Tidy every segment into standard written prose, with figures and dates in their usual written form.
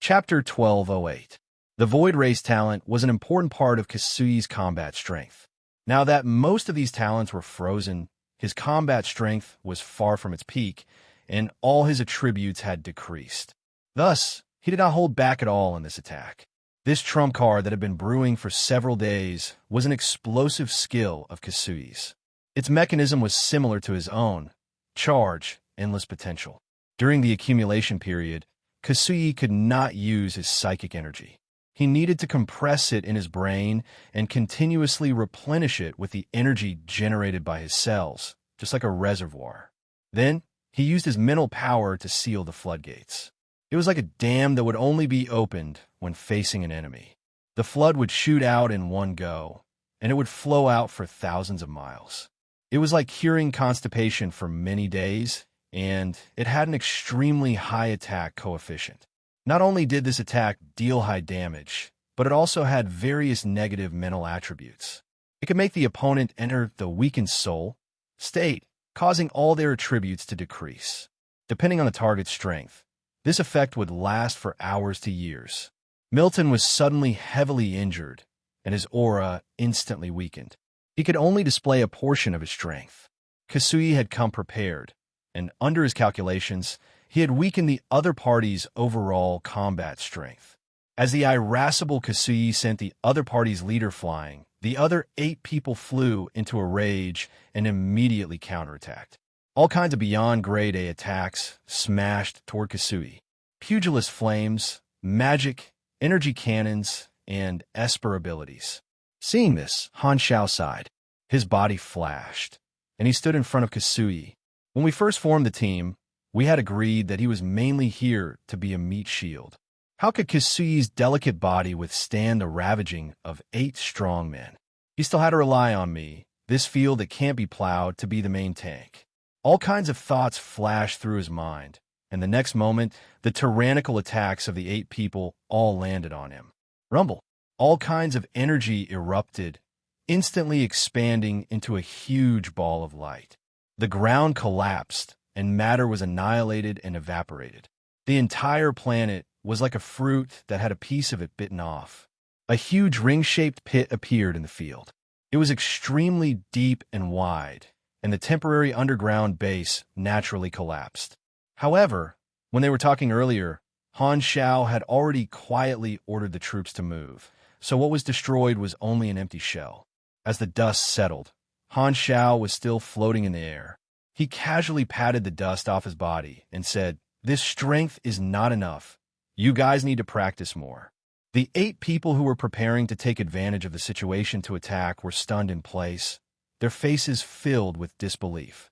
Chapter 1208. The Void Race talent was an important part of Kasui's combat strength. Now that most of these talents were frozen, his combat strength was far from its peak, and all his attributes had decreased. Thus, he did not hold back at all in this attack. This trump card that had been brewing for several days was an explosive skill of Kasui's. Its mechanism was similar to his own: charge, endless potential. During the accumulation period, Kasui could not use his psychic energy. He needed to compress it in his brain and continuously replenish it with the energy generated by his cells, just like a reservoir. Then, he used his mental power to seal the floodgates. It was like a dam that would only be opened when facing an enemy. The flood would shoot out in one go, and it would flow out for thousands of miles. It was like curing constipation for many days, and it had an extremely high attack coefficient. Not only did this attack deal high damage, but it also had various negative mental attributes. It could make the opponent enter the weakened soul state, causing all their attributes to decrease. Depending on the target's strength, this effect would last for hours to years. Milton was suddenly heavily injured, and his aura instantly weakened. He could only display a portion of his strength. Kasui had come prepared, and under his calculations, he had weakened the other party's overall combat strength. As the irascible Kasui sent the other party's leader flying, the other 8 people flew into a rage and immediately counterattacked. All kinds of beyond grade A attacks smashed toward Kasui. Pugilist flames, magic, energy cannons, and esper abilities. Seeing this, Han Xiao sighed. His body flashed, and he stood in front of Kasui. When we first formed the team, we had agreed that he was mainly here to be a meat shield. How could Kasui's delicate body withstand the ravaging of 8 strong men? He still had to rely on me, this field that can't be plowed, to be the main tank. All kinds of thoughts flashed through his mind, and the next moment, the tyrannical attacks of the 8 people all landed on him. Rumble. All kinds of energy erupted, instantly expanding into a huge ball of light. The ground collapsed, and matter was annihilated and evaporated. The entire planet was like a fruit that had a piece of it bitten off. A huge ring-shaped pit appeared in the field. It was extremely deep and wide, and the temporary underground base naturally collapsed. However, when they were talking earlier, Han Xiao had already quietly ordered the troops to move, so what was destroyed was only an empty shell. As the dust settled, Han Xiao was still floating in the air. He casually patted the dust off his body and said, "This strength is not enough. You guys need to practice more." The 8 people who were preparing to take advantage of the situation to attack were stunned in place, their faces filled with disbelief.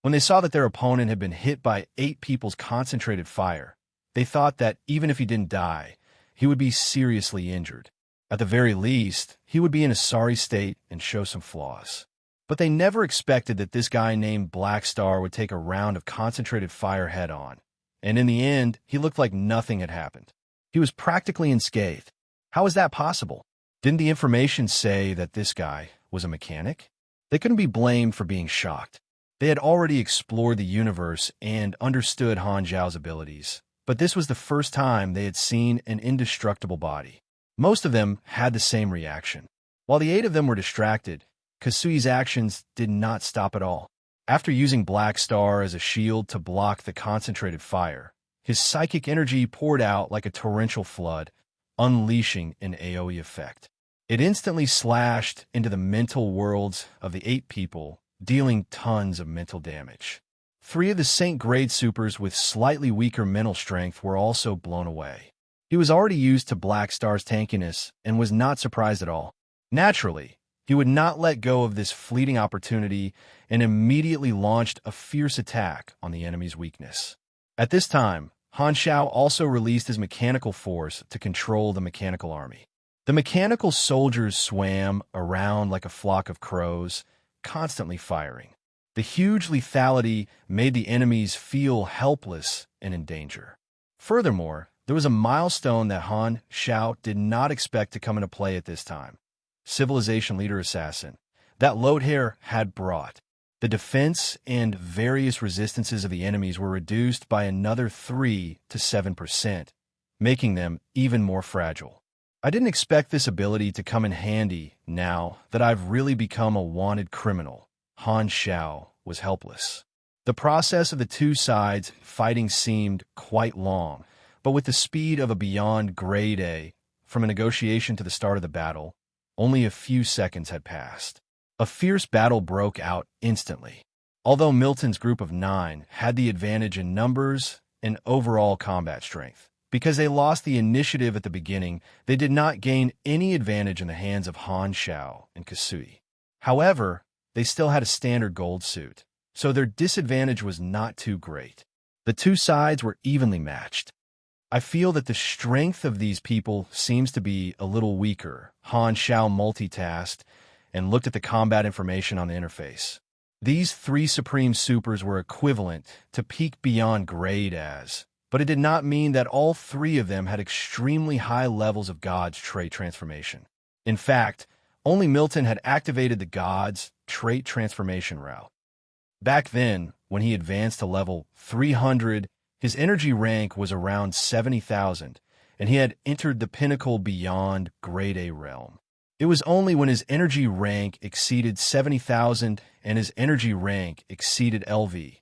When they saw that their opponent had been hit by 8 people's concentrated fire, they thought that even if he didn't die, he would be seriously injured. At the very least, he would be in a sorry state and show some flaws. But they never expected that this guy named Black Star would take a round of concentrated fire head-on, and in the end, he looked like nothing had happened. He was practically unscathed. How was that possible? Didn't the information say that this guy was a mechanic? They couldn't be blamed for being shocked. They had already explored the universe and understood Han Zhao's abilities, but this was the first time they had seen an indestructible body. Most of them had the same reaction. While the 8 of them were distracted, Kasui's actions did not stop at all. After using Black Star as a shield to block the concentrated fire, his psychic energy poured out like a torrential flood, unleashing an AoE effect. It instantly slashed into the mental worlds of the 8 people, dealing tons of mental damage. 3 of the Saint Grade supers with slightly weaker mental strength were also blown away. He was already used to Black Star's tankiness and was not surprised at all. Naturally, he would not let go of this fleeting opportunity and immediately launched a fierce attack on the enemy's weakness. At this time, Han Xiao also released his mechanical force to control the mechanical army. The mechanical soldiers swam around like a flock of crows, constantly firing. The huge lethality made the enemies feel helpless and in danger. Furthermore, there was a milestone that Han Xiao did not expect to come into play at this time. Civilization Leader Assassin, that Lothair had brought. The defense and various resistances of the enemies were reduced by another 3 to 7%, making them even more fragile. I didn't expect this ability to come in handy now that I've really become a wanted criminal. Han Xiao was helpless. The process of the two sides fighting seemed quite long, but with the speed of a beyond grade A, from a negotiation to the start of the battle, only a few seconds had passed. A fierce battle broke out instantly. Although Milton's group of 9 had the advantage in numbers and overall combat strength, because they lost the initiative at the beginning, they did not gain any advantage in the hands of Han Xiao and Kasui. However, they still had a standard gold suit, so their disadvantage was not too great. The two sides were evenly matched. I feel that the strength of these people seems to be a little weaker. Han Xiao multitasked and looked at the combat information on the interface. These 3 Supreme Supers were equivalent to peak beyond grade as, but it did not mean that all 3 of them had extremely high levels of God's trait transformation. In fact, only Milton had activated the God's trait transformation route. Back then, when he advanced to level 300, his energy rank was around 70,000, and he had entered the pinnacle beyond grade A realm. It was only when his energy rank exceeded 70,000 and his energy rank exceeded LV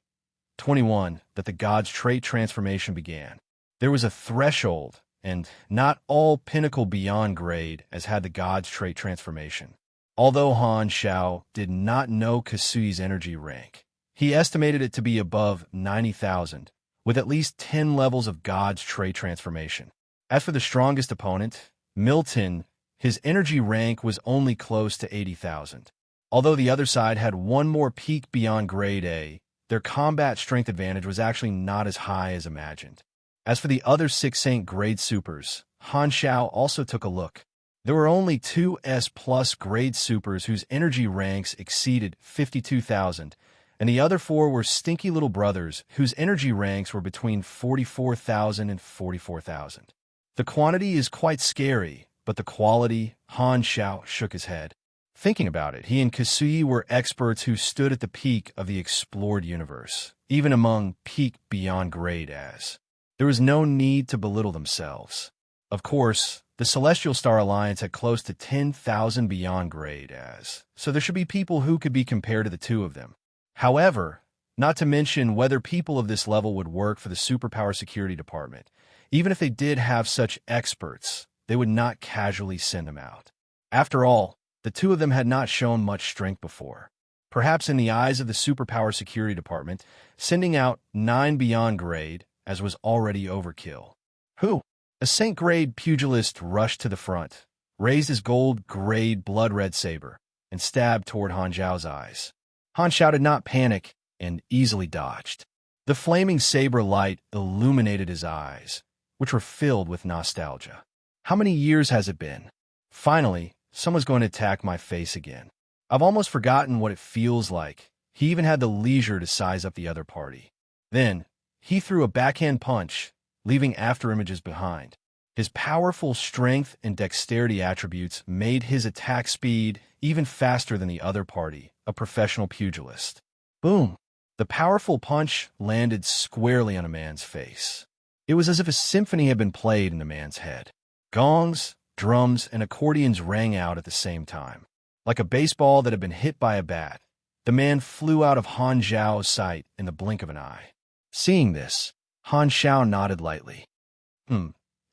21 that the God's trait transformation began. There was a threshold, and not all pinnacle beyond grade as had the God's trait transformation. Although Han Xiao did not know Kasui's energy rank, he estimated it to be above 90,000, with at least 10 levels of God's trait transformation. As for the strongest opponent, Milton, his energy rank was only close to 80,000. Although the other side had one more peak beyond grade A, their combat strength advantage was actually not as high as imagined. As for the other 6 Saint grade supers, Han Xiao also took a look. There were only 2 S+ grade supers whose energy ranks exceeded 52,000, and the other 4 were stinky little brothers whose energy ranks were between 44,000 and 44,000. The quantity is quite scary, but the quality, Han Xiao shook his head. Thinking about it, he and Kasui were experts who stood at the peak of the explored universe, even among peak beyond grade as. There was no need to belittle themselves. Of course, the Celestial Star Alliance had close to 10,000 beyond grade as, so there should be people who could be compared to the two of them. However, not to mention whether people of this level would work for the Superpower Security Department. Even if they did have such experts, they would not casually send them out. After all, the two of them had not shown much strength before. Perhaps in the eyes of the Superpower Security Department, sending out 9 beyond grade as was already overkill. Who? A Saint grade pugilist rushed to the front, raised his gold grade blood-red saber, and stabbed toward Han Xiao's eyes. Han Xiao did not panic and easily dodged. The flaming saber light illuminated his eyes, which were filled with nostalgia. How many years has it been? Finally, someone's going to attack my face again. I've almost forgotten what it feels like. He even had the leisure to size up the other party. Then, he threw a backhand punch, leaving afterimages behind. His powerful strength and dexterity attributes made his attack speed even faster than the other party, a professional pugilist. Boom! The powerful punch landed squarely on a man's face. It was as if a symphony had been played in the man's head. Gongs, drums, and accordions rang out at the same time. Like a baseball that had been hit by a bat, the man flew out of Han Xiao's sight in the blink of an eye. Seeing this, Han Xiao nodded lightly.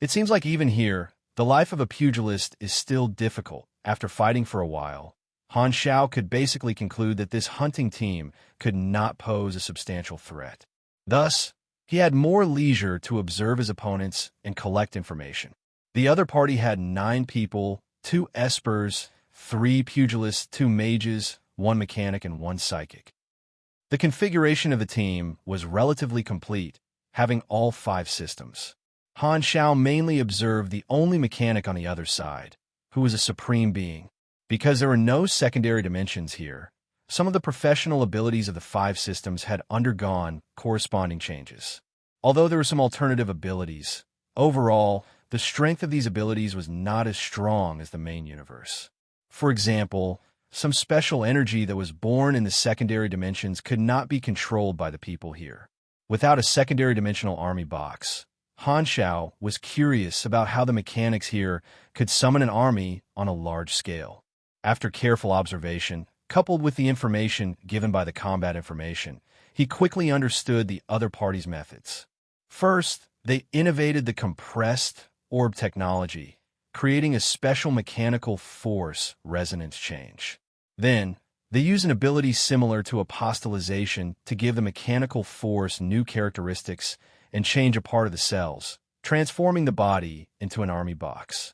It seems like even here, the life of a pugilist is still difficult. After fighting for a while, Han Xiao could basically conclude that this hunting team could not pose a substantial threat. Thus, he had more leisure to observe his opponents and collect information. The other party had 9 people, 2 espers, 3 pugilists, 2 mages, 1 mechanic, and 1 psychic. The configuration of the team was relatively complete, having all 5 systems. Han Xiao mainly observed the only mechanic on the other side, who was a supreme being. Because there were no secondary dimensions here, some of the professional abilities of the 5 systems had undergone corresponding changes. Although there were some alternative abilities, overall, the strength of these abilities was not as strong as the main universe. For example, some special energy that was born in the secondary dimensions could not be controlled by the people here. Without a secondary dimensional army box, Han Shao was curious about how the mechanics here could summon an army on a large scale. After careful observation, coupled with the information given by the combat information, he quickly understood the other party's methods. First, they innovated the compressed orb technology, creating a special mechanical force resonance change. Then, they use an ability similar to apostolization to give the mechanical force new characteristics and change a part of the cells, transforming the body into an army box.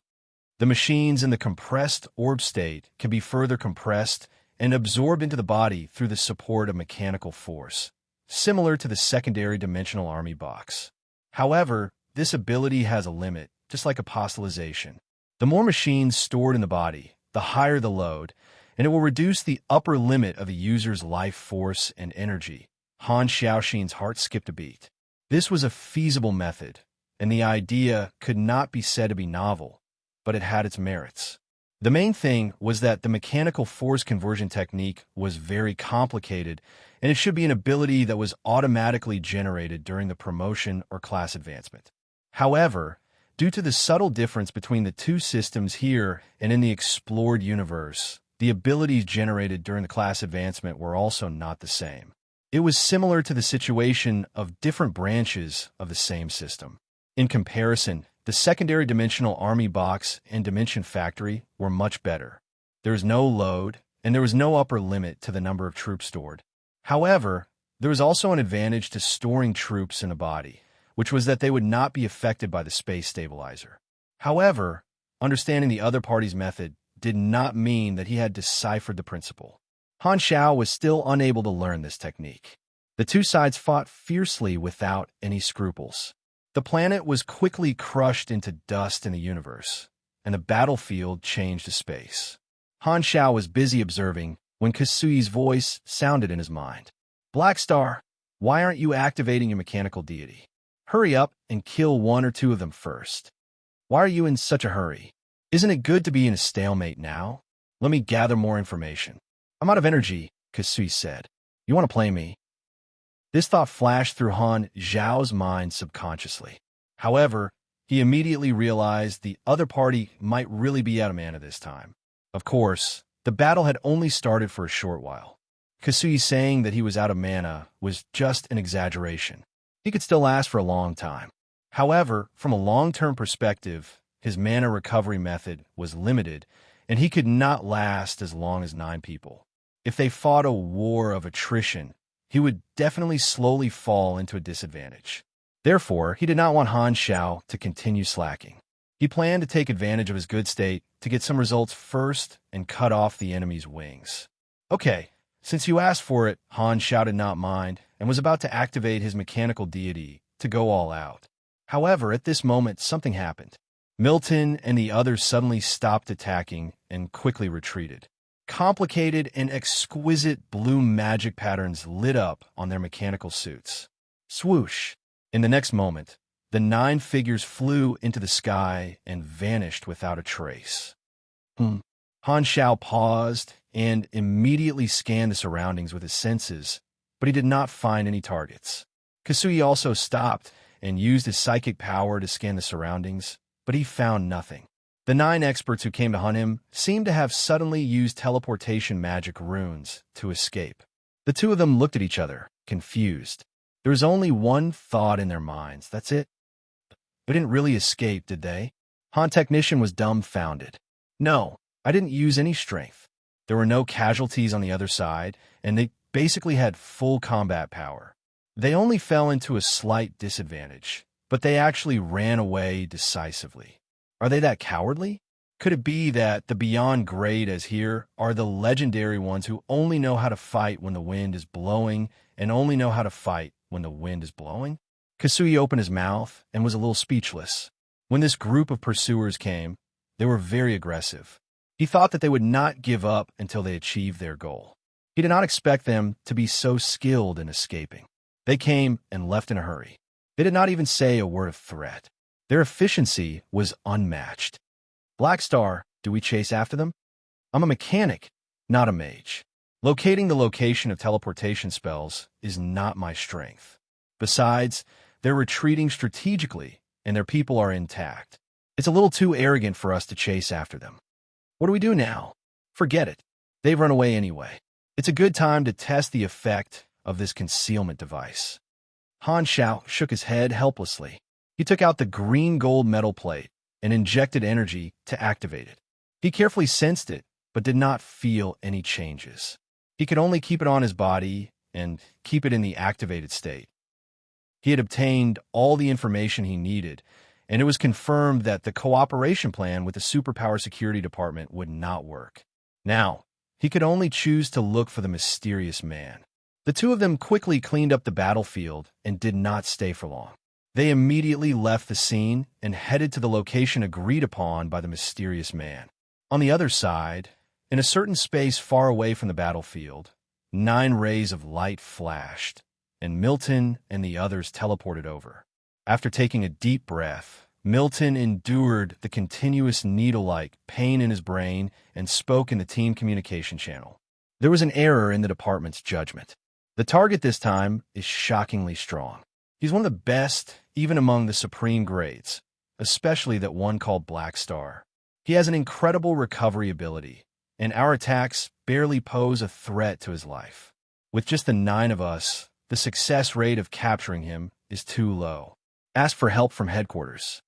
The machines in the compressed orb state can be further compressed and absorbed into the body through the support of mechanical force, similar to the secondary dimensional army box. However, this ability has a limit, just like apostolization. The more machines stored in the body, the higher the load, and it will reduce the upper limit of the user's life force and energy. Han Xiaoxin's heart skipped a beat. This was a feasible method, and the idea could not be said to be novel, but it had its merits. The main thing was that the mechanical force conversion technique was very complicated, and it should be an ability that was automatically generated during the promotion or class advancement. However, due to the subtle difference between the two systems here and in the explored universe, the abilities generated during the class advancement were also not the same. It was similar to the situation of different branches of the same system. In comparison, the secondary dimensional army box and dimension factory were much better. There was no load, and there was no upper limit to the number of troops stored. However, there was also an advantage to storing troops in a body, which was that they would not be affected by the space stabilizer. However, understanding the other party's method did not mean that he had deciphered the principle. Han Shao was still unable to learn this technique. The two sides fought fiercely without any scruples. The planet was quickly crushed into dust in the universe, and the battlefield changed to space. Han Shao was busy observing when Kasui's voice sounded in his mind. "Black Star, why aren't you activating your mechanical deity? Hurry up and kill one or two of them first. Why are you in such a hurry? Isn't it good to be in a stalemate now? Let me gather more information." "I'm out of energy," Kasui said. "You want to play me?" This thought flashed through Han Zhao's mind subconsciously. However, he immediately realized the other party might really be out of mana this time. Of course, the battle had only started for a short while. Kasui saying that he was out of mana was just an exaggeration. He could still last for a long time. However, from a long-term perspective, his mana recovery method was limited, and he could not last as long as 9 people. If they fought a war of attrition, he would definitely slowly fall into a disadvantage. Therefore, he did not want Han Shao to continue slacking. He planned to take advantage of his good state to get some results first and cut off the enemy's wings. "Okay, since you asked for it," Han Shao did not mind and was about to activate his mechanical deity to go all out. However, at this moment, something happened. Milton and the others suddenly stopped attacking and quickly retreated. Complicated and exquisite blue magic patterns lit up on their mechanical suits. Swoosh! In the next moment, the 9 figures flew into the sky and vanished without a trace. Han Shao paused and immediately scanned the surroundings with his senses, but he did not find any targets. Kasui also stopped and used his psychic power to scan the surroundings, but he found nothing. The 9 experts who came to hunt him seemed to have suddenly used teleportation magic runes to escape. The 2 of them looked at each other, confused. There was only one thought in their minds, that's it. They didn't really escape, did they? Han Technician was dumbfounded. "No, I didn't use any strength. There were no casualties on the other side, and they basically had full combat power. They only fell into a slight disadvantage, but they actually ran away decisively. Are they that cowardly? Could it be that the beyond great as here are the legendary ones who only know how to fight when the wind is blowing and only know how to fight when the wind is blowing?" Kasui opened his mouth and was a little speechless. When this group of pursuers came, they were very aggressive. He thought that they would not give up until they achieved their goal. He did not expect them to be so skilled in escaping. They came and left in a hurry. They did not even say a word of threat. Their efficiency was unmatched. "Black Star, do we chase after them? I'm a mechanic, not a mage. Locating the location of teleportation spells is not my strength. Besides, they're retreating strategically, and their people are intact. It's a little too arrogant for us to chase after them. What do we do now? Forget it. They've run away anyway. It's a good time to test the effect of this concealment device. Han Xiao shook his head helplessly. He took out the green-gold metal plate and injected energy to activate it. He carefully sensed it, but did not feel any changes. He could only keep it on his body and keep it in the activated state. He had obtained all the information he needed, and it was confirmed that the cooperation plan with the Superpower Security Department would not work. Now, he could only choose to look for the mysterious man. The two of them quickly cleaned up the battlefield and did not stay for long. They immediately left the scene and headed to the location agreed upon by the mysterious man. On the other side, in a certain space far away from the battlefield, 9 rays of light flashed, and Milton and the others teleported over. After taking a deep breath, Milton endured the continuous needle-like pain in his brain and spoke in the team communication channel. There was an error in the department's judgment. The target this time is shockingly strong. He's one of the best, even among the supreme grades, especially that one called Black Star. He has an incredible recovery ability, and our attacks barely pose a threat to his life. With just the 9 of us, the success rate of capturing him is too low. Ask for help from headquarters.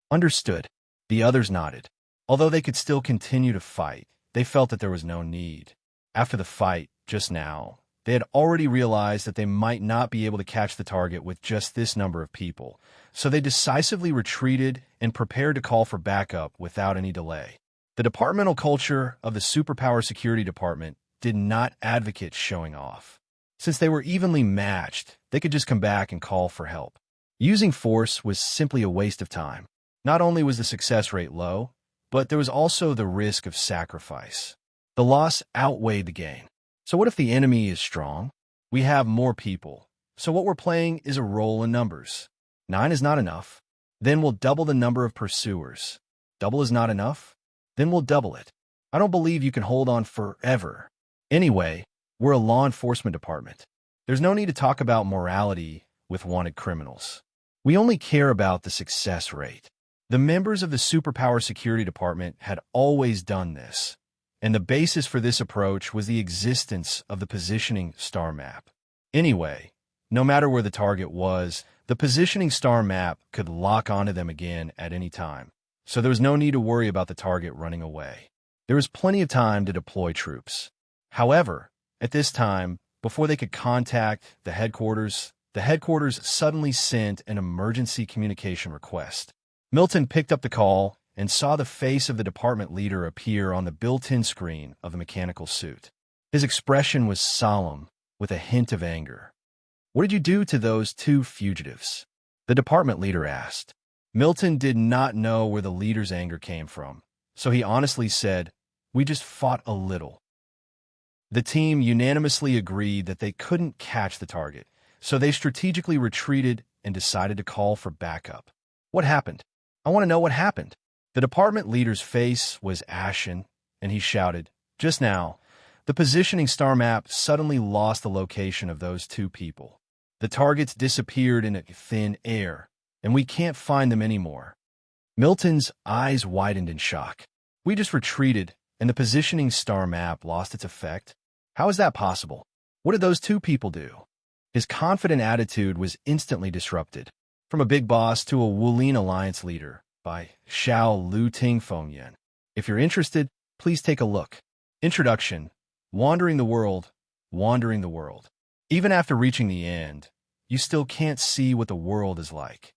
Understood. The others nodded. Although they could still continue to fight, they felt that there was no need. After the fight, just now, they had already realized that they might not be able to catch the target with just this number of people, so they decisively retreated and prepared to call for backup without any delay. The departmental culture of the Superpower Security Department did not advocate showing off. Since they were evenly matched, they could just come back and call for help. Using force was simply a waste of time. Not only was the success rate low, but there was also the risk of sacrifice. The loss outweighed the gain. So what if the enemy is strong? We have more people. So what we're playing is a roll in numbers. 9 is not enough. Then we'll double the number of pursuers. Double is not enough. Then we'll double it. I don't believe you can hold on forever. Anyway, we're a law enforcement department. There's no need to talk about morality with wanted criminals. We only care about the success rate. The members of the Superpower Security Department had always done this, and the basis for this approach was the existence of the positioning star map. Anyway, no matter where the target was, the positioning star map could lock onto them again at any time, so there was no need to worry about the target running away. There was plenty of time to deploy troops. However, at this time, before they could contact the headquarters suddenly sent an emergency communication request. Milton picked up the call and saw the face of the department leader appear on the built-in screen of the mechanical suit. His expression was solemn, with a hint of anger. "What did you do to those 2 fugitives?" the department leader asked. Milton did not know where the leader's anger came from, so he honestly said, "We just fought a little." The team unanimously agreed that they couldn't catch the target, so they strategically retreated and decided to call for backup. What happened? I want to know what happened. The department leader's face was ashen, and he shouted, "Just now, the positioning star map suddenly lost the location of those 2 people. The targets disappeared in thin air, and we can't find them anymore." Milton's eyes widened in shock. "We just retreated, and the positioning star map lost its effect? How is that possible? What did those 2 people do?" His confident attitude was instantly disrupted. From a big boss to a Wulin Alliance leader by Xiao Lu Ting Fengyan. If you're interested, please take a look. Introduction. Wandering the world, wandering the world. Even after reaching the end, you still can't see what the world is like.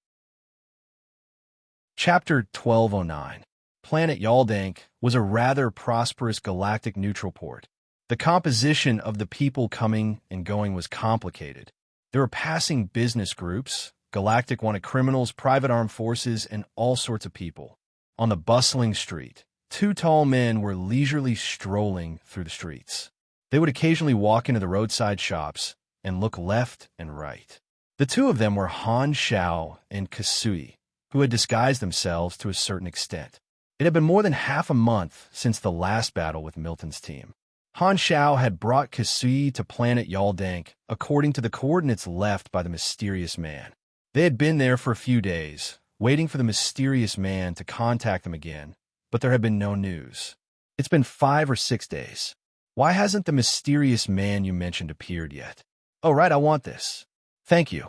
Chapter 1209. Planet Yaldank was a rather prosperous galactic neutral port. The composition of the people coming and going was complicated. There were passing business groups, galactic wanted criminals, private armed forces, and all sorts of people. On the bustling street, 2 tall men were leisurely strolling through the streets. They would occasionally walk into the roadside shops and look left and right. The 2 of them were Han Xiao and Kasui, who had disguised themselves to a certain extent. It had been more than half a month since the last battle with Milton's team. Han Xiao had brought Kasui to planet Yaldank according to the coordinates left by the mysterious man. They had been there for a few days, waiting for the mysterious man to contact them again, but there had been no news. It's been 5 or 6 days. Why hasn't the mysterious man you mentioned appeared yet? Oh, right, I want this. Thank you.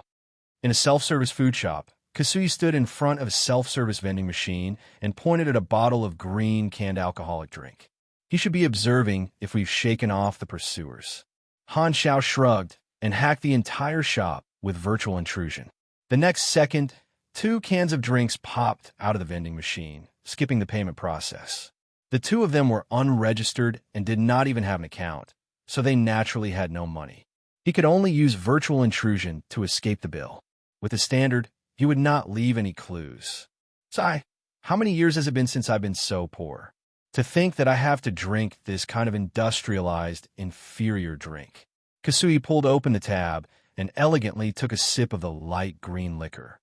In a self-service food shop, Kasui stood in front of a self-service vending machine and pointed at a bottle of green canned alcoholic drink. He should be observing if we've shaken off the pursuers. Han Xiao shrugged and hacked the entire shop with virtual intrusion. The next second, 2 cans of drinks popped out of the vending machine, skipping the payment process. The 2 of them were unregistered and did not even have an account, so they naturally had no money. He could only use virtual intrusion to escape the bill. With the standard, he would not leave any clues. Sigh, how many years has it been since I've been so poor? To think that I have to drink this kind of industrialized, inferior drink. Kasui pulled open the tab and elegantly took a sip of the light green liquor.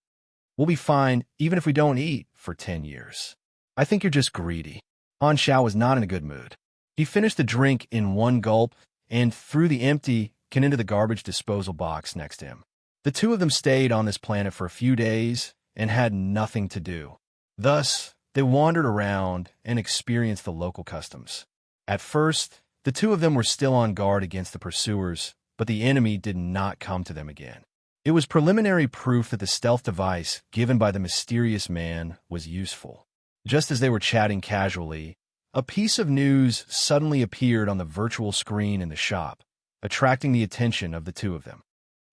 We'll be fine even if we don't eat for 10 years. I think you're just greedy. Han Xiao was not in a good mood. He finished the drink in one gulp and threw the empty can into the garbage disposal box next to him. The 2 of them stayed on this planet for a few days and had nothing to do. Thus, they wandered around and experienced the local customs. At first, the 2 of them were still on guard against the pursuers, but the enemy did not come to them again. It was preliminary proof that the stealth device given by the mysterious man was useful. Just as they were chatting casually, a piece of news suddenly appeared on the virtual screen in the shop, attracting the attention of the 2 of them.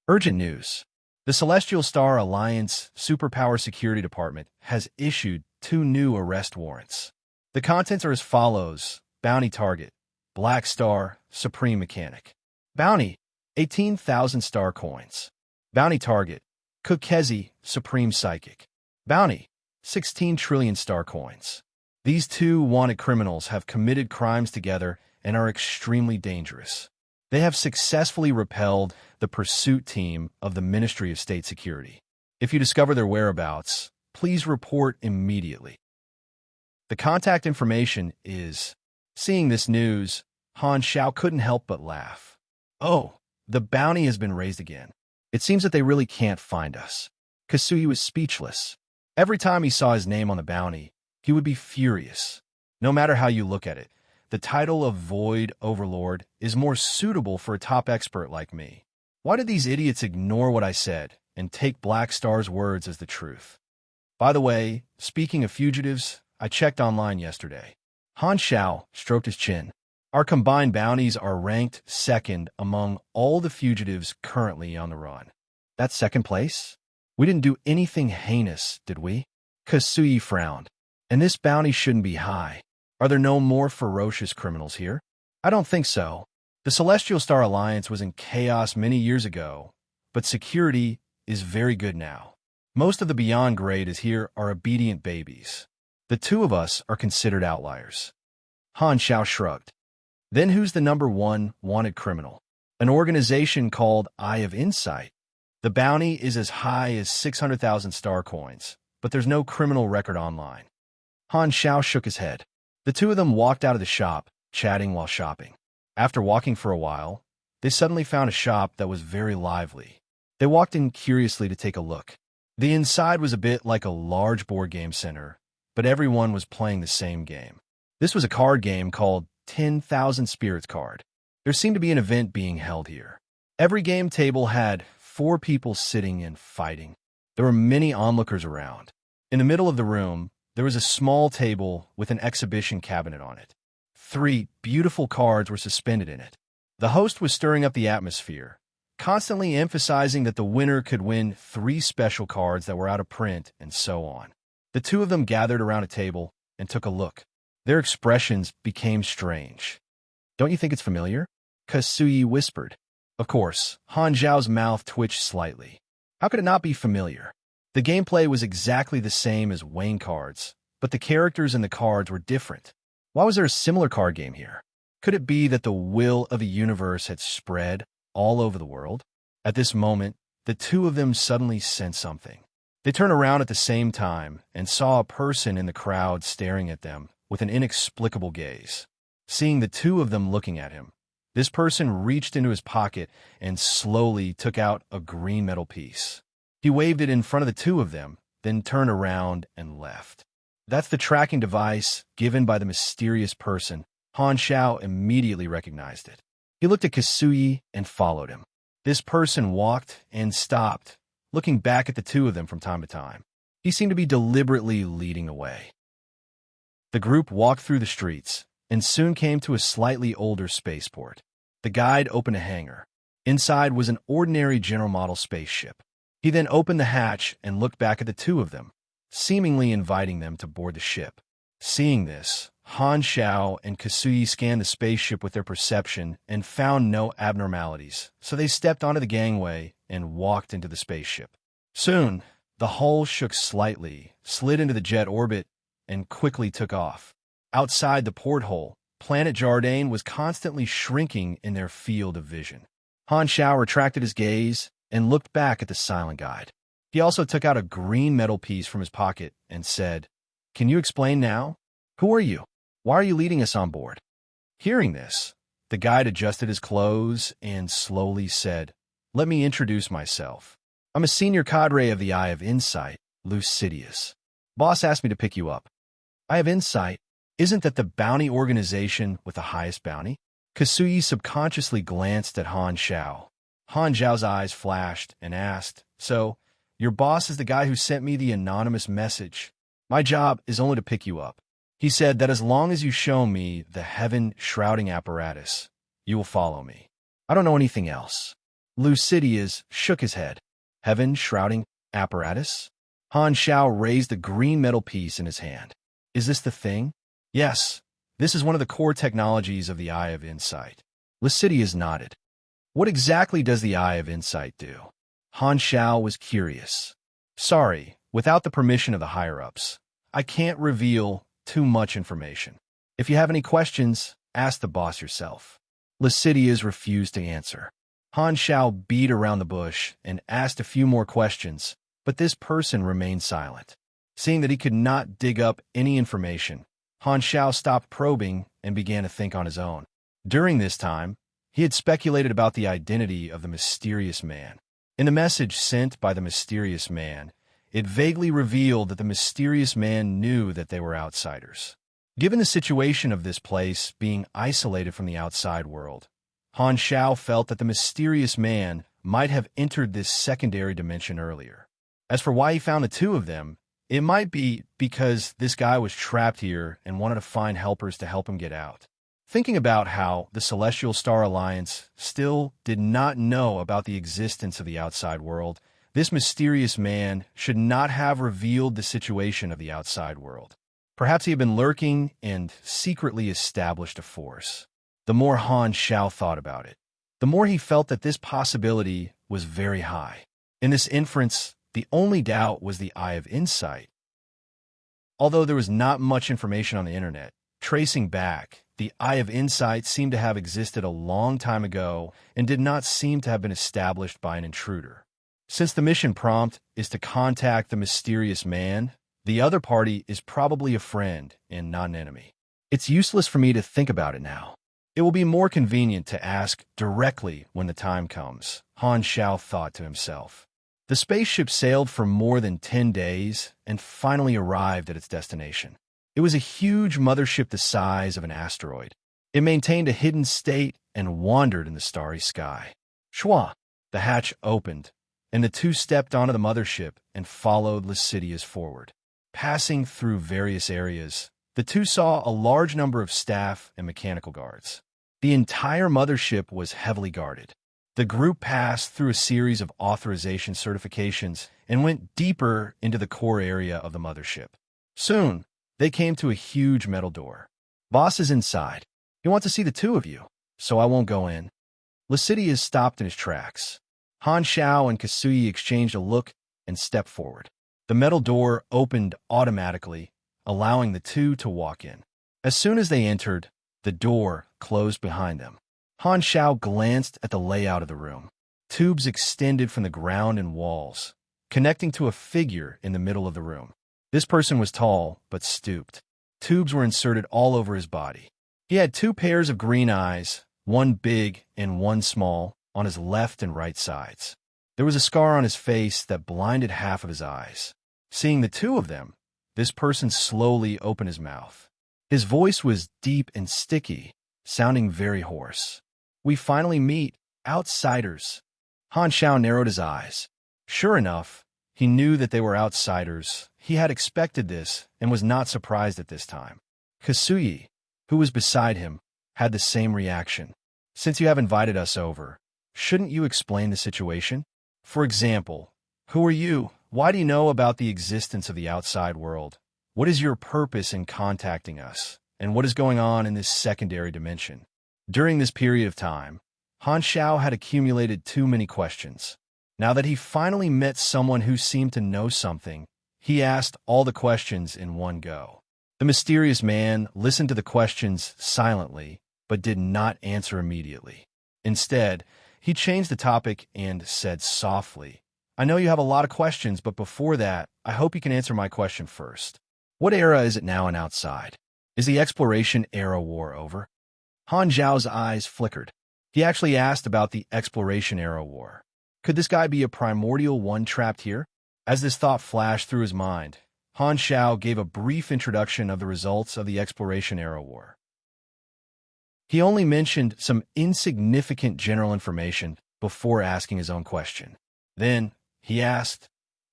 Urgent news. The Celestial Star Alliance Superpower Security Department has issued 2 new arrest warrants. The contents are as follows. Bounty target, Black Star, Supreme Mechanic. Bounty, 18,000 star coins. Bounty target, Kukezi, Supreme Psychic. Bounty, 16 trillion star coins. These 2 wanted criminals have committed crimes together and are extremely dangerous. They have successfully repelled the pursuit team of the Ministry of State Security. If you discover their whereabouts, please report immediately. The contact information is... Seeing this news, Han Xiao couldn't help but laugh. Oh, the bounty has been raised again. It seems that they really can't find us. Kasui was speechless. Every time he saw his name on the bounty, he would be furious. No matter how you look at it, the title of Void Overlord is more suitable for a top expert like me. Why did these idiots ignore what I said and take Black Star's words as the truth? By the way, speaking of fugitives, I checked online yesterday. Han Xiao stroked his chin. Our combined bounties are ranked 2nd among all the fugitives currently on the run. That's 2nd place? We didn't do anything heinous, did we? Kasui frowned. And this bounty shouldn't be high. Are there no more ferocious criminals here? I don't think so. The Celestial Star Alliance was in chaos many years ago, but security is very good now. Most of the beyond graders here are obedient babies. The 2 of us are considered outliers. Han Xiao shrugged. Then who's the number 1 wanted criminal? An organization called Eye of Insight. The bounty is as high as 600,000 star coins, but there's no criminal record online. Han Xiao shook his head. The 2 of them walked out of the shop, chatting while shopping. After walking for a while, they suddenly found a shop that was very lively. They walked in curiously to take a look. The inside was a bit like a large board game center, but everyone was playing the same game. This was a card game called 10,000 Spirits Card. There seemed to be an event being held here. Every game table had 4 people sitting and fighting. There were many onlookers around. In the middle of the room, there was a small table with an exhibition cabinet on it. 3 beautiful cards were suspended in it. The host was stirring up the atmosphere, constantly emphasizing that the winner could win 3 special cards that were out of print and so on. The 2 of them gathered around a table and took a look. Their expressions became strange. Don't you think it's familiar? Kasui whispered. Of course, Han Zhao's mouth twitched slightly. How could it not be familiar? The gameplay was exactly the same as Wayne cards, but the characters in the cards were different. Why was there a similar card game here? Could it be that the will of the universe had spread all over the world? At this moment, the 2 of them suddenly sensed something. They turned around at the same time and saw a person in the crowd staring at them with an inexplicable gaze. Seeing the 2 of them looking at him, this person reached into his pocket and slowly took out a green metal piece. He waved it in front of the 2 of them, then turned around and left. That's the tracking device given by the mysterious person. Han Xiao immediately recognized it. He looked at Kasuyi and followed him. This person walked and stopped, looking back at the two of them from time to time. He seemed to be deliberately leading the way. The group walked through the streets and soon came to a slightly older spaceport. The guide opened a hangar. Inside was an ordinary General Model spaceship. He then opened the hatch and looked back at the two of them, seemingly inviting them to board the ship. Seeing this, Han Xiao and Kasuyi scanned the spaceship with their perception and found no abnormalities, so they stepped onto the gangway and walked into the spaceship. Soon, the hull shook slightly, slid into the jet orbit, and quickly took off. Outside the porthole, Planet Jardine was constantly shrinking in their field of vision. Han Xiao retracted his gaze and looked back at the silent guide. He also took out a green metal piece from his pocket and said, "Can you explain now? Who are you? Why are you leading us on board?" Hearing this, the guide adjusted his clothes and slowly said, "Let me introduce myself. I'm a senior cadre of the Eye of Insight, Lucidius. Boss asked me to pick you up." Eye of Insight? Isn't that the bounty organization with the highest bounty? Kasuyi subconsciously glanced at Han Xiao. Han Xiao's eyes flashed and asked, "So, your boss is the guy who sent me the anonymous message. My job is only to pick you up. He said that as long as you show me the heaven-shrouding apparatus, you will follow me. I don't know anything else." Lucidius shook his head. Heaven-shrouding apparatus? Han Xiao raised the green metal piece in his hand. "Is this the thing?" "Yes, this is one of the core technologies of the Eye of Insight." Lucidius nodded. "What exactly does the Eye of Insight do?" Han Xiao was curious. "Sorry, without the permission of the higher-ups, I can't reveal too much information. If you have any questions, ask the boss yourself." Lucidius refused to answer. Han Xiao beat around the bush and asked a few more questions, but this person remained silent. Seeing that he could not dig up any information, Han Xiao stopped probing and began to think on his own. During this time, he had speculated about the identity of the mysterious man. In the message sent by the mysterious man, it vaguely revealed that the mysterious man knew that they were outsiders. Given the situation of this place being isolated from the outside world, Han Xiao felt that the mysterious man might have entered this secondary dimension earlier. As for why he found the two of them, it might be because this guy was trapped here and wanted to find helpers to help him get out. Thinking about how the Celestial Star Alliance still did not know about the existence of the outside world, this mysterious man should not have revealed the situation of the outside world. Perhaps he had been lurking and secretly established a force. The more Han Xiao thought about it, the more he felt that this possibility was very high. In this inference, the only doubt was the Eye of Insight. Although there was not much information on the internet, tracing back, the Eye of Insight seemed to have existed a long time ago and did not seem to have been established by an intruder. Since the mission prompt is to contact the mysterious man, the other party is probably a friend and not an enemy. It's useless for me to think about it now. It will be more convenient to ask directly when the time comes, Han Xiao thought to himself. The spaceship sailed for more than 10 days and finally arrived at its destination. It was a huge mothership the size of an asteroid. It maintained a hidden state and wandered in the starry sky. Shwa! The hatch opened, and the two stepped onto the mothership and followed Lucidius forward. Passing through various areas, the two saw a large number of staff and mechanical guards. The entire mothership was heavily guarded. The group passed through a series of authorization certifications and went deeper into the core area of the mothership. Soon, they came to a huge metal door. "Boss is inside. He wants to see the two of you, so I won't go in." Lucidius stopped in his tracks. Han Xiao and Kasuyi exchanged a look and stepped forward. The metal door opened automatically, allowing the two to walk in. As soon as they entered, the door closed behind them. Han Xiao glanced at the layout of the room. Tubes extended from the ground and walls, connecting to a figure in the middle of the room. This person was tall, but stooped. Tubes were inserted all over his body. He had two pairs of green eyes, one big and one small, on his left and right sides. There was a scar on his face that blinded half of his eyes. Seeing the two of them, this person slowly opened his mouth. His voice was deep and sticky, sounding very hoarse. "We finally meet, outsiders." Han Xiao narrowed his eyes. Sure enough, he knew that they were outsiders. He had expected this and was not surprised at this time. Kasuyi, who was beside him, had the same reaction. "Since you have invited us over, shouldn't you explain the situation? For example, who are you? Why do you know about the existence of the outside world? What is your purpose in contacting us? And what is going on in this secondary dimension?" During this period of time, Han Xiao had accumulated too many questions. Now that he finally met someone who seemed to know something, he asked all the questions in one go. The mysterious man listened to the questions silently, but did not answer immediately. Instead, he changed the topic and said softly, "I know you have a lot of questions, but before that, I hope you can answer my question first. What era is it now and outside? Is the exploration era war over?" Han Zhao's eyes flickered. He actually asked about the exploration era war. Could this guy be a primordial one trapped here? As this thought flashed through his mind, Han Xiao gave a brief introduction of the results of the exploration era war. He only mentioned some insignificant general information before asking his own question. Then, he asked,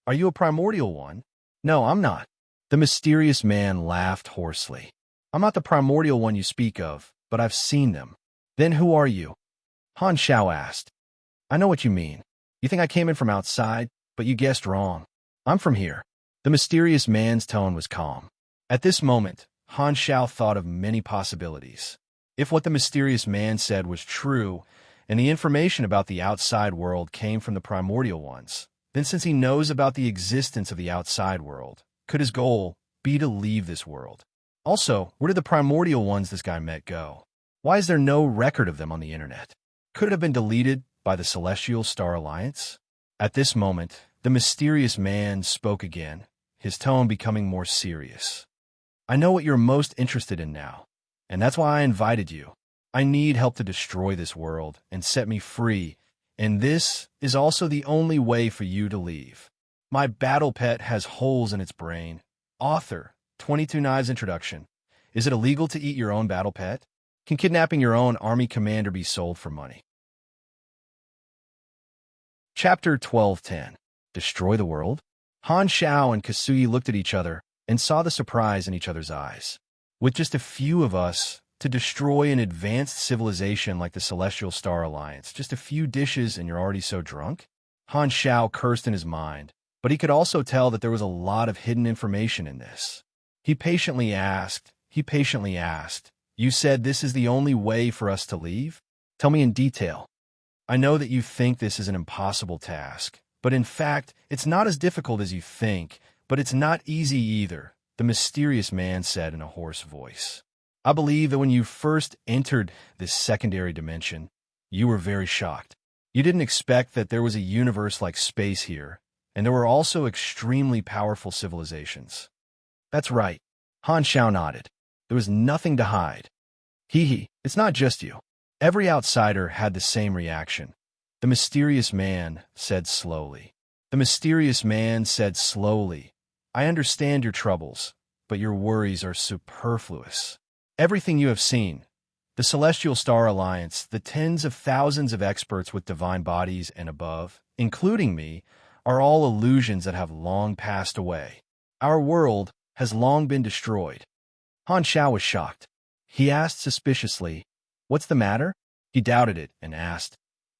"Are you a primordial one?" "No, I'm not." The mysterious man laughed hoarsely. "I'm not the primordial one you speak of, but I've seen them." "Then who are you?" Han Xiao asked. "I know what you mean. You think I came in from outside, but you guessed wrong. I'm from here." The mysterious man's tone was calm. At this moment, Han Xiao thought of many possibilities. If what the mysterious man said was true, and the information about the outside world came from the primordial ones, then since he knows about the existence of the outside world, could his goal be to leave this world? Also, where did the primordial ones this guy met go? Why is there no record of them on the internet? Could it have been deleted by the Celestial Star Alliance? At this moment, the mysterious man spoke again, his tone becoming more serious. "I know what you're most interested in now, and that's why I invited you. I need help to destroy this world and set me free, and this is also the only way for you to leave. My battle pet has holes in its brain." Author, 22 Knives Introduction. Is it illegal to eat your own battle pet? Can kidnapping your own army commander be sold for money? Chapter 12:10. Destroy the World? Han Xiao and Kasuyi looked at each other and saw the surprise in each other's eyes. With just a few of us, to destroy an advanced civilization like the Celestial Star Alliance, just a few dishes and you're already so drunk? Han Xiao cursed in his mind, but he could also tell that there was a lot of hidden information in this. He patiently asked, "You said this is the only way for us to leave? Tell me in detail. I know that you think this is an impossible task, but in fact, it's not as difficult as you think, but it's not easy either," the mysterious man said in a hoarse voice. "I believe that when you first entered this secondary dimension, you were very shocked. You didn't expect that there was a universe like space here, and there were also extremely powerful civilizations." "That's right." Han Xiao nodded. There was nothing to hide. "Hee, it's not just you." Every outsider had the same reaction. The mysterious man said slowly. "I understand your troubles, but your worries are superfluous. Everything you have seen, the Celestial Star Alliance, the tens of thousands of experts with divine bodies and above, including me, are all illusions that have long passed away. Our world has long been destroyed." Han Xiao was shocked. He asked suspiciously, "What's the matter?" He doubted it and asked,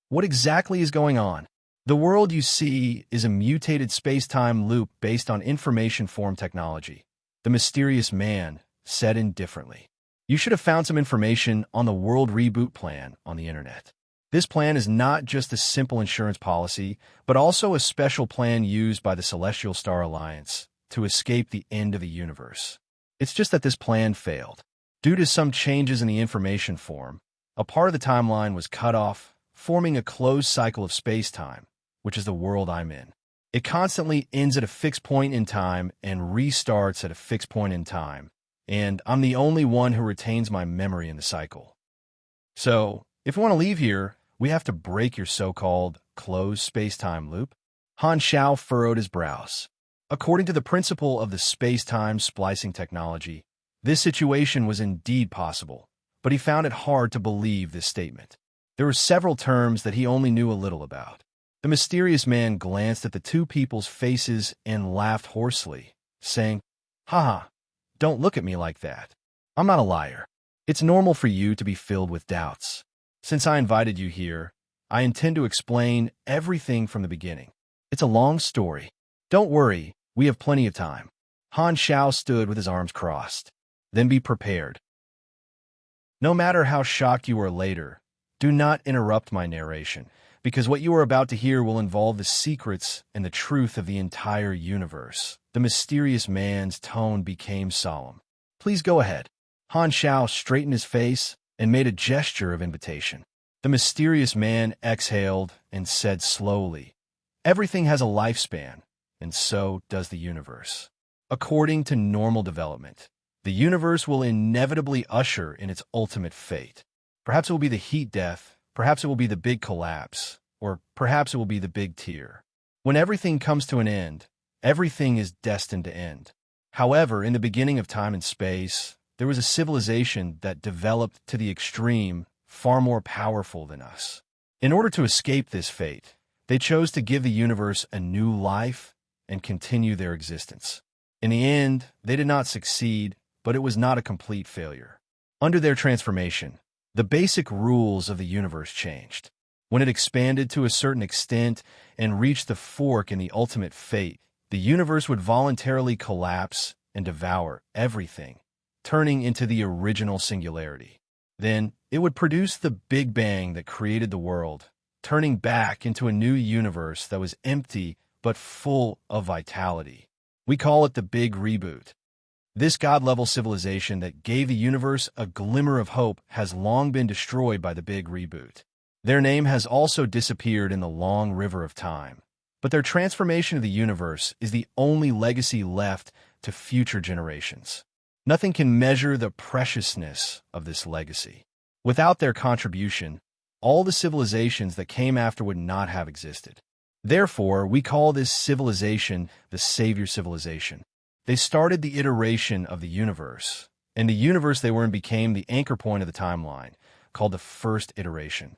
"What exactly is going on?" "The world you see is a mutated space-time loop based on information form technology," the mysterious man said indifferently. "You should have found some information on the World Reboot Plan on the internet. This plan is not just a simple insurance policy, but also a special plan used by the Celestial Star Alliance to escape the end of the universe. It's just that this plan failed. Due to some changes in the information form, a part of the timeline was cut off, forming a closed cycle of space-time, which is the world I'm in. It constantly ends at a fixed point in time and restarts at a fixed point in time, and I'm the only one who retains my memory in the cycle. So, if we want to leave here, we have to break your so-called closed space-time loop." Han Xiao furrowed his brows. According to the principle of the space-time splicing technology, this situation was indeed possible, but he found it hard to believe this statement. There were several terms that he only knew a little about. The mysterious man glanced at the two people's faces and laughed hoarsely, saying, "Haha, don't look at me like that. I'm not a liar. It's normal for you to be filled with doubts. Since I invited you here, I intend to explain everything from the beginning. It's a long story. Don't worry, we have plenty of time." Han Xiao stood with his arms crossed. "Then be prepared. No matter how shocked you are later, do not interrupt my narration, because what you are about to hear will involve the secrets and the truth of the entire universe." The mysterious man's tone became solemn. "Please go ahead." Han Xiao straightened his face and made a gesture of invitation. The mysterious man exhaled and said slowly, "Everything has a lifespan, and so does the universe. According to normal development, the universe will inevitably usher in its ultimate fate. Perhaps it will be the heat death, perhaps it will be the big collapse, or perhaps it will be the big tear. When everything comes to an end, everything is destined to end. However, in the beginning of time and space, there was a civilization that developed to the extreme, far more powerful than us. In order to escape this fate, they chose to give the universe a new life and continue their existence. In the end, they did not succeed, but it was not a complete failure. Under their transformation, the basic rules of the universe changed. When it expanded to a certain extent and reached the fork in the ultimate fate, the universe would voluntarily collapse and devour everything, turning into the original singularity. Then, it would produce the Big Bang that created the world, turning back into a new universe that was empty but full of vitality. We call it the Big Reboot. This God-level civilization that gave the universe a glimmer of hope has long been destroyed by the Big Reboot. Their name has also disappeared in the long river of time, but their transformation of the universe is the only legacy left to future generations. Nothing can measure the preciousness of this legacy. Without their contribution, all the civilizations that came after would not have existed. Therefore, we call this civilization the Savior Civilization. They started the iteration of the universe, and the universe they were in became the anchor point of the timeline, called the first iteration.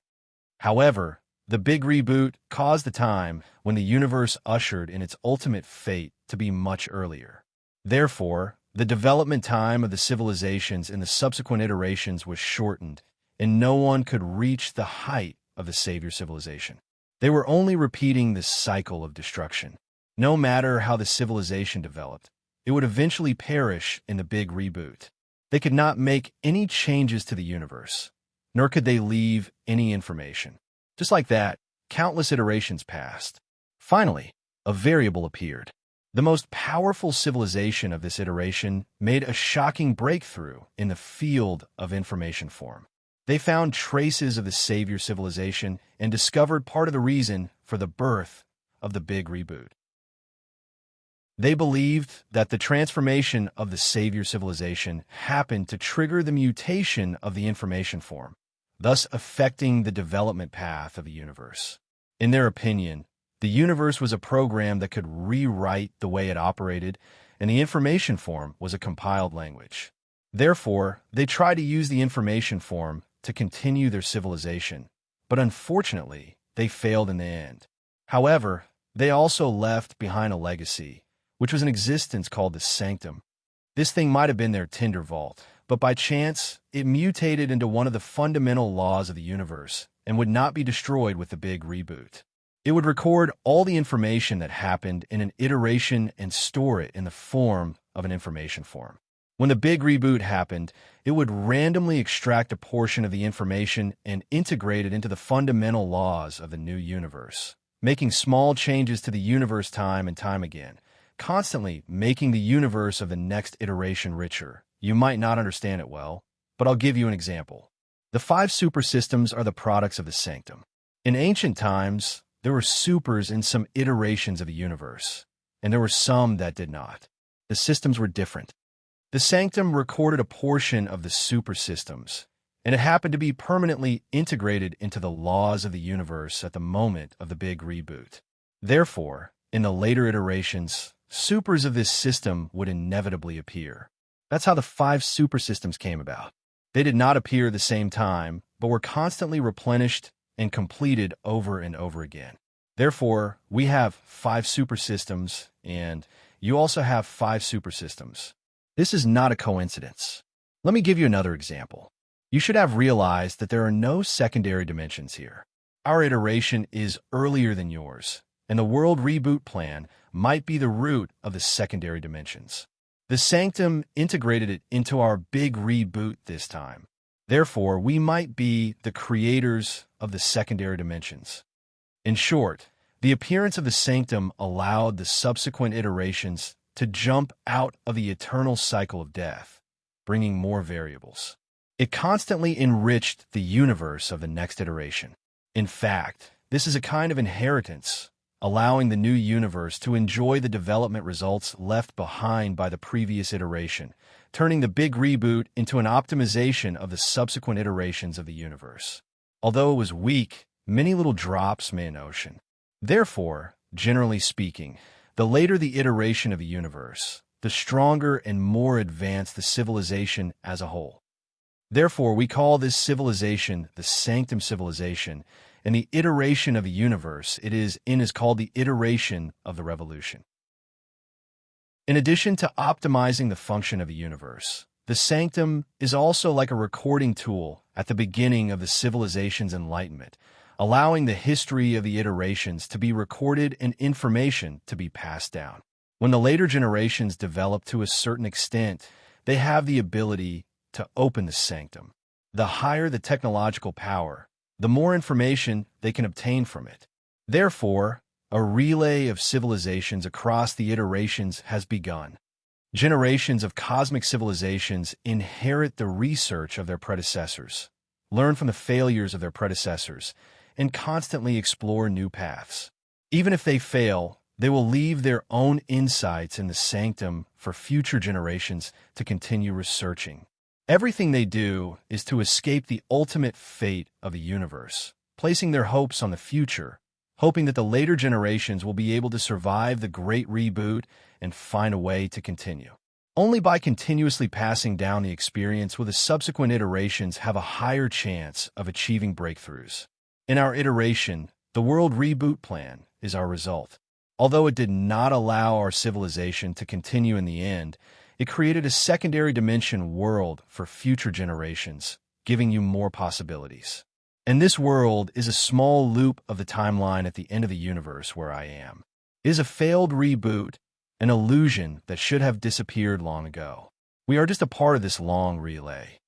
However, the Big Reboot caused the time when the universe ushered in its ultimate fate to be much earlier. Therefore, the development time of the civilizations in the subsequent iterations was shortened, and no one could reach the height of the Savior Civilization. They were only repeating this cycle of destruction. No matter how the civilization developed, it would eventually perish in the Big Reboot. They could not make any changes to the universe, nor could they leave any information. Just like that, countless iterations passed. Finally, a variable appeared. The most powerful civilization of this iteration made a shocking breakthrough in the field of information form. They found traces of the Savior Civilization and discovered part of the reason for the birth of the Big Reboot. They believed that the transformation of the Savior Civilization happened to trigger the mutation of the information form, thus affecting the development path of the universe. In their opinion, the universe was a program that could rewrite the way it operated, and the information form was a compiled language. Therefore, they tried to use the information form to continue their civilization, but unfortunately, they failed in the end. However, they also left behind a legacy, which was an existence called the Sanctum. This thing might have been their tinder vault, but by chance, it mutated into one of the fundamental laws of the universe and would not be destroyed with the Big Reboot. It would record all the information that happened in an iteration and store it in the form of an information form. When the Big Reboot happened, it would randomly extract a portion of the information and integrate it into the fundamental laws of the new universe, making small changes to the universe time and time again, constantly making the universe of the next iteration richer. You might not understand it well, but I'll give you an example. The 5 super systems are the products of the Sanctum. In ancient times, there were supers in some iterations of the universe, and there were some that did not. The systems were different. The Sanctum recorded a portion of the super systems, and it happened to be permanently integrated into the laws of the universe at the moment of the Big Reboot. Therefore, in the later iterations, supers of this system would inevitably appear. That's how the 5 super systems came about. They did not appear at the same time, but were constantly replenished and completed over and over again. Therefore, we have 5 super systems, and you also have 5 super systems. This is not a coincidence. Let me give you another example. You should have realized that there are no secondary dimensions here. Our iteration is earlier than yours, and the world reboot plan might be the root of the secondary dimensions. The Sanctum integrated it into our big reboot this time. Therefore, we might be the creators of the secondary dimensions. In short, the appearance of the Sanctum allowed the subsequent iterations to jump out of the eternal cycle of death, bringing more variables. It constantly enriched the universe of the next iteration. In fact, this is a kind of inheritance, allowing the new universe to enjoy the development results left behind by the previous iteration, turning the big reboot into an optimization of the subsequent iterations of the universe. Although it was weak, many little drops made an ocean. Therefore, generally speaking, the later the iteration of a universe, the stronger and more advanced the civilization as a whole. Therefore, we call this civilization the Sanctum civilization, and the iteration of a universe it is in is called the iteration of the revolution. In addition to optimizing the function of a universe, the Sanctum is also like a recording tool at the beginning of the civilization's enlightenment, allowing the history of the iterations to be recorded and information to be passed down. When the later generations develop to a certain extent, they have the ability to open the Sanctum. The higher the technological power, the more information they can obtain from it. Therefore, a relay of civilizations across the iterations has begun. Generations of cosmic civilizations inherit the research of their predecessors, learn from the failures of their predecessors, and constantly explore new paths. Even if they fail, they will leave their own insights in the Sanctum for future generations to continue researching. Everything they do is to escape the ultimate fate of the universe, placing their hopes on the future, hoping that the later generations will be able to survive the great reboot and find a way to continue. Only by continuously passing down the experience will the subsequent iterations have a higher chance of achieving breakthroughs. In our iteration, the world reboot plan is our result. Although it did not allow our civilization to continue in the end, it created a secondary dimension world for future generations, giving you more possibilities. And this world is a small loop of the timeline at the end of the universe where I am. It is a failed reboot, an illusion that should have disappeared long ago. We are just a part of this long relay.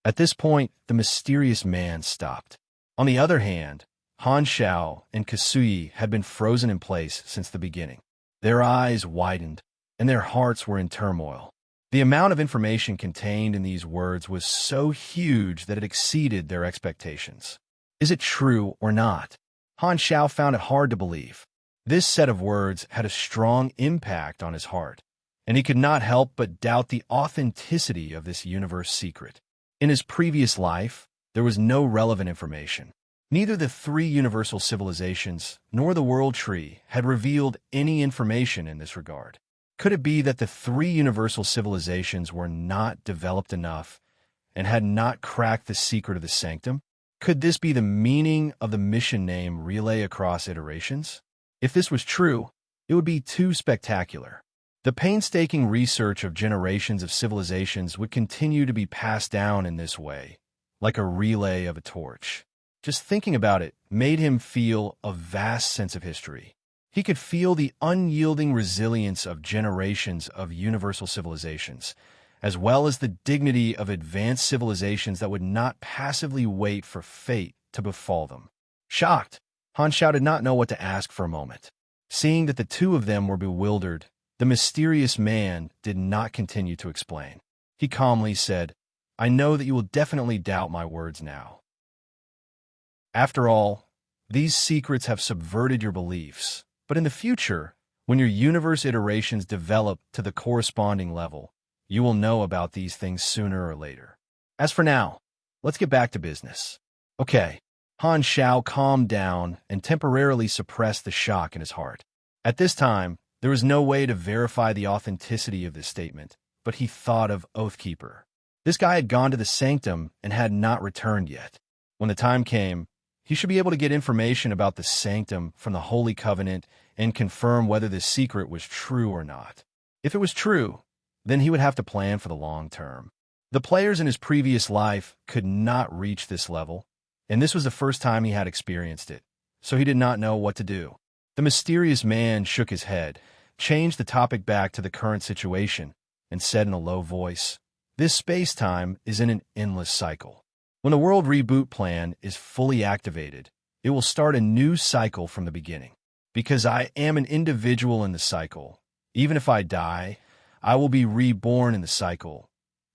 At this point, the mysterious man stopped. On the other hand, Han Shao and Kasui had been frozen in place since the beginning. Their eyes widened, and their hearts were in turmoil. The amount of information contained in these words was so huge that it exceeded their expectations. Is it true or not? Han Shao found it hard to believe. This set of words had a strong impact on his heart, and he could not help but doubt the authenticity of this universe secret. In his previous life, there was no relevant information. Neither the 3 universal civilizations nor the world tree had revealed any information in this regard. Could it be that the 3 universal civilizations were not developed enough and had not cracked the secret of the Sanctum? Could this be the meaning of the mission name Relay Across Iterations? If this was true, it would be too spectacular. The painstaking research of generations of civilizations would continue to be passed down in this way, like a relay of a torch. Just thinking about it made him feel a vast sense of history. He could feel the unyielding resilience of generations of universal civilizations, as well as the dignity of advanced civilizations that would not passively wait for fate to befall them. Shocked, Han Shao did not know what to ask for a moment. Seeing that the 2 of them were bewildered, the mysterious man did not continue to explain. He calmly said, "I know that you will definitely doubt my words now. After all, these secrets have subverted your beliefs. But in the future, when your universe iterations develop to the corresponding level, you will know about these things sooner or later. As for now, let's get back to business." Okay. Han Shao calmed down and temporarily suppressed the shock in his heart. At this time, There was no way to verify the authenticity of this statement, but he thought of Oathkeeper. This guy had gone to the sanctum and had not returned yet. When the time came, he should be able to get information about the sanctum from the Holy Covenant and confirm whether this secret was true or not. If it was true, then he would have to plan for the long term. The players in his previous life could not reach this level, and this was the first time he had experienced it, so he did not know what to do. The mysterious man shook his head, changed the topic back to the current situation, and said in a low voice, "This space-time is in an endless cycle. When the world reboot plan is fully activated, it will start a new cycle from the beginning. Because I am an individual in the cycle, even if I die, I will be reborn in the cycle,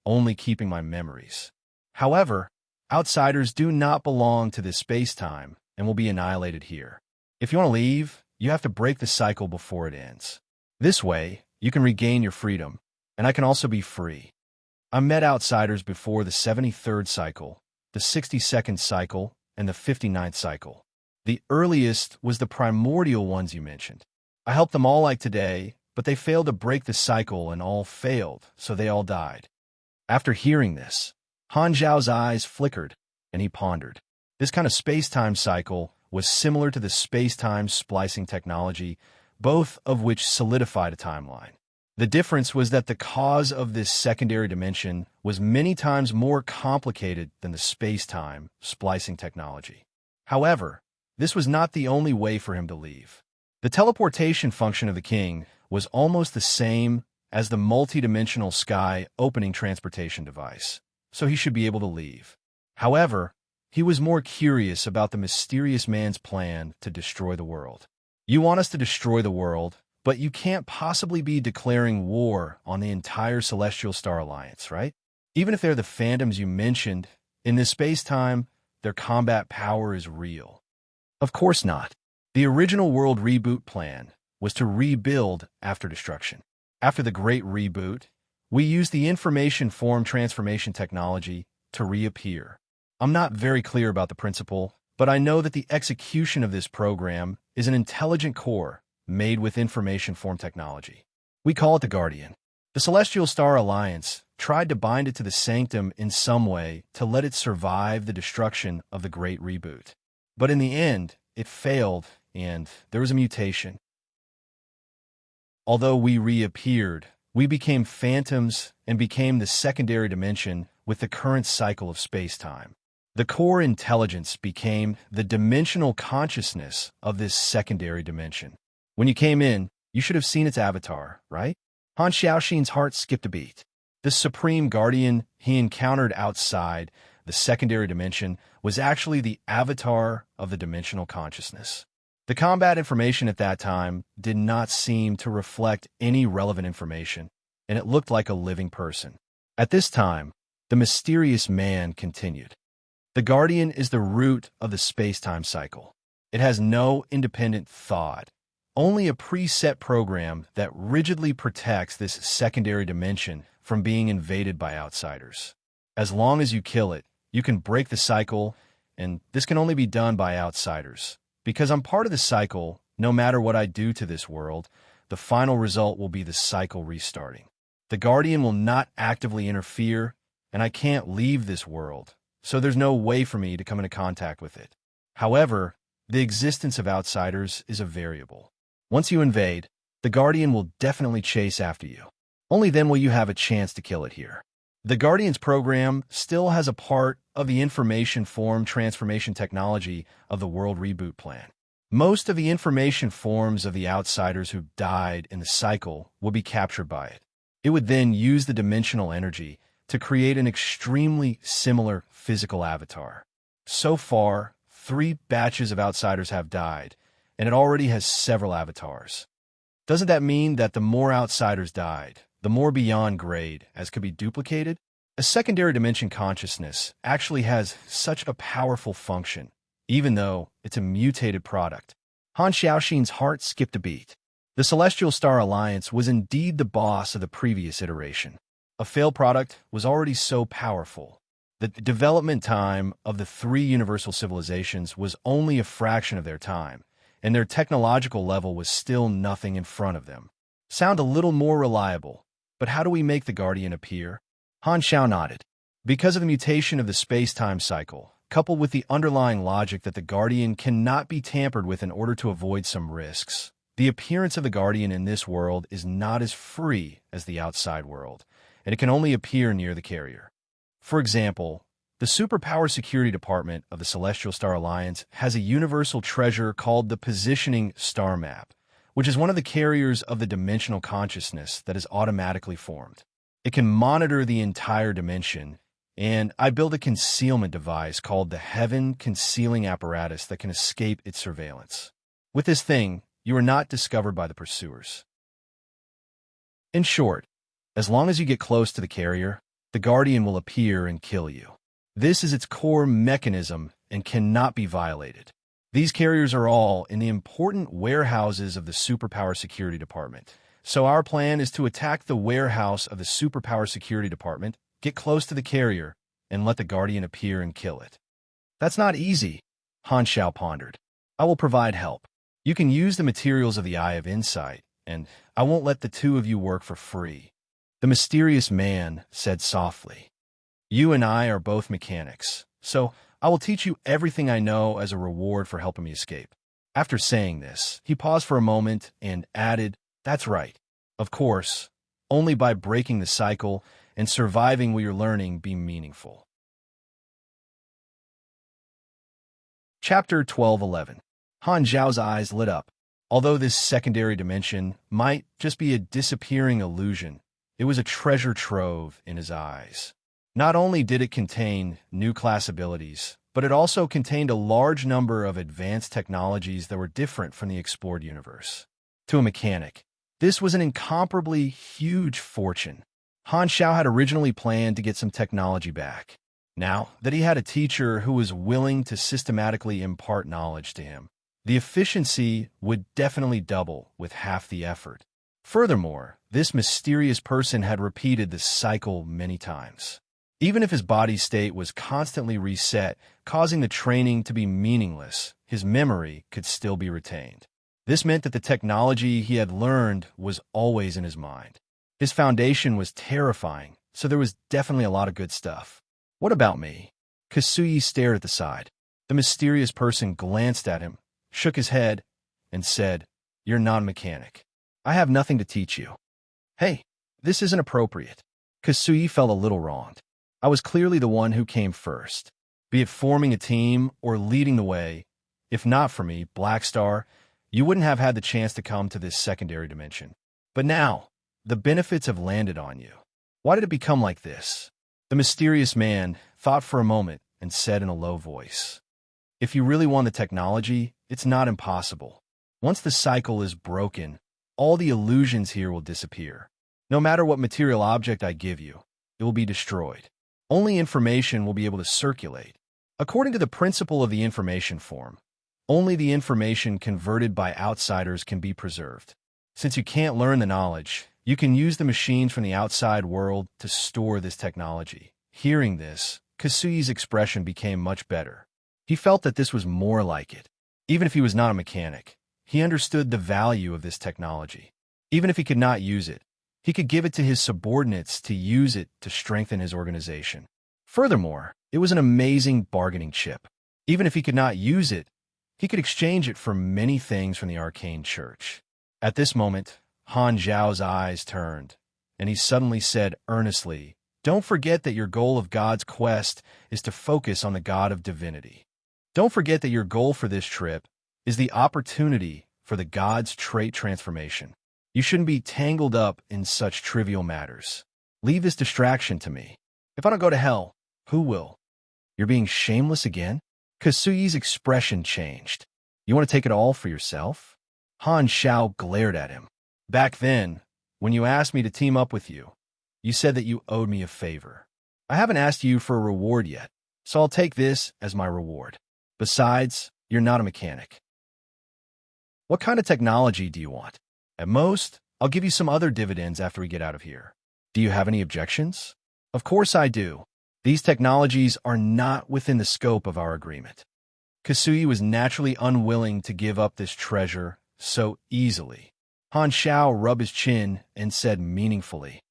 only keeping my memories. However, outsiders do not belong to this space-time and will be annihilated here. If you want to leave, you have to break the cycle before it ends. This way, you can regain your freedom, and I can also be free. I met outsiders before the 73rd cycle, the 62nd cycle, and the 59th cycle. The earliest was the primordial ones you mentioned. I helped them all like today, but they failed to break the cycle and all failed, so they all died." After hearing this, Han Zhao's eyes flickered, and he pondered. This kind of space-time cycle was similar to the space-time splicing technology, both of which solidified a timeline. The difference was that the cause of this secondary dimension was many times more complicated than the space-time splicing technology. However, this was not the only way for him to leave. The teleportation function of the king was almost the same as the multi-dimensional sky opening transportation device, so he should be able to leave. However, he was more curious about the mysterious man's plan to destroy the world. "You want us to destroy the world, but you can't possibly be declaring war on the entire Celestial Star Alliance, right? Even if they're the phantoms you mentioned, in this space-time, their combat power is real." "Of course not. The original world reboot plan was to rebuild after destruction. After the Great Reboot, we used the information form transformation technology to reappear. I'm not very clear about the principle, but I know that the execution of this program is an intelligent core made with information form technology. We call it the Guardian. The Celestial Star Alliance tried to bind it to the sanctum in some way to let it survive the destruction of the Great Reboot. But in the end, it failed, and there was a mutation. Although we reappeared, we became phantoms and became the secondary dimension with the current cycle of space-time. The core intelligence became the dimensional consciousness of this secondary dimension. When you came in, you should have seen its avatar, right?" Han Xiaoxin's heart skipped a beat. The supreme guardian he encountered outside the secondary dimension was actually the avatar of the dimensional consciousness. The combat information at that time did not seem to reflect any relevant information, and it looked like a living person. At this time, the mysterious man continued. "The Guardian is the root of the space-time cycle. It has no independent thought, only a preset program that rigidly protects this secondary dimension from being invaded by outsiders. As long as you kill it, you can break the cycle, and this can only be done by outsiders. Because I'm part of the cycle, no matter what I do to this world, the final result will be the cycle restarting. The Guardian will not actively interfere, and I can't leave this world, so there's no way for me to come into contact with it. However, the existence of outsiders is a variable. Once you invade, the Guardian will definitely chase after you. Only then will you have a chance to kill it here. The Guardian's program still has a part of the information form transformation technology of the world reboot plan. Most of the information forms of the outsiders who died in the cycle will be captured by it. It would then use the dimensional energy to create an extremely similar physical avatar. So far, 3 batches of outsiders have died, and it already has several avatars. Doesn't that mean that the more outsiders died, the more beyond grade as could be duplicated? A secondary dimension consciousness actually has such a powerful function, even though it's a mutated product. Han Xiaoxin's heart skipped a beat. The Celestial Star Alliance was indeed the boss of the previous iteration. A failed product was already so powerful. The development time of the 3 universal civilizations was only a fraction of their time, and their technological level was still nothing in front of them. Sound a little more reliable. But how do we make the Guardian appear? Han Xiao nodded. Because of the mutation of the space-time cycle, coupled with the underlying logic that the Guardian cannot be tampered with in order to avoid some risks, the appearance of the Guardian in this world is not as free as the outside world, and it can only appear near the carrier. For example, the Superpower Security Department of the Celestial Star Alliance has a universal treasure called the Positioning Star Map, which is one of the carriers of the dimensional consciousness that is automatically formed. It can monitor the entire dimension, and I built a concealment device called the Heaven Concealing Apparatus that can escape its surveillance. With this thing, you are not discovered by the pursuers. In short, as long as you get close to the carrier, the Guardian will appear and kill you. This is its core mechanism and cannot be violated. These carriers are all in the important warehouses of the Superpower Security Department. So our plan is to attack the warehouse of the Superpower Security Department, get close to the carrier, and let the Guardian appear and kill it. That's not easy, Han Xiao pondered. I will provide help. You can use the materials of the Eye of Insight, and I won't let the two of you work for free. The mysterious man said softly. You and I are both mechanics, so I will teach you everything I know as a reward for helping me escape. After saying this, he paused for a moment and added, That's right. Of course, only by breaking the cycle and surviving will your learning be meaningful. Chapter 12:11. Han Zhao's eyes lit up. Although this secondary dimension might just be a disappearing illusion, it was a treasure trove in his eyes. Not only did it contain new class abilities, but it also contained a large number of advanced technologies that were different from the explored universe. To a mechanic, this was an incomparably huge fortune. Han Xiao had originally planned to get some technology back. Now that he had a teacher who was willing to systematically impart knowledge to him, the efficiency would definitely double with half the effort. Furthermore, this mysterious person had repeated the cycle many times. Even if his body state was constantly reset, causing the training to be meaningless, his memory could still be retained. This meant that the technology he had learned was always in his mind. His foundation was terrifying, so there was definitely a lot of good stuff. What about me? Kasuyi stared at the side. The mysterious person glanced at him, shook his head, and said, You're non-mechanic. I have nothing to teach you. Hey, this isn't appropriate. Kasuyi felt a little wronged. I was clearly the one who came first, be it forming a team or leading the way. If not for me, Black Star, you wouldn't have had the chance to come to this secondary dimension. But now, the benefits have landed on you. Why did it become like this? The mysterious man thought for a moment and said in a low voice, If you really want the technology, it's not impossible. Once the cycle is broken, all the illusions here will disappear. No matter what material object I give you, it will be destroyed. Only information will be able to circulate. According to the principle of the information form, only the information converted by outsiders can be preserved. Since you can't learn the knowledge, you can use the machines from the outside world to store this technology. Hearing this, Kasui's expression became much better. He felt that this was more like it. Even if he was not a mechanic, he understood the value of this technology. Even if he could not use it, he could give it to his subordinates to use it to strengthen his organization. Furthermore, it was an amazing bargaining chip. Even if he could not use it, he could exchange it for many things from the arcane church. At this moment, Han Zhao's eyes turned, and he suddenly said earnestly, Don't forget that your goal of God's quest is to focus on the God of divinity. Don't forget that your goal for this trip is the opportunity for the God's trait transformation. You shouldn't be tangled up in such trivial matters. Leave this distraction to me. If I don't go to hell, who will? You're being shameless again? Kasui's expression changed. You want to take it all for yourself? Han Xiao glared at him. Back then, when you asked me to team up with you, you said that you owed me a favor. I haven't asked you for a reward yet, so I'll take this as my reward. Besides, you're not a mechanic. What kind of technology do you want? At most, I'll give you some other dividends after we get out of here. Do you have any objections? Of course I do. These technologies are not within the scope of our agreement. Kasui was naturally unwilling to give up this treasure so easily. Han Xiao rubbed his chin and said meaningfully,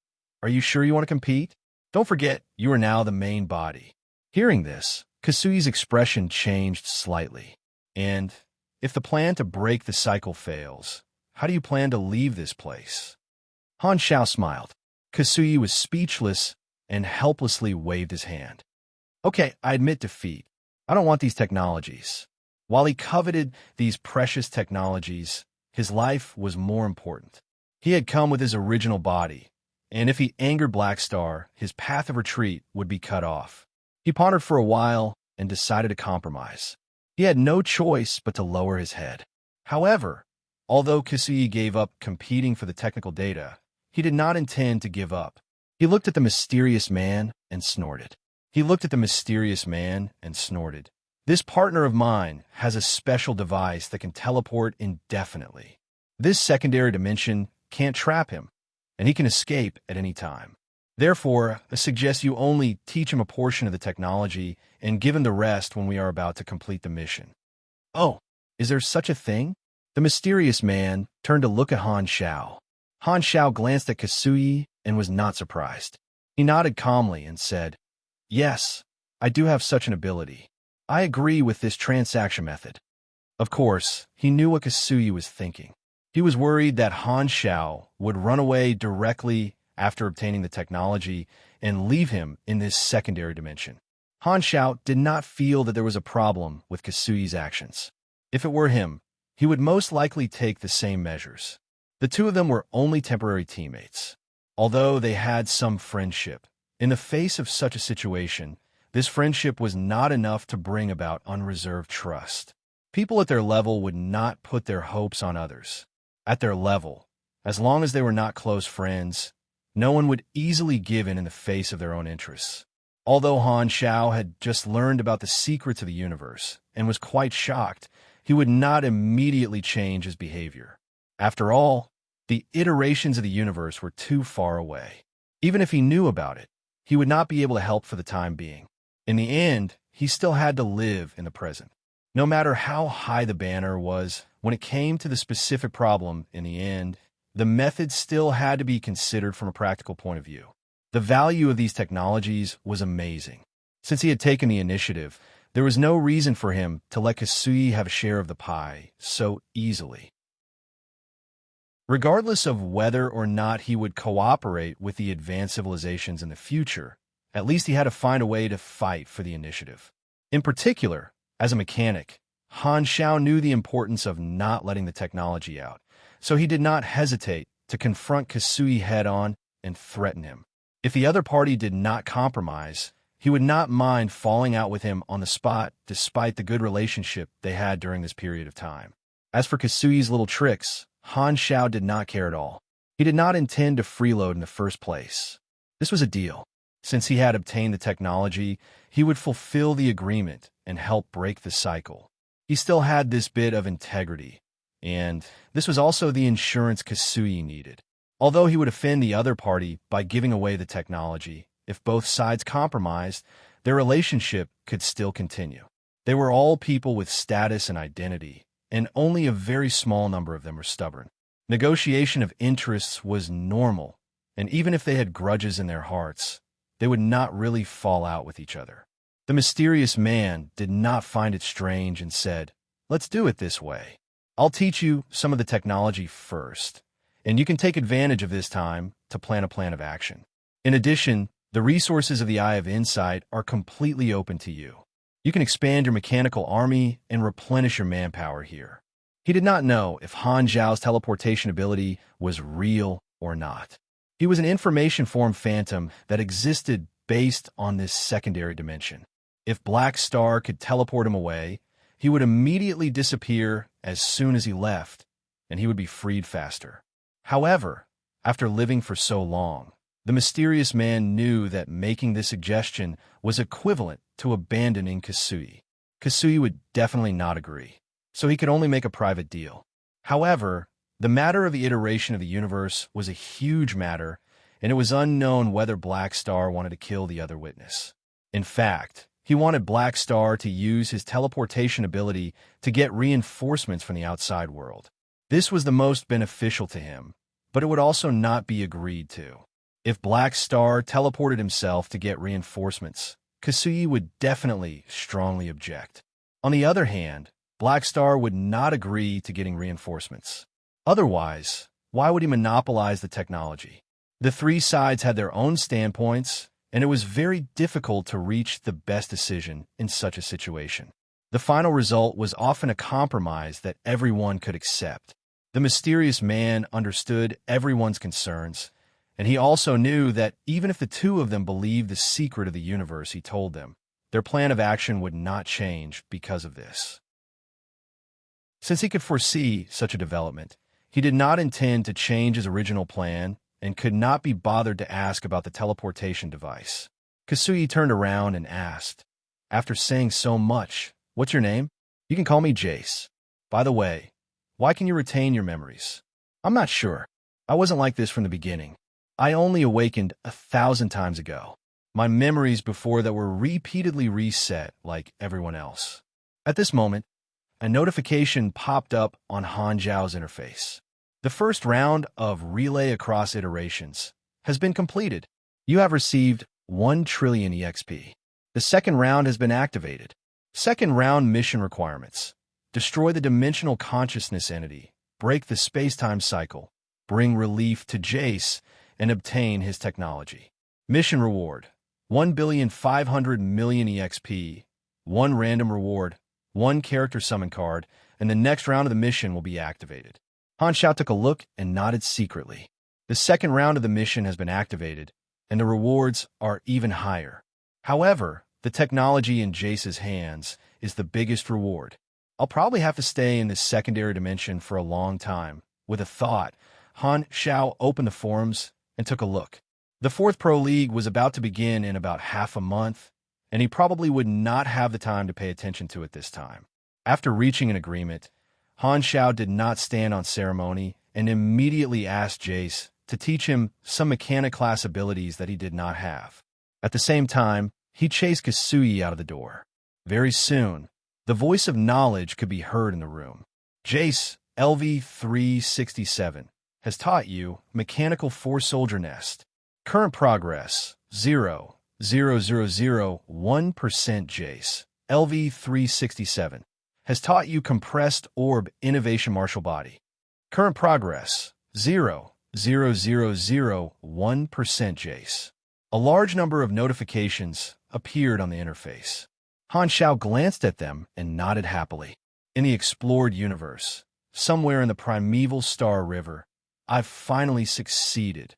"Are you sure you want to compete? Don't forget, you are now the main body." Hearing this, Kasui's expression changed slightly. "And if the plan to break the cycle fails, how do you plan to leave this place?" Han Xiao smiled. Kasui was speechless and helplessly waved his hand. "Okay, I admit defeat. I don't want these technologies." While he coveted these precious technologies, his life was more important. He had come with his original body, and if he angered Black Star, his path of retreat would be cut off. He pondered for a while and decided to compromise. He had no choice but to lower his head. However, although Kasui gave up competing for the technical data, he did not intend to give up. He looked at the mysterious man and snorted. "This partner of mine has a special device that can teleport indefinitely. This secondary dimension can't trap him, and he can escape at any time. Therefore, I suggest you only teach him a portion of the technology and give him the rest when we are about to complete the mission." "Oh, is there such a thing?" The mysterious man turned to look at Han Xiao. Han Xiao glanced at Kasui and was not surprised. He nodded calmly and said, "Yes, I do have such an ability. I agree with this transaction method." Of course, he knew what Kasui was thinking. He was worried that Han Xiao would run away directly after obtaining the technology and leave him in this secondary dimension. Han Xiao did not feel that there was a problem with Kasui's actions. If it were him, he would most likely take the same measures. The two of them were only temporary teammates. Although they had some friendship, in the face of such a situation, this friendship was not enough to bring about unreserved trust. People at their level would not put their hopes on others. At their level, as long as they were not close friends, no one would easily give in the face of their own interests. Although Han Xiao had just learned about the secrets of the universe and was quite shocked, he would not immediately change his behavior. After all, the iterations of the universe were too far away. Even if he knew about it, he would not be able to help for the time being. In the end, he still had to live in the present. No matter how high the banner was, when it came to the specific problem in the end, the method still had to be considered from a practical point of view. The value of these technologies was amazing. Since he had taken the initiative, there was no reason for him to let Kasui have a share of the pie so easily. Regardless of whether or not he would cooperate with the advanced civilizations in the future, at least he had to find a way to fight for the initiative. In particular, as a mechanic, Han Xiao knew the importance of not letting the technology out, so he did not hesitate to confront Kasui head-on and threaten him. If the other party did not compromise, he would not mind falling out with him on the spot despite the good relationship they had during this period of time. As for Kasui's little tricks, Han Xiao did not care at all. He did not intend to freeload in the first place. This was a deal. Since he had obtained the technology, he would fulfill the agreement and help break the cycle. He still had this bit of integrity, and this was also the insurance Kasui needed. Although he would offend the other party by giving away the technology, if both sides compromised, their relationship could still continue. They were all people with status and identity, and only a very small number of them were stubborn. Negotiation of interests was normal, and even if they had grudges in their hearts, they would not really fall out with each other. The mysterious man did not find it strange and said, "Let's do it this way. I'll teach you some of the technology first, and you can take advantage of this time to plan a plan of action. In addition, the resources of the Eye of Insight are completely open to you. You can expand your mechanical army and replenish your manpower here." He did not know if Han Zhao's teleportation ability was real or not. He was an information form phantom that existed based on this secondary dimension. If Black Star could teleport him away, he would immediately disappear as soon as he left, and he would be freed faster. However, after living for so long, the mysterious man knew that making this suggestion was equivalent to abandoning Kasui. Kasui would definitely not agree, so he could only make a private deal. However, the matter of the iteration of the universe was a huge matter, and it was unknown whether Black Star wanted to kill the other witness. In fact, he wanted Black Star to use his teleportation ability to get reinforcements from the outside world. This was the most beneficial to him, but it would also not be agreed to. If Black Star teleported himself to get reinforcements, Kasuyi would definitely strongly object. On the other hand, Black Star would not agree to getting reinforcements. Otherwise, why would he monopolize the technology? The three sides had their own standpoints, and it was very difficult to reach the best decision in such a situation. The final result was often a compromise that everyone could accept. The mysterious man understood everyone's concerns, and he also knew that even if the two of them believed the secret of the universe he told them, their plan of action would not change because of this. Since he could foresee such a development, he did not intend to change his original plan and could not be bothered to ask about the teleportation device. Kasuyi turned around and asked, "After saying so much, what's your name?" "You can call me Jace. By the way, why can you retain your memories?" "I'm not sure. I wasn't like this from the beginning. I only awakened 1,000 times ago. My memories before that were repeatedly reset like everyone else." At this moment, a notification popped up on Han Zhao's interface. "The first round of Relay Across Iterations has been completed. You have received 1 trillion EXP. The second round has been activated. Second round mission requirements: destroy the dimensional consciousness entity, break the space-time cycle, bring relief to Jace, and obtain his technology. Mission reward: 1,500,000,000 EXP, 1 random reward, 1 character summon card, and the next round of the mission will be activated." Han Zhao took a look and nodded secretly. The second round of the mission has been activated, and the rewards are even higher. However, the technology in Jace's hands is the biggest reward. I'll probably have to stay in this secondary dimension for a long time. With a thought, Han Zhao opened the forums and took a look. The 4th Pro League was about to begin in about half a month, and he probably would not have the time to pay attention to it this time. After reaching an agreement, Han Zhao did not stand on ceremony and immediately asked Jace to teach him some mechanic class abilities that he did not have. At the same time, he chased Kasuyi out of the door. Very soon, the voice of knowledge could be heard in the room. "Jace, LV-367, has taught you Mechanical 4-Soldier Nest. Current progress, 0.0001%. Jace, LV-367, has taught you Compressed Orb Innovation Martial Body. Current progress, 0.0001%. Jace." A large number of notifications appeared on the interface. Han Zhao glanced at them and nodded happily. "In the explored universe, somewhere in the primeval Star River, I've finally succeeded."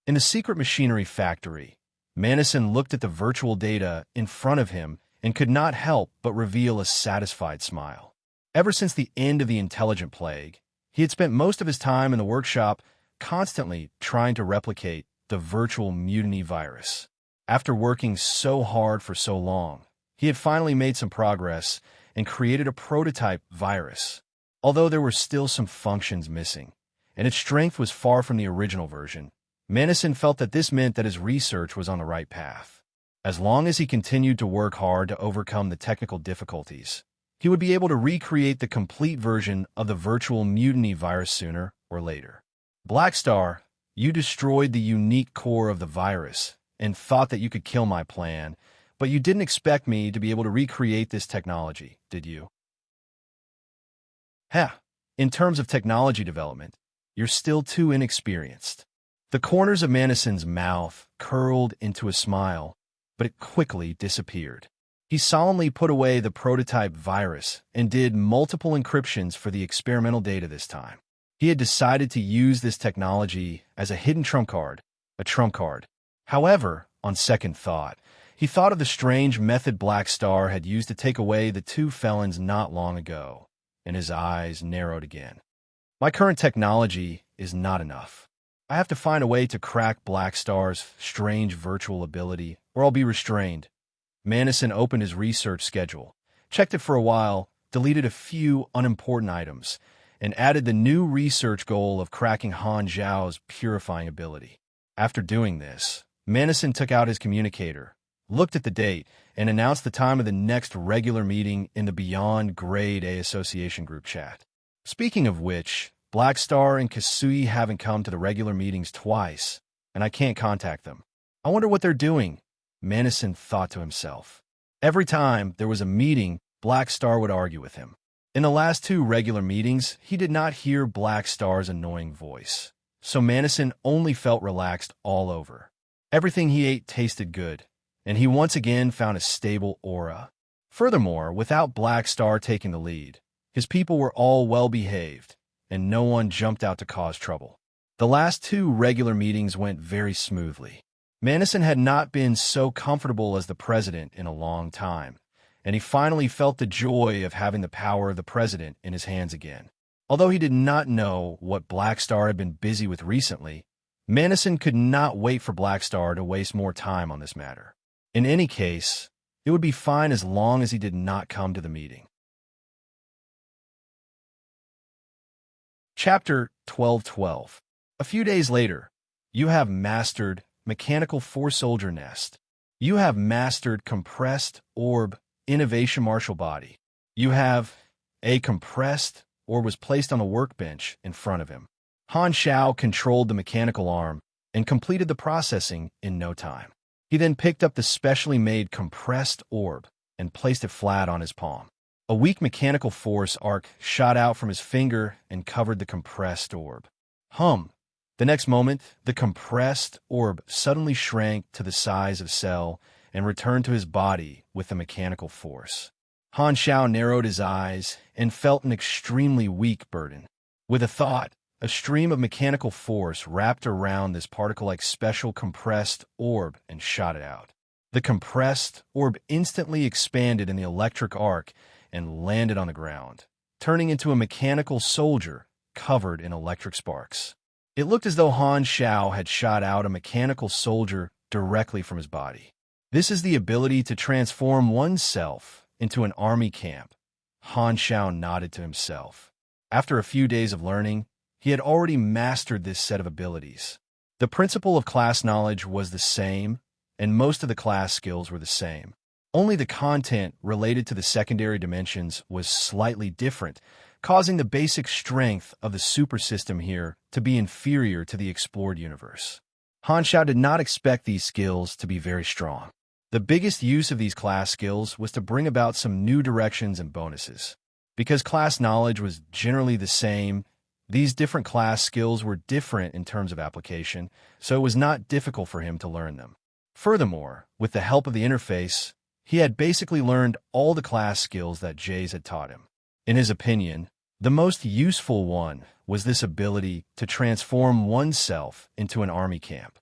In the secret machinery factory, Manison looked at the virtual data in front of him and could not help but reveal a satisfied smile. Ever since the end of the Intelligent Plague, he had spent most of his time in the workshop constantly trying to replicate the virtual mutiny virus. After working so hard for so long, he had finally made some progress and created a prototype virus. Although there were still some functions missing, and its strength was far from the original version, Manison felt that this meant that his research was on the right path. As long as he continued to work hard to overcome the technical difficulties, he would be able to recreate the complete version of the virtual mutiny virus sooner or later. "Black Star, you destroyed the unique core of the virus and thought that you could kill my plan, but you didn't expect me to be able to recreate this technology, did you?" In terms of technology development, you're still too inexperienced." The corners of Manison's mouth curled into a smile, but it quickly disappeared. He solemnly put away the prototype virus and did multiple encryptions for the experimental data this time. He had decided to use this technology as a hidden trump card, a trump card. However, on second thought, he thought of the strange method Black Star had used to take away the 2 felons not long ago, and his eyes narrowed again. "My current technology is not enough. I have to find a way to crack Black Star's strange virtual ability, or I'll be restrained." Manison opened his research schedule, checked it for a while, deleted a few unimportant items, and added the new research goal of cracking Han Zhao's purifying ability. After doing this, Manison took out his communicator, looked at the date, and announced the time of the next regular meeting in the Beyond Grade A Association group chat. Speaking of which, Black Star and Kasui haven't come to the regular meetings twice, and I can't contact them. I wonder what they're doing, Manison thought to himself. Every time there was a meeting, Black Star would argue with him. In the last 2 regular meetings, he did not hear Black Star's annoying voice, so Manison only felt relaxed all over. Everything he ate tasted good, and he once again found a stable aura. Furthermore, without Black Star taking the lead, his people were all well-behaved, and no one jumped out to cause trouble. The last 2 regular meetings went very smoothly. Manison had not been so comfortable as the president in a long time, and he finally felt the joy of having the power of the president in his hands again. Although he did not know what Black Star had been busy with recently, Manison could not wait for Black Star to waste more time on this matter. In any case, it would be fine as long as he did not come to the meeting. Chapter 12:12. A few days later, you have mastered Mechanical 4-Soldier Nest. You have mastered Compressed Orb Innovation Martial Body. You have a compressed orb was placed on the workbench in front of him. Han Xiao controlled the mechanical arm and completed the processing in no time. He then picked up the specially made compressed orb and placed it flat on his palm. A weak mechanical force arc shot out from his finger and covered the compressed orb. The next moment, the compressed orb suddenly shrank to the size of cell and returned to his body with the mechanical force. Han Xiao narrowed his eyes and felt an extremely weak burden. With a thought, a stream of mechanical force wrapped around this particle-like special compressed orb and shot it out. The compressed orb instantly expanded in the electric arc and landed on the ground, turning into a mechanical soldier covered in electric sparks. It looked as though Han Xiao had shot out a mechanical soldier directly from his body. This is the ability to transform oneself into an army camp. Han Xiao nodded to himself. After a few days of learning, he had already mastered this set of abilities. The principle of class knowledge was the same, and most of the class skills were the same. Only the content related to the secondary dimensions was slightly different, causing the basic strength of the super system here to be inferior to the explored universe. Han Xiao did not expect these skills to be very strong. The biggest use of these class skills was to bring about some new directions and bonuses. Because class knowledge was generally the same, these different class skills were different in terms of application, so it was not difficult for him to learn them. Furthermore, with the help of the interface, he had basically learned all the class skills that Jace had taught him. In his opinion, the most useful one was this ability to transform oneself into an army camp.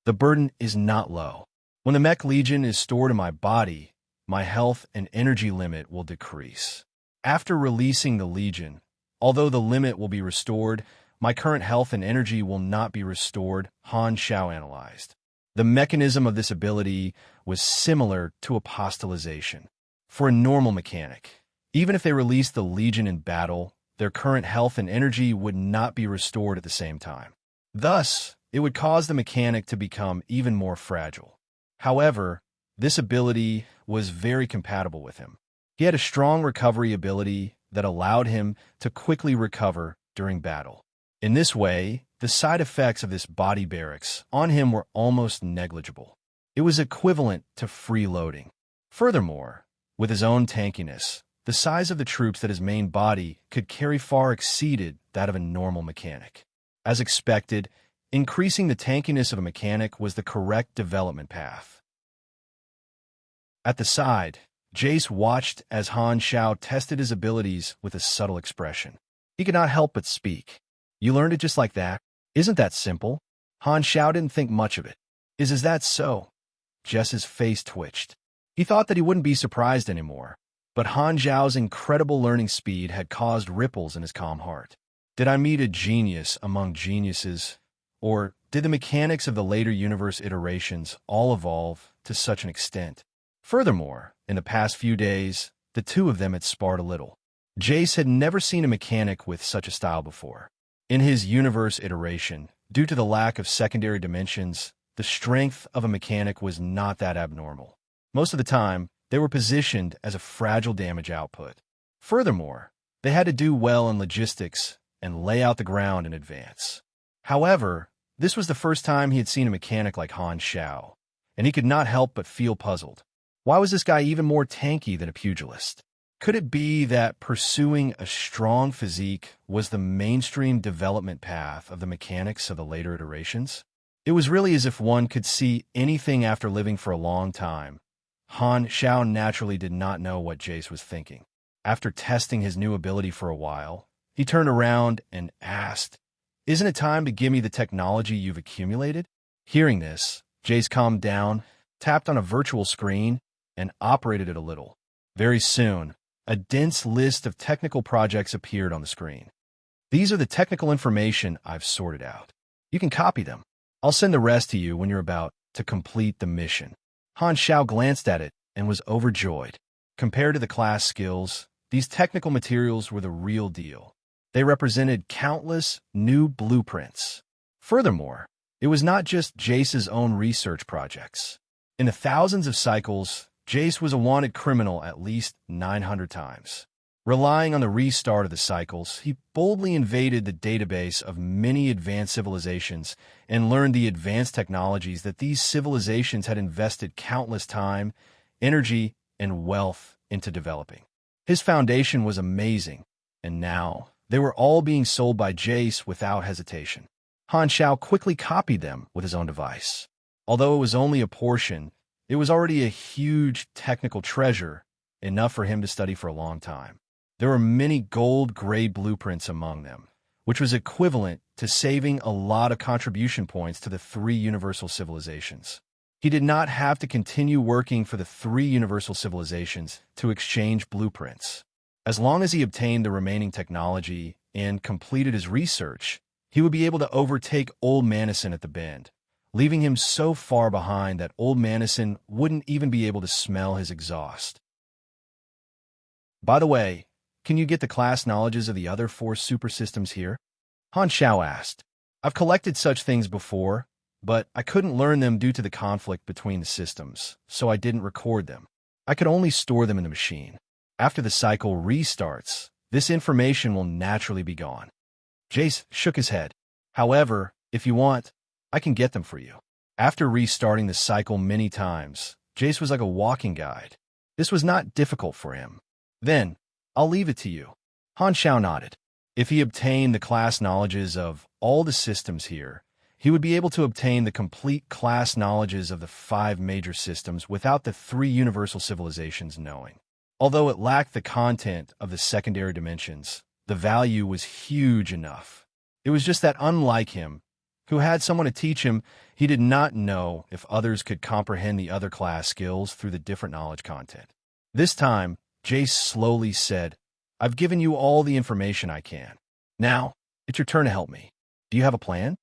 The burden is not low. When the Mech Legion is stored in my body, my health and energy limit will decrease. After releasing the Legion, although the limit will be restored, my current health and energy will not be restored, Han Xiao analyzed. The mechanism of this ability was similar to apostolization. For a normal mechanic, even if they released the Legion in battle, their current health and energy would not be restored at the same time. Thus, it would cause the mechanic to become even more fragile. However, this ability was very compatible with him. He had a strong recovery ability that allowed him to quickly recover during battle. In this way, the side effects of this body barracks on him were almost negligible. It was equivalent to freeloading. Furthermore, with his own tankiness, the size of the troops that his main body could carry far exceeded that of a normal mechanic. As expected, increasing the tankiness of a mechanic was the correct development path. At the side, Jace watched as Han Xiao tested his abilities with a subtle expression. He could not help but speak. "You learned it just like that? Isn't that simple?" Han Xiao didn't think much of it. Is that so?" Jess's face twitched. He thought that he wouldn't be surprised anymore, but Han Xiao's incredible learning speed had caused ripples in his calm heart. Did I meet a genius among geniuses, or did the mechanics of the later universe iterations all evolve to such an extent? Furthermore, in the past few days, the two of them had sparred a little. Jace had never seen a mechanic with such a style before. In his universe iteration, due to the lack of secondary dimensions, the strength of a mechanic was not that abnormal. Most of the time, they were positioned as a fragile damage output. Furthermore, they had to do well in logistics and lay out the ground in advance. However, this was the first time he had seen a mechanic like Han Xiao, and he could not help but feel puzzled. Why was this guy even more tanky than a pugilist? Could it be that pursuing a strong physique was the mainstream development path of the mechanics of the later iterations? It was really as if one could see anything after living for a long time. Han Xiao naturally did not know what Jace was thinking. After testing his new ability for a while, he turned around and asked, "Isn't it time to give me the technology you've accumulated?" Hearing this, Jace calmed down, tapped on a virtual screen, and operated it a little. Very soon, a dense list of technical projects appeared on the screen. "These are the technical information I've sorted out. You can copy them. I'll send the rest to you when you're about to complete the mission." Han Xiao glanced at it and was overjoyed. Compared to the class skills, these technical materials were the real deal. They represented countless new blueprints. Furthermore, it was not just Jace's own research projects. In the thousands of cycles, Jace was a wanted criminal at least 900 times. Relying on the restart of the cycles, he boldly invaded the database of many advanced civilizations and learned the advanced technologies that these civilizations had invested countless time, energy, and wealth into developing. His foundation was amazing, and now they were all being sold by Jace without hesitation. Han Xiao quickly copied them with his own device. Although it was only a portion, it was already a huge technical treasure, enough for him to study for a long time. There were many gold-grade blueprints among them, which was equivalent to saving a lot of contribution points to the 3 universal civilizations. He did not have to continue working for the 3 universal civilizations to exchange blueprints. As long as he obtained the remaining technology and completed his research, he would be able to overtake Old Manison at the Bend, leaving him so far behind that Old Manison wouldn't even be able to smell his exhaust. "By the way, can you get the class knowledges of the other 4 super systems here?" Han Xiao asked. "I've collected such things before, but I couldn't learn them due to the conflict between the systems, so I didn't record them. I could only store them in the machine. After the cycle restarts, this information will naturally be gone." Jace shook his head. "However, if you want, I can get them for you." After restarting the cycle many times, Jace was like a walking guide. This was not difficult for him. "Then, I'll leave it to you." Han Xiao nodded. If he obtained the class knowledges of all the systems here, he would be able to obtain the complete class knowledges of the 5 major systems without the 3 universal civilizations knowing. Although it lacked the content of the secondary dimensions, the value was huge enough. It was just that unlike him, who had someone to teach him, he did not know if others could comprehend the other class skills through the different knowledge content. This time, Jace slowly said, "I've given you all the information I can. Now, it's your turn to help me. Do you have a plan?"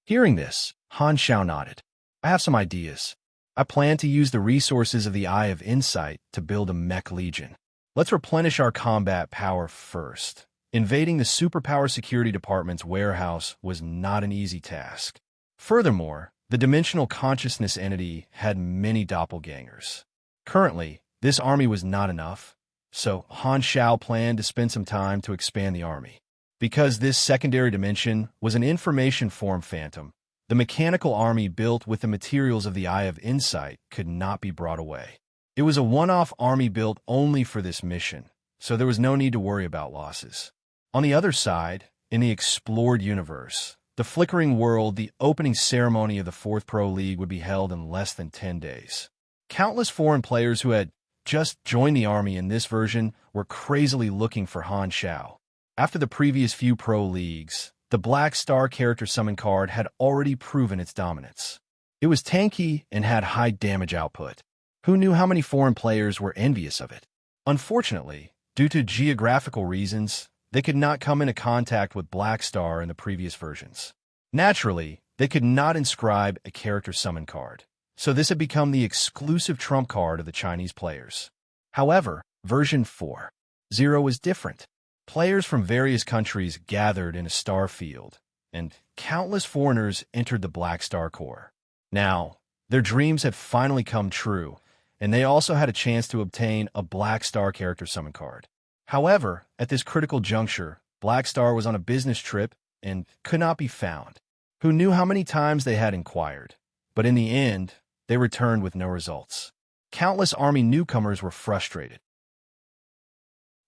Hearing this, Han Xiao nodded. "I have some ideas. I plan to use the resources of the Eye of Insight to build a mech legion. Let's replenish our combat power first." Invading the Superpower Security Department's warehouse was not an easy task. Furthermore, the dimensional consciousness entity had many doppelgangers. Currently, this army was not enough, so Han Xiao planned to spend some time to expand the army. Because this secondary dimension was an information form phantom, the mechanical army built with the materials of the Eye of Insight could not be brought away. It was a one-off army built only for this mission, so there was no need to worry about losses. On the other side, in the explored universe, the flickering world, the opening ceremony of the 4th Pro League would be held in less than 10 days. Countless foreign players who had just joined the army in this version were crazily looking for Han Xiao. After the previous few Pro Leagues, the Black Star character summon card had already proven its dominance. It was tanky and had high damage output. Who knew how many foreign players were envious of it? Unfortunately, due to geographical reasons, they could not come into contact with Black Star in the previous versions. Naturally, they could not inscribe a character summon card, so this had become the exclusive trump card of the Chinese players. However, version 4.0 was different. Players from various countries gathered in a star field, and countless foreigners entered the Black Star Corps. Now, their dreams had finally come true, and they also had a chance to obtain a Black Star character summon card. However, at this critical juncture, Black Star was on a business trip and could not be found. Who knew how many times they had inquired? But in the end, they returned with no results. Countless army newcomers were frustrated.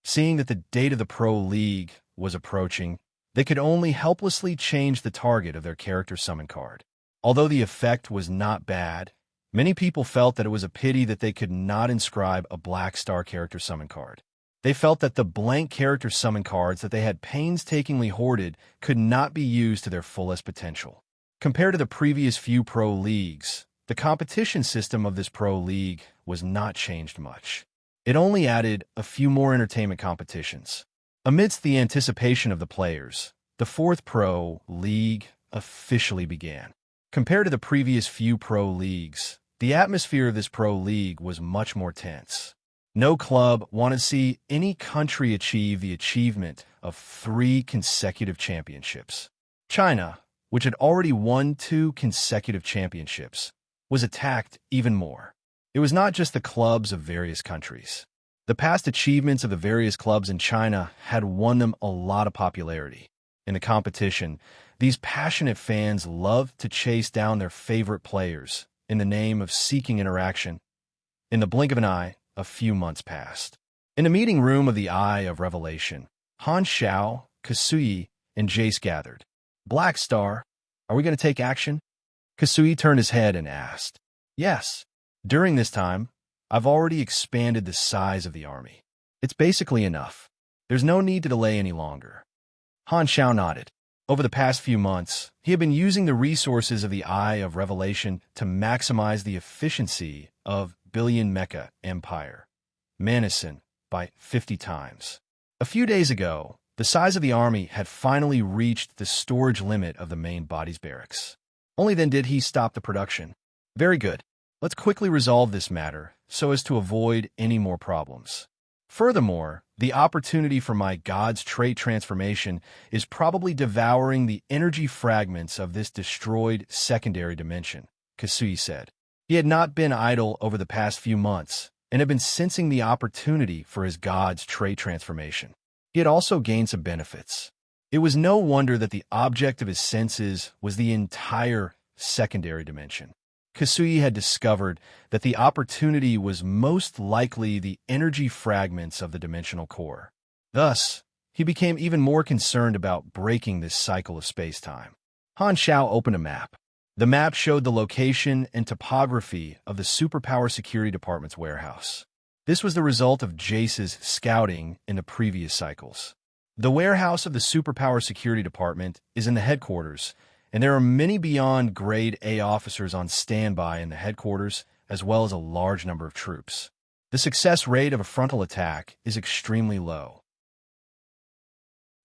Seeing that the date of the Pro League was approaching, they could only helplessly change the target of their character summon card. Although the effect was not bad, many people felt that it was a pity that they could not inscribe a Black Star character summon card. They felt that the blank character summon cards that they had painstakingly hoarded could not be used to their fullest potential. Compared to the previous few Pro Leagues, the competition system of this Pro League was not changed much. It only added a few more entertainment competitions. Amidst the anticipation of the players, the fourth Pro League officially began. Compared to the previous few Pro Leagues, the atmosphere of this Pro League was much more tense. No club wanted to see any country achieve the achievement of 3 consecutive championships. China, which had already won 2 consecutive championships, was attacked even more. It was not just the clubs of various countries. The past achievements of the various clubs in China had won them a lot of popularity. In the competition, these passionate fans loved to chase down their favorite players in the name of seeking interaction. In the blink of an eye, a few months passed. In the meeting room of the Eye of Revelation, Han Xiao, Kasui, and Jace gathered. Black Star, are we going to take action? Kasui turned his head and asked. Yes. During this time, I've already expanded the size of the army. It's basically enough. There's no need to delay any longer. Han Xiao nodded. Over the past few months, he had been using the resources of the Eye of Revelation to maximize the efficiency of Billion Mecha Empire, Manison, by 50 times. A few days ago, the size of the army had finally reached the storage limit of the main body's barracks. Only then did he stop the production. Very good. Let's quickly resolve this matter so as to avoid any more problems. Furthermore, the opportunity for my God's trait transformation is probably devouring the energy fragments of this destroyed secondary dimension, Kasui said. He had not been idle over the past few months and had been sensing the opportunity for his God's trait transformation. He had also gained some benefits. It was no wonder that the object of his senses was the entire secondary dimension. Kasui had discovered that the opportunity was most likely the energy fragments of the dimensional core. Thus, he became even more concerned about breaking this cycle of space-time. Han Xiao opened a map. The map showed the location and topography of the Superpower Security Department's warehouse. This was the result of Jace's scouting in the previous cycles. The warehouse of the Superpower Security Department is in the headquarters, and there are many beyond Grade A officers on standby in the headquarters, as well as a large number of troops. The success rate of a frontal attack is extremely low.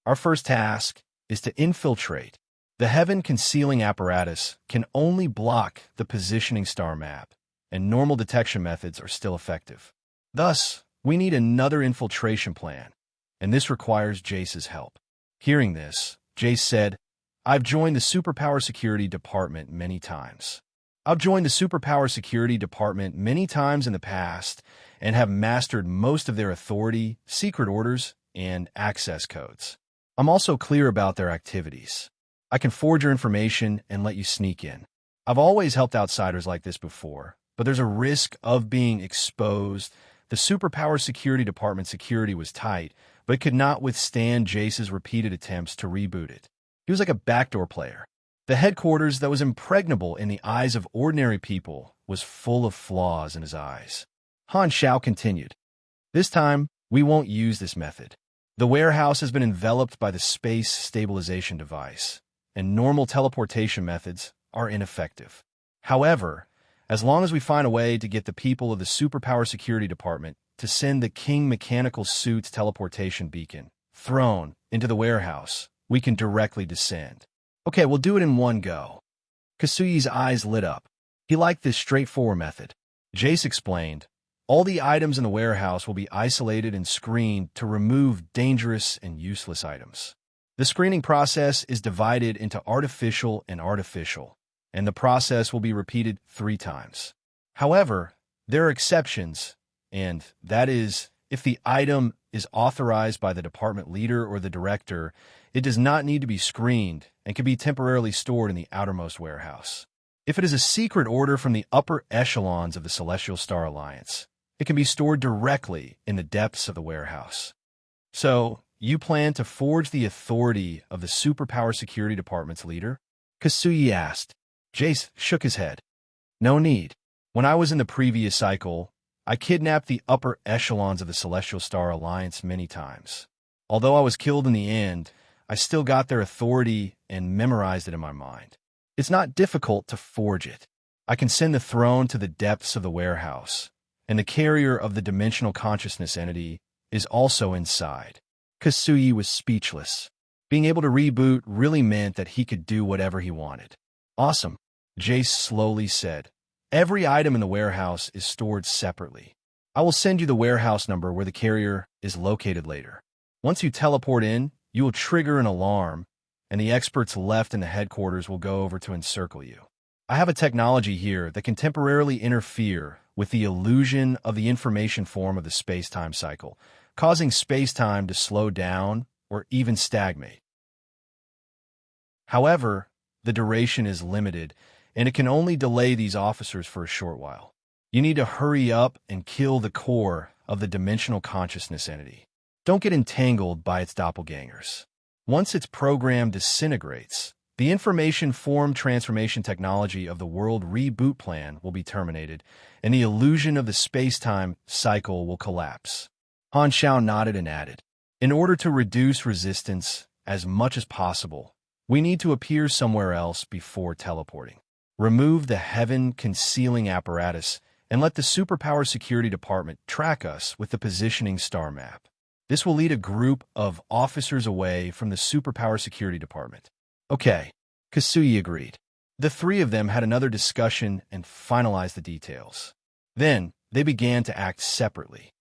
Our first task is to infiltrate. The heaven-concealing apparatus can only block the positioning star map, and normal detection methods are still effective. Thus, we need another infiltration plan, and this requires Jace's help. Hearing this, Jace said, I've joined the Superpower Security Department many times. I've joined the Superpower Security Department many times in the past and have mastered most of their authority, secret orders, and access codes. I'm also clear about their activities. I can forge your information and let you sneak in. I've always helped outsiders like this before, but there's a risk of being exposed. The Superpower Security Department security was tight, but it could not withstand Jace's repeated attempts to reboot it. He was like a backdoor player. The headquarters that was impregnable in the eyes of ordinary people was full of flaws in his eyes. Han Xiao continued, This time, we won't use this method. The warehouse has been enveloped by the space stabilization device, and normal teleportation methods are ineffective. However, as long as we find a way to get the people of the Superpower Security Department to send the King Mechanical Suit's teleportation beacon, Throne, into the warehouse, we can directly descend. Okay, we'll do it in one go. Kasui's eyes lit up. He liked this straightforward method. Jace explained, all the items in the warehouse will be isolated and screened to remove dangerous and useless items. The screening process is divided into artificial, and the process will be repeated 3 times. However, there are exceptions, and that is, If the item is authorized by the department leader or the director, it does not need to be screened and can be temporarily stored in the outermost warehouse. If it is a secret order from the upper echelons of the Celestial Star Alliance, it can be stored directly in the depths of the warehouse. So, you plan to forge the authority of the Superpower Security Department's leader? Kasuyi asked. Jace shook his head. No need. When I was in the previous cycle, I kidnapped the upper echelons of the Celestial Star Alliance many times. Although I was killed in the end, I still got their authority and memorized it in my mind. It's not difficult to forge it. I can send the throne to the depths of the warehouse, and the carrier of the dimensional consciousness entity is also inside. Kasuyi was speechless. Being able to reboot really meant that he could do whatever he wanted. Awesome, Jace slowly said. Every item in the warehouse is stored separately. I will send you the warehouse number where the carrier is located later. Once you teleport in, you will trigger an alarm, and the experts left in the headquarters will go over to encircle you. I have a technology here that can temporarily interfere with the illusion of the information form of the space-time cycle, causing space-time to slow down or even stagnate. However, the duration is limited, and it can only delay these officers for a short while. You need to hurry up and kill the core of the dimensional consciousness entity. Don't get entangled by its doppelgangers. Once its program disintegrates, the information form transformation technology of the world reboot plan will be terminated, and the illusion of the space-time cycle will collapse. Han Xiao nodded and added, in order to reduce resistance as much as possible, we need to appear somewhere else before teleporting. Remove the heaven-concealing apparatus and let the Superpower Security Department track us with the positioning star map. This will lead a group of officers away from the Superpower Security Department. Okay, Kasuyi agreed. The three of them had another discussion and finalized the details. Then, they began to act separately.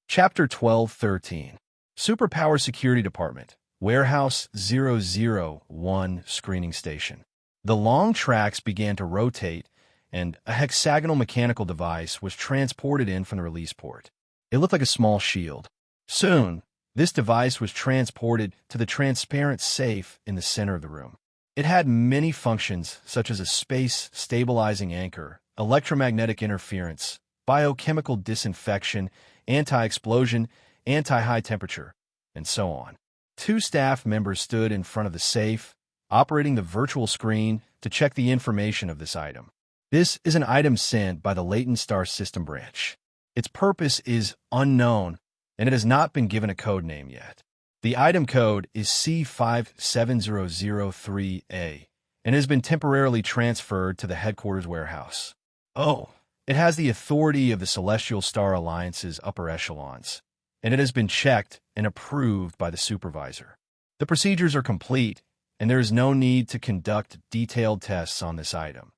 Chapter 12-13. Superpower Security Department, Warehouse 001 Screening Station. The long tracks began to rotate, and a hexagonal mechanical device was transported in from the release port. It looked like a small shield. Soon, this device was transported to the transparent safe in the center of the room. It had many functions, such as a space-stabilizing anchor, electromagnetic interference, biochemical disinfection, anti-explosion, anti-high temperature, and so on. Two staff members stood in front of the safe, operating the virtual screen to check the information of this item. This is an item sent by the Latent Star System branch. Its purpose is unknown, and it has not been given a code name yet. The item code is C57003A, and has been temporarily transferred to the headquarters warehouse. Oh, it has the authority of the Celestial Star Alliance's upper echelons, and it has been checked and approved by the supervisor. The procedures are complete, and there is no need to conduct detailed tests on this item.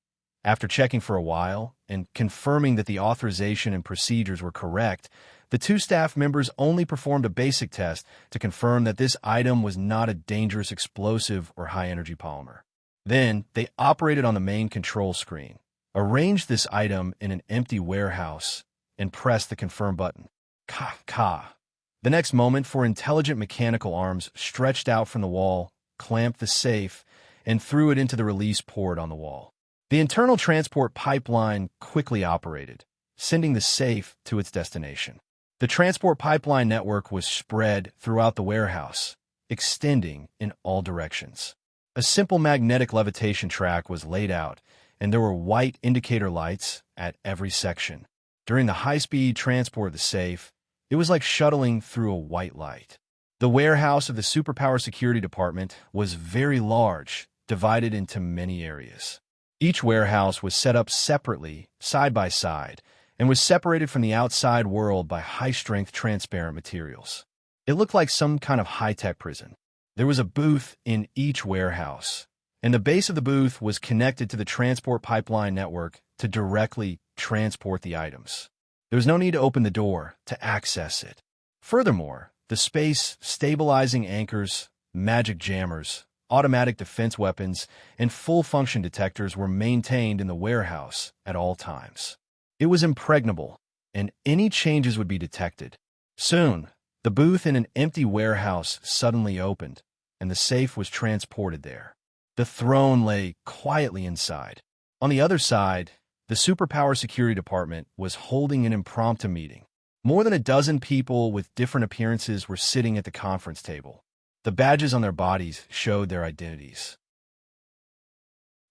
After checking for a while and confirming that the authorization and procedures were correct, the two staff members only performed a basic test to confirm that this item was not a dangerous explosive or high-energy polymer. Then, they operated on the main control screen, arranged this item in an empty warehouse, and pressed the confirm button. Ka. The next moment, four intelligent mechanical arms stretched out from the wall, clamped the safe, and threw it into the release port on the wall. The internal transport pipeline quickly operated, sending the safe to its destination. The transport pipeline network was spread throughout the warehouse, extending in all directions. A simple magnetic levitation track was laid out, and there were white indicator lights at every section. During the high-speed transport of the safe, it was like shuttling through a white light. The warehouse of the Superpower Security Department was very large, divided into many areas. Each warehouse was set up separately, side by side, and was separated from the outside world by high-strength transparent materials. It looked like some kind of high-tech prison. There was a booth in each warehouse, and the base of the booth was connected to the transport pipeline network to directly transport the items. There was no need to open the door to access it. Furthermore, the space-stabilizing anchors, magic jammers, automatic defense weapons, and full-function detectors were maintained in the warehouse at all times. It was impregnable, and any changes would be detected. Soon, the booth in an empty warehouse suddenly opened, and the safe was transported there. The throne lay quietly inside. On the other side, the Superpower Security Department was holding an impromptu meeting. More than a dozen people with different appearances were sitting at the conference table. The badges on their bodies showed their identities.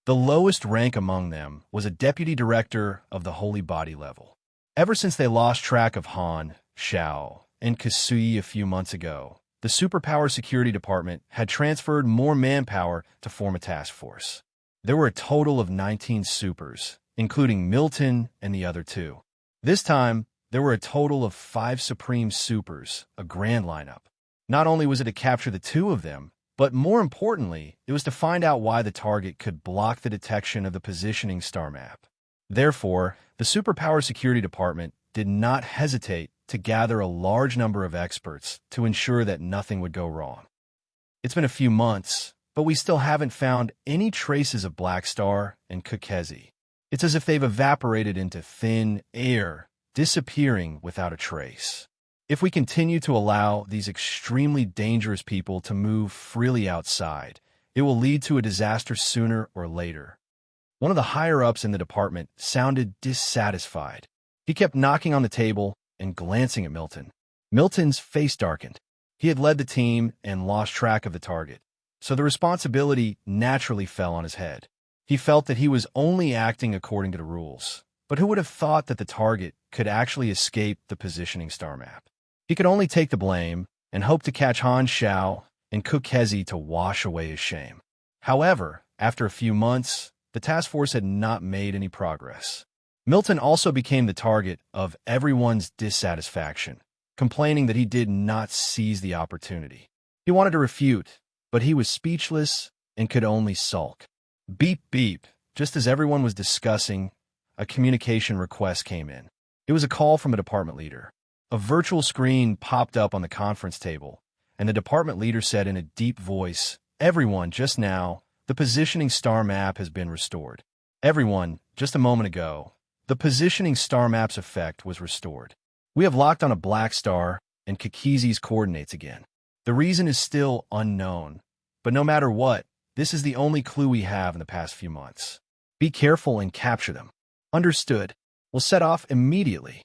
The lowest rank among them was a deputy director of the Holy Body level. Ever since they lost track of Han, Xiao, and Kasui a few months ago, the Superpower Security Department had transferred more manpower to form a task force. There were a total of 19 supers, including Milton and the other two. This time, there were a total of 5 Supreme Supers, a grand lineup. Not only was it to capture the 2 of them, but more importantly, it was to find out why the target could block the detection of the positioning star map. Therefore, the Superpower Security Department did not hesitate to gather a large number of experts to ensure that nothing would go wrong. It's been a few months, but we still haven't found any traces of Black Star and Kukezi. It's as if they've evaporated into thin air, disappearing without a trace. If we continue to allow these extremely dangerous people to move freely outside, it will lead to a disaster sooner or later. One of the higher-ups in the department sounded dissatisfied. He kept knocking on the table and glancing at Milton. Milton's face darkened. He had led the team and lost track of the target, so the responsibility naturally fell on his head. He felt that he was only acting according to the rules, but who would have thought that the target could actually escape the positioning star map? He could only take the blame and hope to catch Han Xiao and Kukezi to wash away his shame. However, after a few months, the task force had not made any progress. Milton also became the target of everyone's dissatisfaction, complaining that he did not seize the opportunity. He wanted to refute, but he was speechless and could only sulk. Beep, beep. Just as everyone was discussing, a communication request came in. It was a call from a department leader. A virtual screen popped up on the conference table, and the department leader said in a deep voice, "Everyone, just now, the positioning star map has been restored." Everyone, just a moment ago, the positioning star map's effect was restored. We have locked on a Black Star and Kikizi's coordinates again. The reason is still unknown, but no matter what, this is the only clue we have in the past few months. Be careful and capture them. Understood. We'll set off immediately.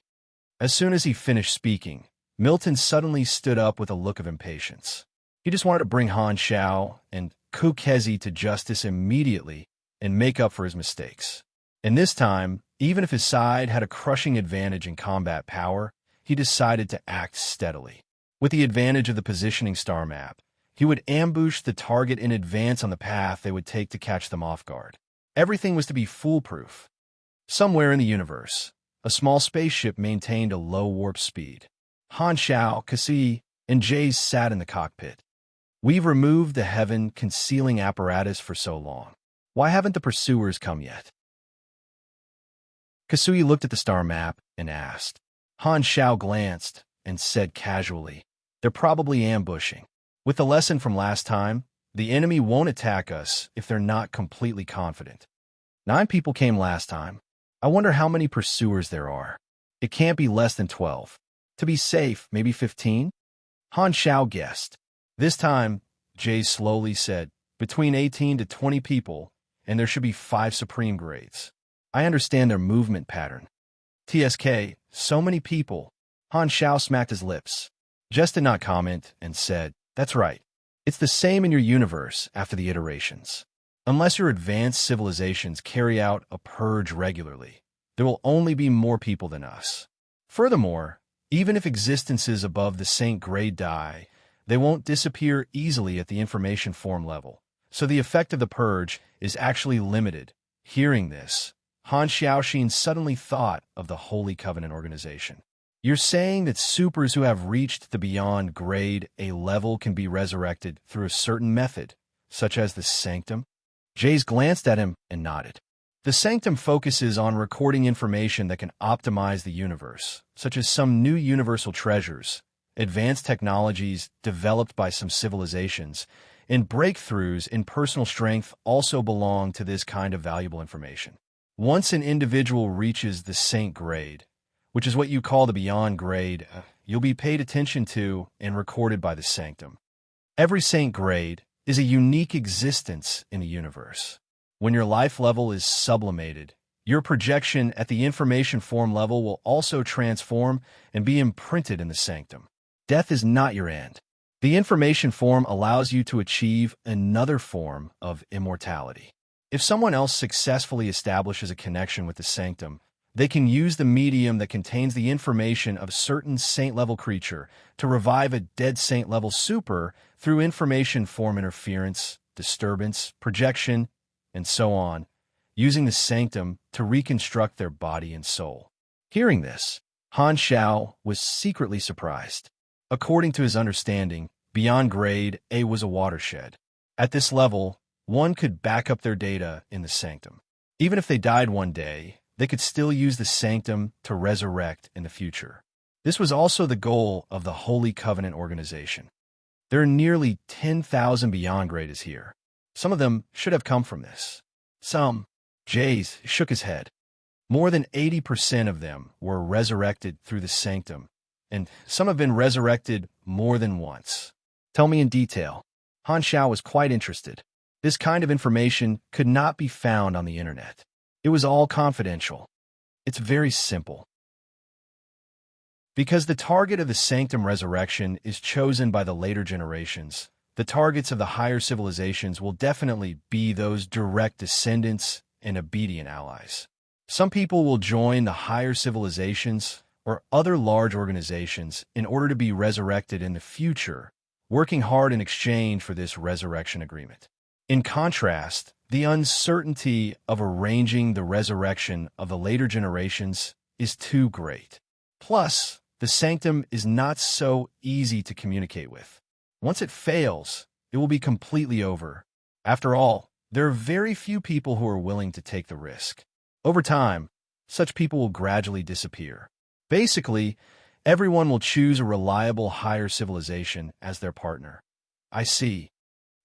As soon as he finished speaking, Milton suddenly stood up with a look of impatience. He just wanted to bring Han Xiao and Kukezi to justice immediately and make up for his mistakes. And this time, even if his side had a crushing advantage in combat power, he decided to act steadily. With the advantage of the positioning star map, he would ambush the target in advance on the path they would take to catch them off guard. Everything was to be foolproof. Somewhere in the universe, a small spaceship maintained a low warp speed. Han Xiao, Kasui, and Jace sat in the cockpit. We've removed the heaven-concealing apparatus for so long. Why haven't the pursuers come yet? Kasui looked at the star map and asked. Han Xiao glanced and said casually, "They're probably ambushing. With the lesson from last time, the enemy won't attack us if they're not completely confident. 9 people came last time. I wonder how many pursuers there are. It can't be less than 12. To be safe, maybe 15? Han Xiao guessed. This time, Jay slowly said, between 18 to 20 people, and there should be 5 supreme grades. I understand their movement pattern. TSK, so many people. Han Xiao smacked his lips. Jess did not comment and said, that's right. It's the same in your universe after the iterations. Unless your advanced civilizations carry out a purge regularly, there will only be more people than us. Furthermore, even if existences above the Saint grade die, they won't disappear easily at the information form level, so the effect of the purge is actually limited. Hearing this, Han Xiaoxin suddenly thought of the Holy Covenant organization. You're saying that supers who have reached the beyond grade A level can be resurrected through a certain method, such as the Sanctum? Jace glanced at him and nodded. The Sanctum focuses on recording information that can optimize the universe, such as some new universal treasures, advanced technologies developed by some civilizations, and breakthroughs in personal strength also belong to this kind of valuable information. Once an individual reaches the saint grade, which is what you call the beyond grade, you'll be paid attention to and recorded by the sanctum. Every saint grade is a unique existence in the universe. When your life level is sublimated, your projection at the information form level will also transform and be imprinted in the sanctum. Death is not your end. The information form allows you to achieve another form of immortality. If someone else successfully establishes a connection with the sanctum, they can use the medium that contains the information of a certain saint-level creature to revive a dead saint-level super through information form interference, disturbance, projection, and so on, using the sanctum to reconstruct their body and soul. Hearing this, Han Xiao was secretly surprised. According to his understanding, beyond grade A was a watershed. At this level, one could back up their data in the sanctum. Even if they died one day, they could still use the sanctum to resurrect in the future. This was also the goal of the Holy Covenant organization. There are nearly 10,000 beyond grades here. Some of them should have come from this. Some. Jays shook his head. More than 80% of them were resurrected through the sanctum, and some have been resurrected more than once. Tell me in detail. Han Xiao was quite interested. This kind of information could not be found on the internet. It was all confidential. It's very simple. Because the target of the sanctum resurrection is chosen by the later generations, the targets of the higher civilizations will definitely be those direct descendants and obedient allies. Some people will join the higher civilizations or other large organizations in order to be resurrected in the future, working hard in exchange for this resurrection agreement. In contrast, the uncertainty of arranging the resurrection of the later generations is too great. Plus, the sanctum is not so easy to communicate with. Once it fails, it will be completely over. After all, there are very few people who are willing to take the risk. Over time, such people will gradually disappear. Basically, everyone will choose a reliable higher civilization as their partner. I see.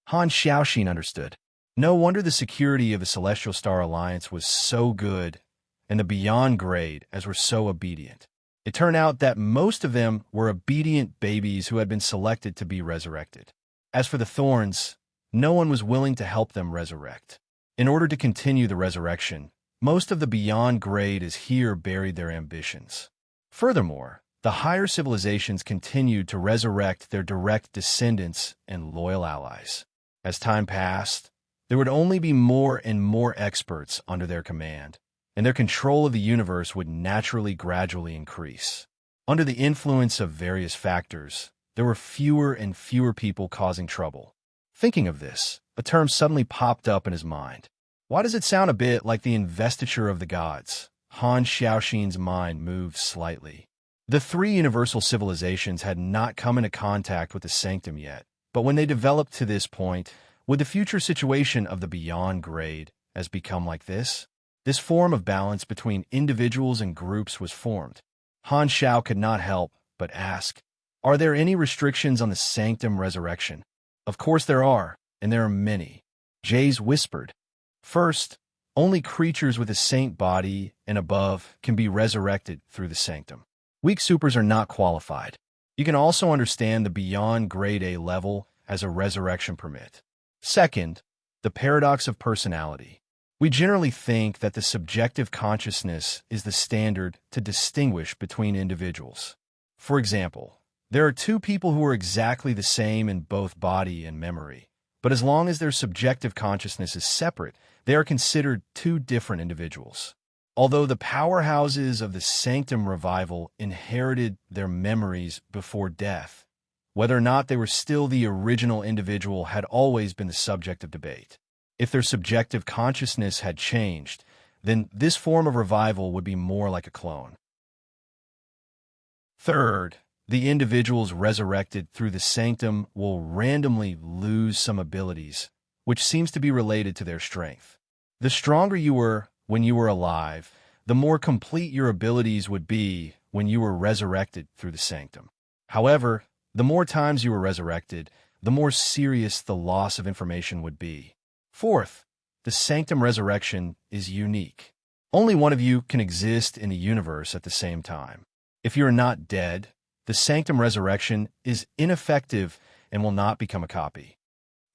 Han Xiaoxin understood. No wonder the security of the Celestial Star Alliance was so good, and the beyond grade as were so obedient. It turned out that most of them were obedient babies who had been selected to be resurrected. As for the thorns, no one was willing to help them resurrect. In order to continue the resurrection, most of the beyond grade is here buried their ambitions. Furthermore, the higher civilizations continued to resurrect their direct descendants and loyal allies. As time passed, there would only be more and more experts under their command, and their control of the universe would naturally gradually increase. Under the influence of various factors, there were fewer and fewer people causing trouble. Thinking of this, a term suddenly popped up in his mind. Why does it sound a bit like the investiture of the gods? Han Xiaoxin's mind moved slightly. The three universal civilizations had not come into contact with the sanctum yet, but when they developed to this point, would the future situation of the beyond grade has become like this? This form of balance between individuals and groups was formed. Han Xiao could not help but ask, are there any restrictions on the sanctum resurrection? Of course there are, and there are many. Jays whispered. First, only creatures with a saint body and above can be resurrected through the sanctum. Weak supers are not qualified. You can also understand the beyond grade A level as a resurrection permit. Second, the paradox of personality. We generally think that the subjective consciousness is the standard to distinguish between individuals. For example, there are two people who are exactly the same in both body and memory, but as long as their subjective consciousness is separate, they are considered two different individuals. Although the powerhouses of the sanctum revival inherited their memories before death, whether or not they were still the original individual had always been the subject of debate. If their subjective consciousness had changed, then this form of revival would be more like a clone. Third, the individuals resurrected through the sanctum will randomly lose some abilities, which seems to be related to their strength. The stronger you were when you were alive, the more complete your abilities would be when you were resurrected through the sanctum. However, the more times you were resurrected, the more serious the loss of information would be. Fourth, the sanctum resurrection is unique. Only one of you can exist in the universe at the same time. If you are not dead, the Sanctum Resurrection is ineffective and will not become a copy.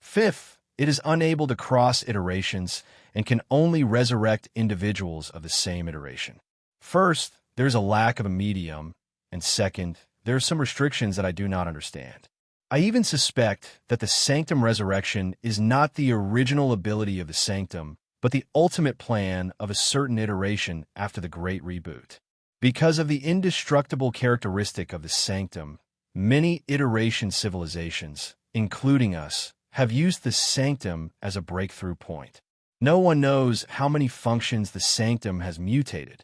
Fifth, it is unable to cross iterations and can only resurrect individuals of the same iteration. First, there's a lack of a medium, and second, there are some restrictions that I do not understand. I even suspect that the Sanctum Resurrection is not the original ability of the Sanctum, but the ultimate plan of a certain iteration after the Great Reboot. Because of the indestructible characteristic of the Sanctum, many iteration civilizations, including us, have used the Sanctum as a breakthrough point. No one knows how many functions the Sanctum has mutated.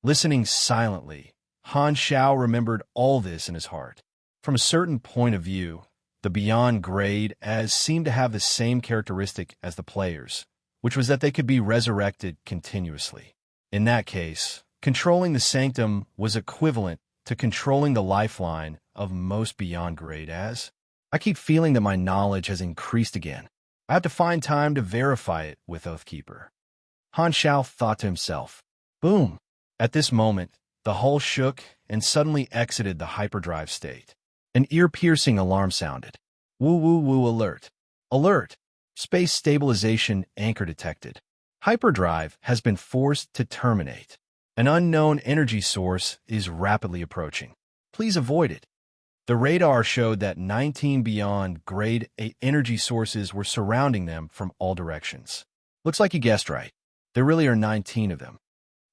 Listening silently, Han Xiao remembered all this in his heart. From a certain point of view, the Beyond Grade as seemed to have the same characteristic as the players, which was that they could be resurrected continuously. In that case, controlling the Sanctum was equivalent to controlling the lifeline of most Beyond Grade as. I keep feeling that my knowledge has increased again. I have to find time to verify it with Oathkeeper. Han Xiao thought to himself. Boom! At this moment, the hull shook and suddenly exited the hyperdrive state. An ear-piercing alarm sounded. Woo-woo-woo alert. Alert! Space stabilization anchor detected. Hyperdrive has been forced to terminate. An unknown energy source is rapidly approaching. Please avoid it. The radar showed that 19 Beyond Grade 8 energy sources were surrounding them from all directions. Looks like you guessed right. There really are 19 of them.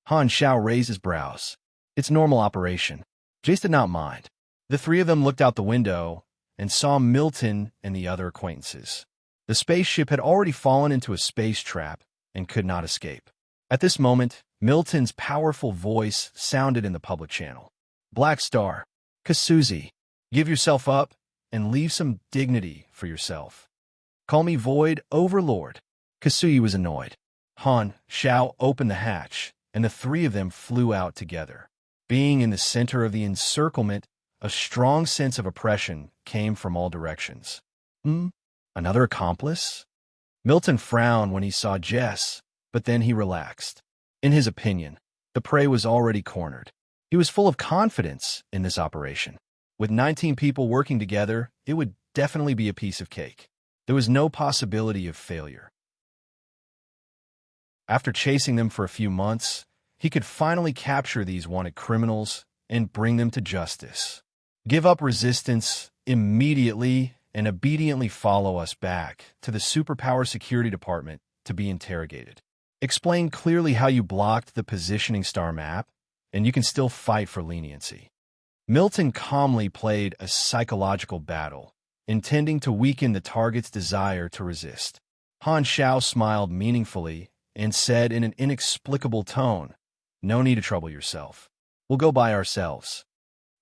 Han Xiao raised his brows. It's normal operation. Jace did not mind. The three of them looked out the window and saw Milton and the other acquaintances. The spaceship had already fallen into a space trap and could not escape. At this moment, Milton's powerful voice sounded in the public channel. Black Star, Kasuzi, give yourself up and leave some dignity for yourself. Call me Void Overlord. Kasuyi was annoyed. Han Xiao opened the hatch, and the three of them flew out together. Being in the center of the encirclement, a strong sense of oppression came from all directions. Another accomplice? Milton frowned when he saw Jess, but then he relaxed. In his opinion, the prey was already cornered. He was full of confidence in this operation. With 19 people working together, it would definitely be a piece of cake. There was no possibility of failure. After chasing them for a few months, he could finally capture these wanted criminals and bring them to justice. Give up resistance immediately and obediently follow us back to the Superpower Security Department to be interrogated. Explain clearly how you blocked the positioning star map, and you can still fight for leniency. Milton calmly played a psychological battle, intending to weaken the target's desire to resist. Han Xiao smiled meaningfully and said in an inexplicable tone, "No need to trouble yourself. We'll go by ourselves."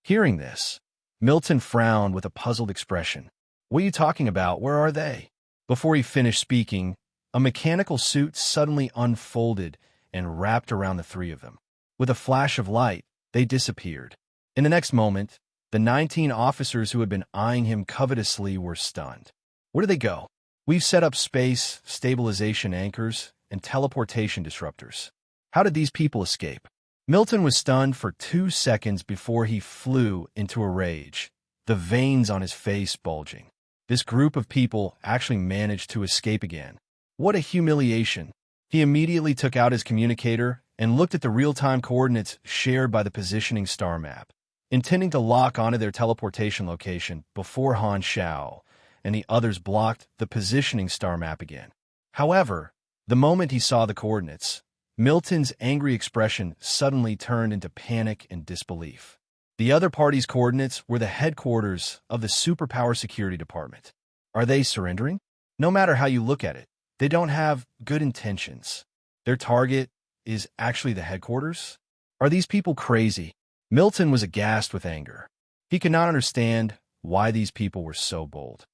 Hearing this, Milton frowned with a puzzled expression. What are you talking about? Where are they? Before he finished speaking, a mechanical suit suddenly unfolded and wrapped around the three of them. With a flash of light, they disappeared. In the next moment, the 19 officers who had been eyeing him covetously were stunned. Where did they go? We've set up space, stabilization anchors, and teleportation disruptors. How did these people escape? Milton was stunned for 2 seconds before he flew into a rage, the veins on his face bulging. This group of people actually managed to escape again. What a humiliation. He immediately took out his communicator and looked at the real-time coordinates shared by the positioning star map, intending to lock onto their teleportation location before Han Xiao and the others blocked the positioning star map again. However, the moment he saw the coordinates, Milton's angry expression suddenly turned into panic and disbelief. The other party's coordinates were the headquarters of the Superpower Security Department. Are they surrendering? No matter how you look at it, they don't have good intentions. Their target is actually the headquarters? Are these people crazy? Milton was aghast with anger. He could not understand why these people were so bold.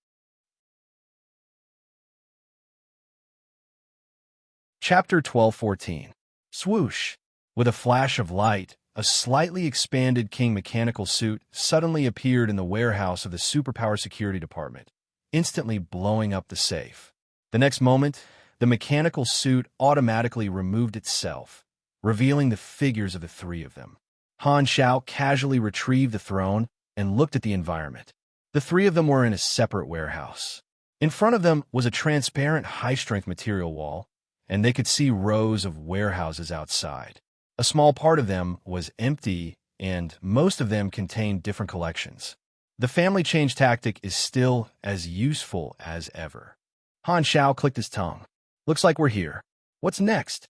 Chapter 12:14. Swoosh. With a flash of light, a slightly expanded King mechanical suit suddenly appeared in the warehouse of the Superpower Security Department, instantly blowing up the safe. The next moment, the mechanical suit automatically removed itself, revealing the figures of the three of them. Han Xiao casually retrieved the throne and looked at the environment. The three of them were in a separate warehouse. In front of them was a transparent high-strength material wall, and they could see rows of warehouses outside. A small part of them was empty, and most of them contained different collections. The family change tactic is still as useful as ever. Han Xiao clicked his tongue. Looks like we're here. What's next?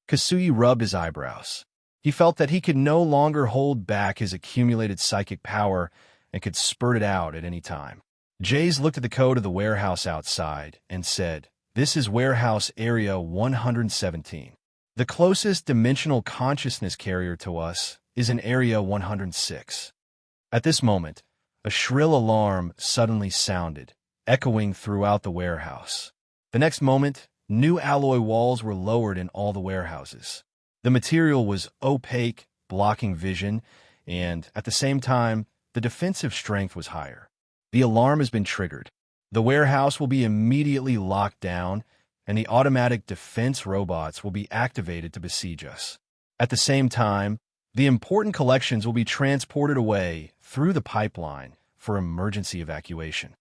Kasuyi rubbed his eyebrows. He felt that he could no longer hold back his accumulated psychic power and could spurt it out at any time. Jace looked at the code of the warehouse outside and said, "This is warehouse area 117. The closest dimensional consciousness carrier to us is in area 106. At this moment, a shrill alarm suddenly sounded, echoing throughout the warehouse. The next moment, new alloy walls were lowered in all the warehouses. The material was opaque, blocking vision, and, at the same time, the defensive strength was higher. The alarm has been triggered. The warehouse will be immediately locked down, and the automatic defense robots will be activated to besiege us. At the same time, the important collections will be transported away through the pipeline for emergency evacuation."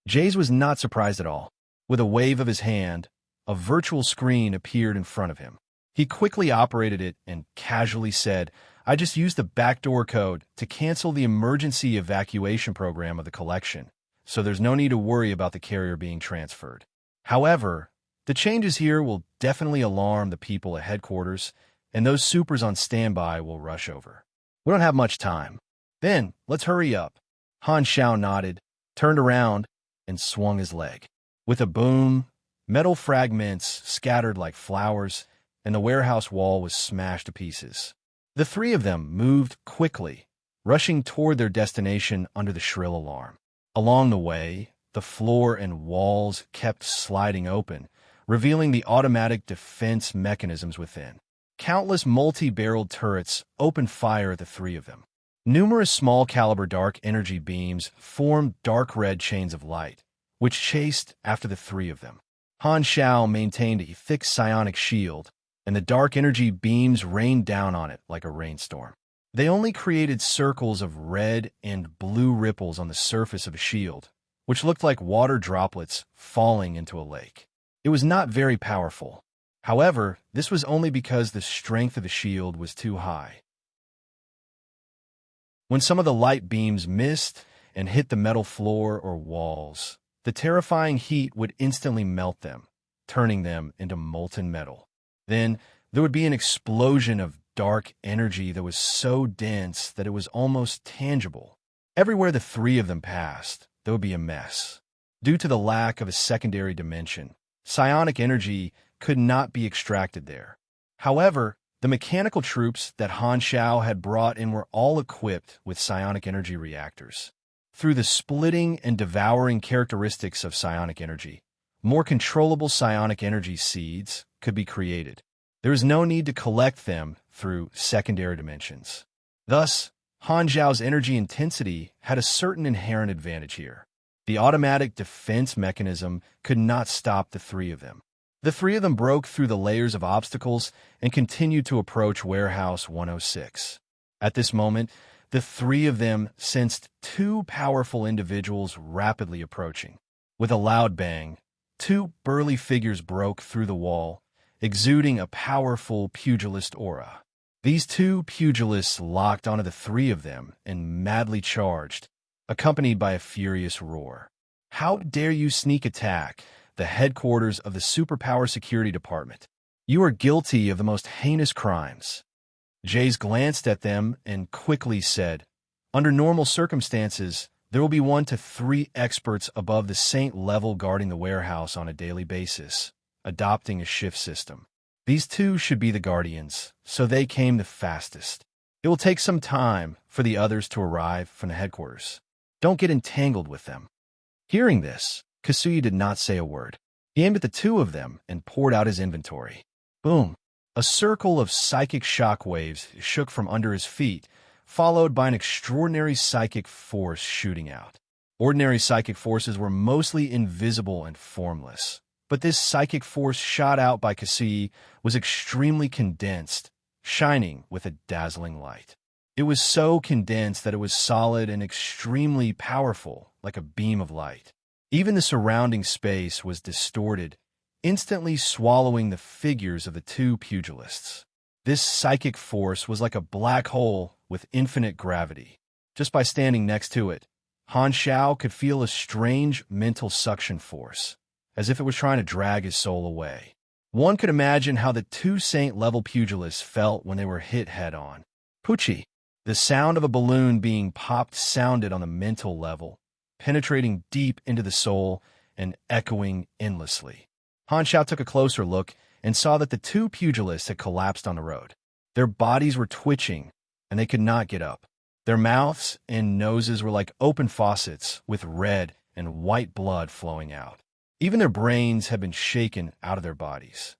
Jace was not surprised at all. With a wave of his hand, a virtual screen appeared in front of him. He quickly operated it and casually said, "I just used the backdoor code to cancel the emergency evacuation program of the collection, so there's no need to worry about the carrier being transferred. However, the changes here will definitely alarm the people at headquarters, and those supers on standby will rush over. We don't have much time. Then, let's hurry up." Han Xiao nodded, turned around, and swung his leg. With a boom, metal fragments scattered like flowers, and the warehouse wall was smashed to pieces. The three of them moved quickly, rushing toward their destination under the shrill alarm. Along the way, the floor and walls kept sliding open, revealing the automatic defense mechanisms within. Countless multi-barreled turrets opened fire at the three of them. Numerous small-caliber dark energy beams formed dark red chains of light, which chased after the three of them. Han Xiao maintained a thick psionic shield, and the dark energy beams rained down on it like a rainstorm. They only created circles of red and blue ripples on the surface of the shield, which looked like water droplets falling into a lake. It was not very powerful. However, this was only because the strength of the shield was too high. When some of the light beams missed and hit the metal floor or walls, the terrifying heat would instantly melt them, turning them into molten metal. Then, there would be an explosion of dark energy that was so dense that it was almost tangible. Everywhere the three of them passed, there would be a mess. Due to the lack of a secondary dimension, psionic energy could not be extracted there. However, the mechanical troops that Han Xiao had brought in were all equipped with psionic energy reactors. Through the splitting and devouring characteristics of psionic energy, more controllable psionic energy seeds could be created. There is no need to collect them through secondary dimensions. Thus, Han Xiao's energy intensity had a certain inherent advantage here. The automatic defense mechanism could not stop the three of them. The three of them broke through the layers of obstacles and continued to approach Warehouse 106. At this moment, the three of them sensed two powerful individuals rapidly approaching. With a loud bang, two burly figures broke through the wall, exuding a powerful pugilist aura. These two pugilists locked onto the three of them and madly charged, accompanied by a furious roar. "How dare you sneak attack the headquarters of the Superpower Security Department? You are guilty of the most heinous crimes." Jace glanced at them and quickly said, "Under normal circumstances, there will be 1 to 3 experts above the saint level guarding the warehouse on a daily basis, adopting a shift system. These two should be the guardians, so they came the fastest. It will take some time for the others to arrive from the headquarters. Don't get entangled with them." Hearing this, Kasuyi did not say a word. He aimed at the two of them and poured out his inventory. Boom! A circle of psychic shock waves shook from under his feet, followed by an extraordinary psychic force shooting out. Ordinary psychic forces were mostly invisible and formless, but this psychic force shot out by Kasuyi was extremely condensed, shining with a dazzling light. It was so condensed that it was solid and extremely powerful, like a beam of light. Even the surrounding space was distorted, instantly swallowing the figures of the two pugilists. This psychic force was like a black hole with infinite gravity. Just by standing next to it, Han Xiao could feel a strange mental suction force, as if it was trying to drag his soul away. One could imagine how the two saint-level pugilists felt when they were hit head-on. Pucci! The sound of a balloon being popped sounded on the mental level, penetrating deep into the soul and echoing endlessly. Han Xiao took a closer look and saw that the two pugilists had collapsed on the road. Their bodies were twitching, and they could not get up. Their mouths and noses were like open faucets with red and white blood flowing out. Even their brains had been shaken out of their bodies.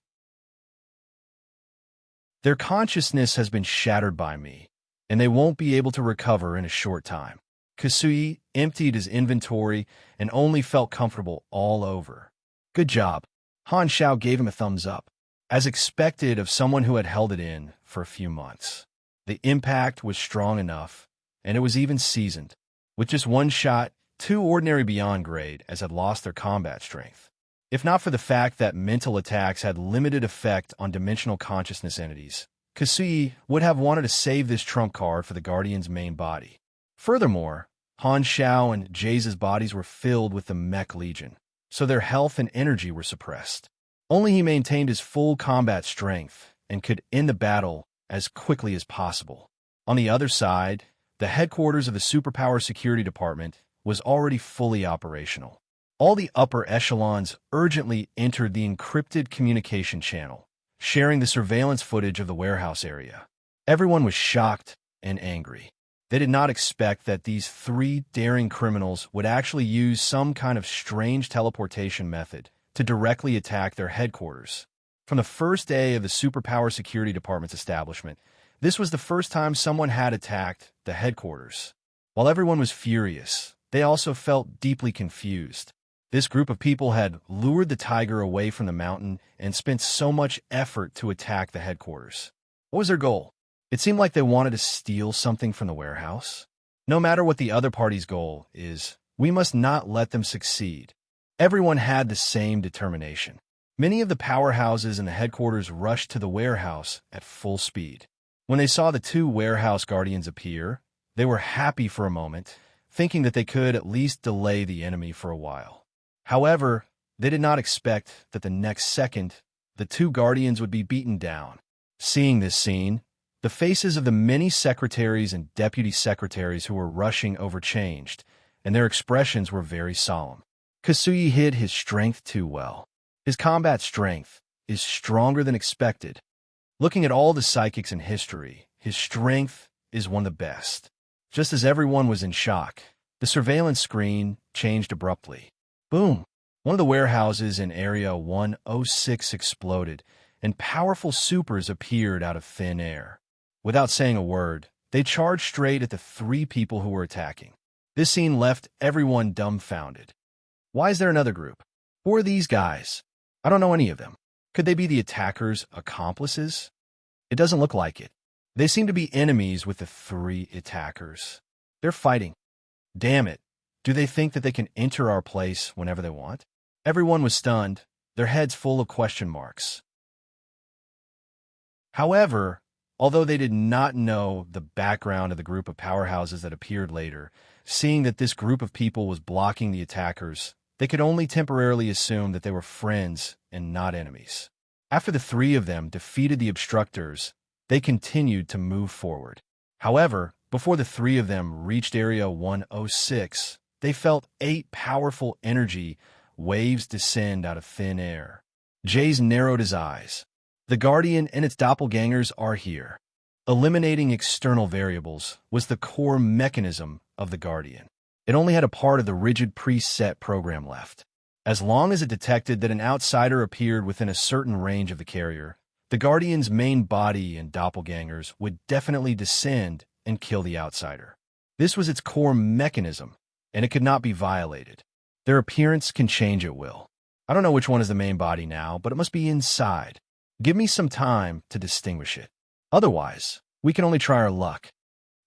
Their consciousness has been shattered by me, and they won't be able to recover in a short time. Kasui emptied his inventory and only felt comfortable all over. Good job. Han Xiao gave him a thumbs up, as expected of someone who had held it in for a few months. The impact was strong enough, and it was even seasoned. With just one shot, two ordinary beyond grade as had lost their combat strength. If not for the fact that mental attacks had limited effect on dimensional consciousness entities, Kasui would have wanted to save this trump card for the Guardian's main body. Furthermore, Han Xiao and Jaze's bodies were filled with the Mech Legion, so their health and energy were suppressed. Only he maintained his full combat strength and could end the battle as quickly as possible. On the other side, the headquarters of the Superpower Security Department was already fully operational. All the upper echelons urgently entered the encrypted communication channel, sharing the surveillance footage of the warehouse area. Everyone was shocked and angry. They did not expect that these three daring criminals would actually use some kind of strange teleportation method to directly attack their headquarters. From the first day of the Superpower Security Department's establishment, this was the first time someone had attacked the headquarters. While everyone was furious, they also felt deeply confused. This group of people had lured the tiger away from the mountain and spent so much effort to attack the headquarters. What was their goal? It seemed like they wanted to steal something from the warehouse. No matter what the other party's goal is, we must not let them succeed. Everyone had the same determination. Many of the powerhouses in the headquarters rushed to the warehouse at full speed. When they saw the two warehouse guardians appear, they were happy for a moment, thinking that they could at least delay the enemy for a while. However, they did not expect that the next second, the two guardians would be beaten down. Seeing this scene, the faces of the many secretaries and deputy secretaries who were rushing over changed, and their expressions were very solemn. Kasui hid his strength too well. His combat strength is stronger than expected. Looking at all the psychics in history, his strength is one of the best. Just as everyone was in shock, the surveillance screen changed abruptly. Boom! One of the warehouses in Area 106 exploded, and powerful supers appeared out of thin air. Without saying a word, they charged straight at the three people who were attacking. This scene left everyone dumbfounded. Why is there another group? Who are these guys? I don't know any of them. Could they be the attackers' accomplices? It doesn't look like it. They seem to be enemies with the three attackers. They're fighting. Damn it. Do they think that they can enter our place whenever they want? Everyone was stunned, their heads full of question marks. However, although they did not know the background of the group of powerhouses that appeared later, seeing that this group of people was blocking the attackers, they could only temporarily assume that they were friends and not enemies. After the three of them defeated the obstructors, they continued to move forward. However, before the three of them reached Area 106, they felt 8 powerful energy waves descend out of thin air. Jaze narrowed his eyes. The Guardian and its doppelgangers are here. Eliminating external variables was the core mechanism of the Guardian. It only had a part of the rigid preset program left. As long as it detected that an outsider appeared within a certain range of the carrier, the Guardian's main body and doppelgangers would definitely descend and kill the outsider. This was its core mechanism, and it could not be violated. Their appearance can change at will. I don't know which one is the main body now, but it must be inside. Give me some time to distinguish it. Otherwise, we can only try our luck.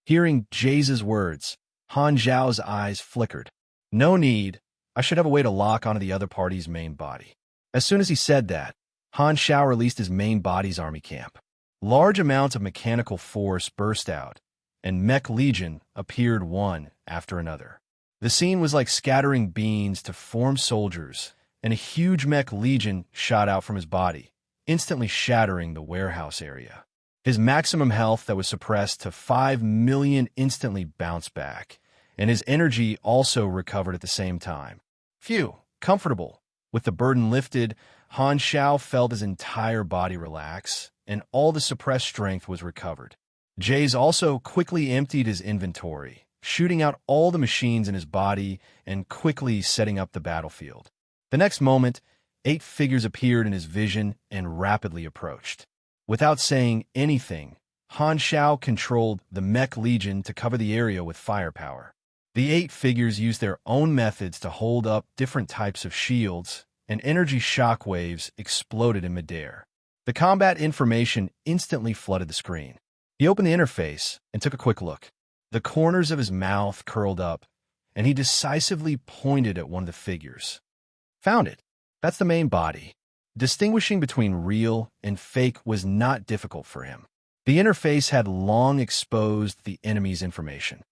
Hearing Jay's words, Han Zhao's eyes flickered. No need. I should have a way to lock onto the other party's main body. As soon as he said that, Han Zhao released his main body's army camp. Large amounts of mechanical force burst out, and Mech Legion appeared one after another. The scene was like scattering beans to form soldiers, and a huge Mech Legion shot out from his body, instantly shattering the warehouse area. His maximum health that was suppressed to 5 million instantly bounced back, and his energy also recovered at the same time. Phew, comfortable. With the burden lifted, Han Zhao felt his entire body relax, and all the suppressed strength was recovered. Jace also quickly emptied his inventory, shooting out all the machines in his body and quickly setting up the battlefield. The next moment, 8 figures appeared in his vision and rapidly approached. Without saying anything, Han Zhao controlled the Mech Legion to cover the area with firepower. The 8 figures used their own methods to hold up different types of shields, and energy shockwaves exploded in midair. The combat information instantly flooded the screen. He opened the interface and took a quick look. The corners of his mouth curled up, and he decisively pointed at one of the figures. Found it. That's the main body. Distinguishing between real and fake was not difficult for him. The interface had long exposed the enemy's information.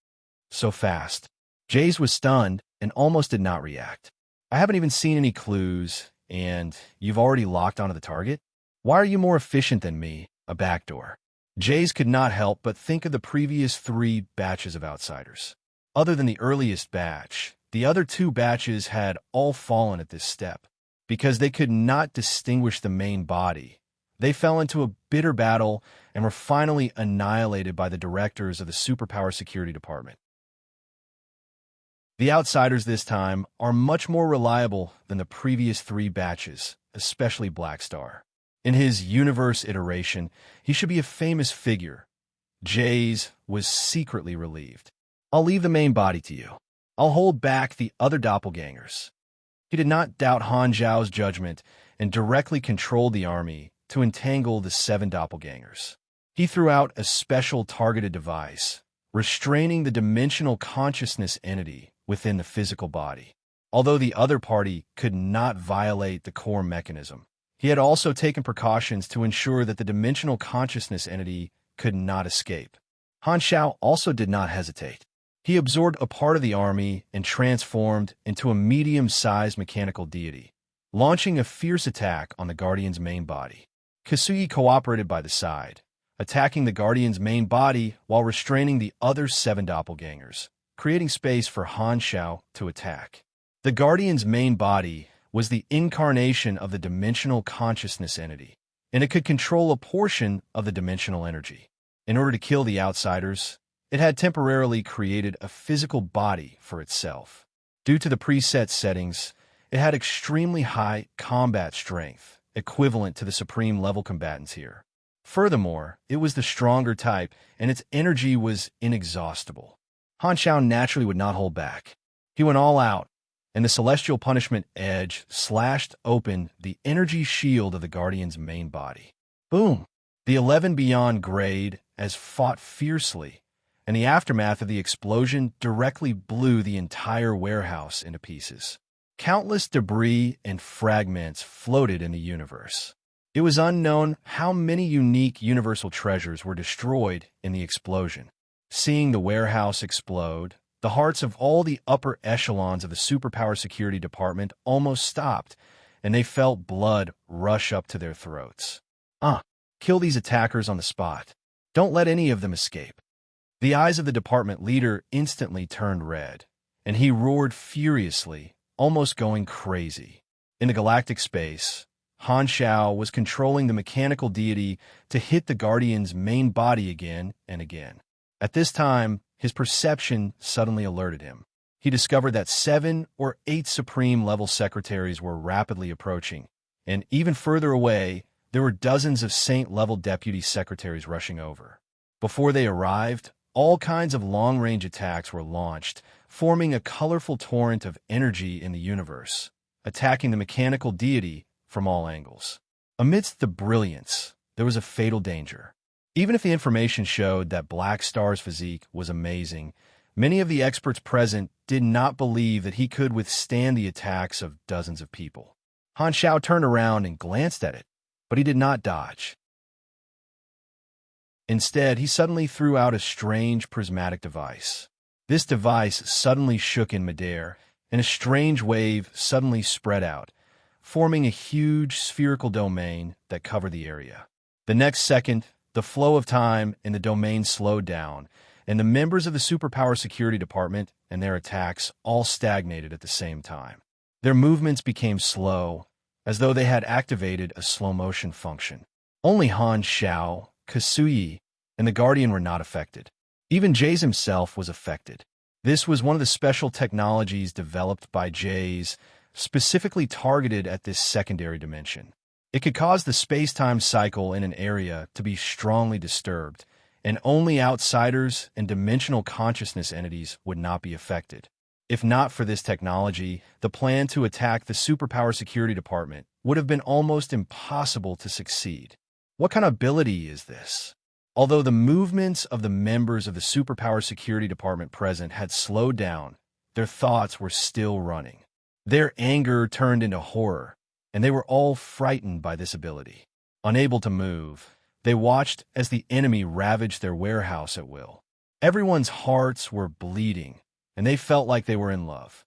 So fast. Jace was stunned and almost did not react. I haven't even seen any clues, and you've already locked onto the target? Why are you more efficient than me? A backdoor. Jace could not help but think of the previous 3 batches of outsiders. Other than the earliest batch, the other 2 batches had all fallen at this step. Because they could not distinguish the main body, they fell into a bitter battle and were finally annihilated by the directors of the Superpower Security Department. The outsiders this time are much more reliable than the previous 3 batches, especially Black Star. In his universe iteration, he should be a famous figure. Jace was secretly relieved. I'll leave the main body to you. I'll hold back the other doppelgangers. He did not doubt Han Zhao's judgment and directly controlled the army to entangle the 7 doppelgangers. He threw out a special targeted device, restraining the dimensional consciousness entity within the physical body. Although the other party could not violate the core mechanism, he had also taken precautions to ensure that the dimensional consciousness entity could not escape. Han Zhao also did not hesitate. He absorbed a part of the army and transformed into a medium-sized mechanical deity, launching a fierce attack on the Guardian's main body. Kasugi cooperated by the side, attacking the Guardian's main body while restraining the other 7 doppelgangers, creating space for Han Zhao to attack. The Guardian's main body was the incarnation of the dimensional consciousness entity, and it could control a portion of the dimensional energy. In order to kill the outsiders, it had temporarily created a physical body for itself. Due to the preset settings, it had extremely high combat strength, equivalent to the supreme level combatants here. Furthermore, it was the stronger type, and its energy was inexhaustible. Han Zhao naturally would not hold back. He went all out, and the Celestial Punishment Edge slashed open the energy shield of the Guardian's main body. Boom! The 11 Beyond grade as fought fiercely, and the aftermath of the explosion directly blew the entire warehouse into pieces. Countless debris and fragments floated in the universe. It was unknown how many unique universal treasures were destroyed in the explosion. Seeing the warehouse explode, the hearts of all the upper echelons of the Superpower Security Department almost stopped, and they felt blood rush up to their throats. Kill these attackers on the spot. Don't let any of them escape. The eyes of the department leader instantly turned red, and he roared furiously, almost going crazy. In the galactic space, Han Zhao was controlling the mechanical deity to hit the Guardian's main body again and again. At this time, his perception suddenly alerted him. He discovered that 7 or 8 Supreme-level secretaries were rapidly approaching, and even further away, there were dozens of Saint-level deputy secretaries rushing over. Before they arrived, all kinds of long-range attacks were launched, forming a colorful torrent of energy in the universe, attacking the mechanical deity from all angles. Amidst the brilliance, there was a fatal danger. Even if the information showed that Black Star's physique was amazing, many of the experts present did not believe that he could withstand the attacks of dozens of people. Han Xiao turned around and glanced at it, but he did not dodge. Instead, he suddenly threw out a strange prismatic device. This device suddenly shook in midair, and a strange wave suddenly spread out, forming a huge spherical domain that covered the area. The next second, the flow of time in the domain slowed down, and the members of the Superpower Security Department and their attacks all stagnated at the same time. Their movements became slow, as though they had activated a slow-motion function. Only Han Xiao, Kasuyi, and the Guardian were not affected. Even Jace himself was affected. This was one of the special technologies developed by Jace, specifically targeted at this secondary dimension. It could cause the space-time cycle in an area to be strongly disturbed, and only outsiders and dimensional consciousness entities would not be affected. If not for this technology, the plan to attack the Superpower Security Department would have been almost impossible to succeed. What kind of ability is this? Although the movements of the members of the Superpower Security Department present had slowed down, their thoughts were still running. Their anger turned into horror, and they were all frightened by this ability. Unable to move, they watched as the enemy ravaged their warehouse at will. Everyone's hearts were bleeding, and they felt like they were in love.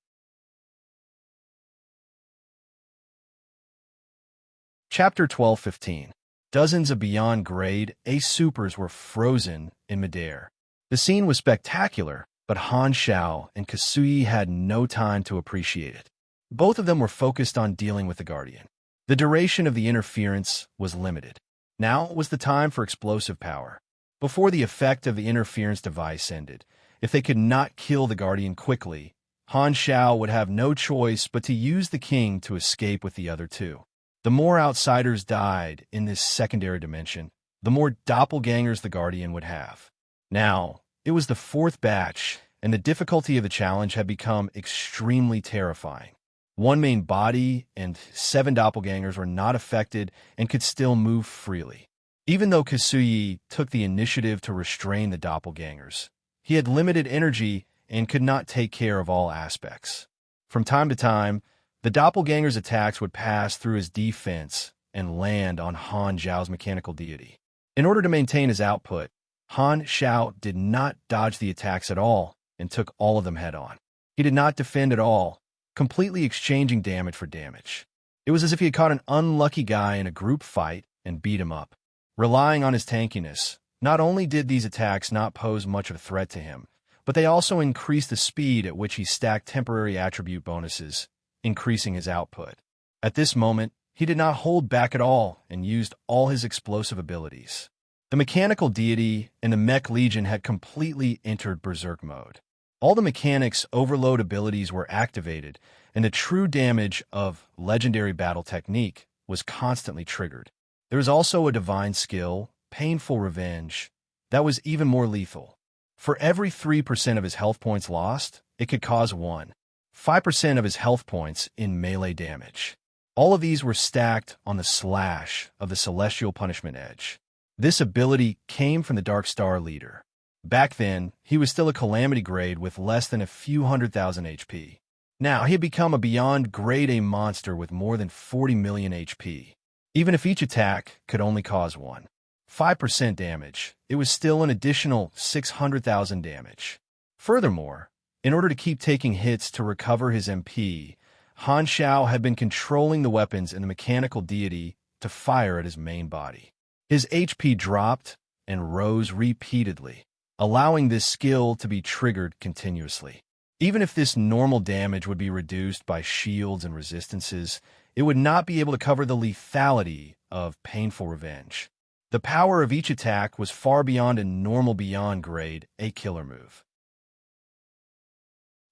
Chapter 12:15. Dozens of beyond grade A-supers were frozen in midair. The scene was spectacular, but Han Xiao and Kasuyi had no time to appreciate it. Both of them were focused on dealing with the Guardian. The duration of the interference was limited. Now was the time for explosive power. Before the effect of the interference device ended, if they could not kill the Guardian quickly, Han Xiao would have no choice but to use the king to escape with the other two. The more outsiders died in this secondary dimension, the more doppelgangers the Guardian would have. Now, it was the fourth batch, and the difficulty of the challenge had become extremely terrifying. One main body and 7 doppelgangers were not affected and could still move freely. Even though Kasuyi took the initiative to restrain the doppelgangers, he had limited energy and could not take care of all aspects. From time to time, the doppelganger's attacks would pass through his defense and land on Han Xiao's mechanical deity. In order to maintain his output, Han Xiao did not dodge the attacks at all and took all of them head-on. He did not defend at all, completely exchanging damage for damage. It was as if he had caught an unlucky guy in a group fight and beat him up. Relying on his tankiness, not only did these attacks not pose much of a threat to him, but they also increased the speed at which he stacked temporary attribute bonuses, increasing his output. At this moment, he did not hold back at all and used all his explosive abilities. The mechanical deity and the mech legion had completely entered berserk mode. All the mechanics overload abilities were activated, and the true damage of legendary battle technique was constantly triggered. There was also a divine skill, painful revenge, that was even more lethal. For every 3% of his health points lost, it could cause 5% of his health points in melee damage. All of these were stacked on the slash of the Celestial Punishment Edge. This ability came from the Dark Star leader. Back then, he was still a Calamity grade with less than a few 100,000 HP. Now, he had become a beyond grade A monster with more than 40 million HP. Even if each attack could only cause 5% damage, it was still an additional 600,000 damage. Furthermore, in order to keep taking hits to recover his MP, Han Xiao had been controlling the weapons in the mechanical deity to fire at his main body. His HP dropped and rose repeatedly, allowing this skill to be triggered continuously. Even if this normal damage would be reduced by shields and resistances, it would not be able to cover the lethality of painful revenge. The power of each attack was far beyond a normal beyond grade A killer move.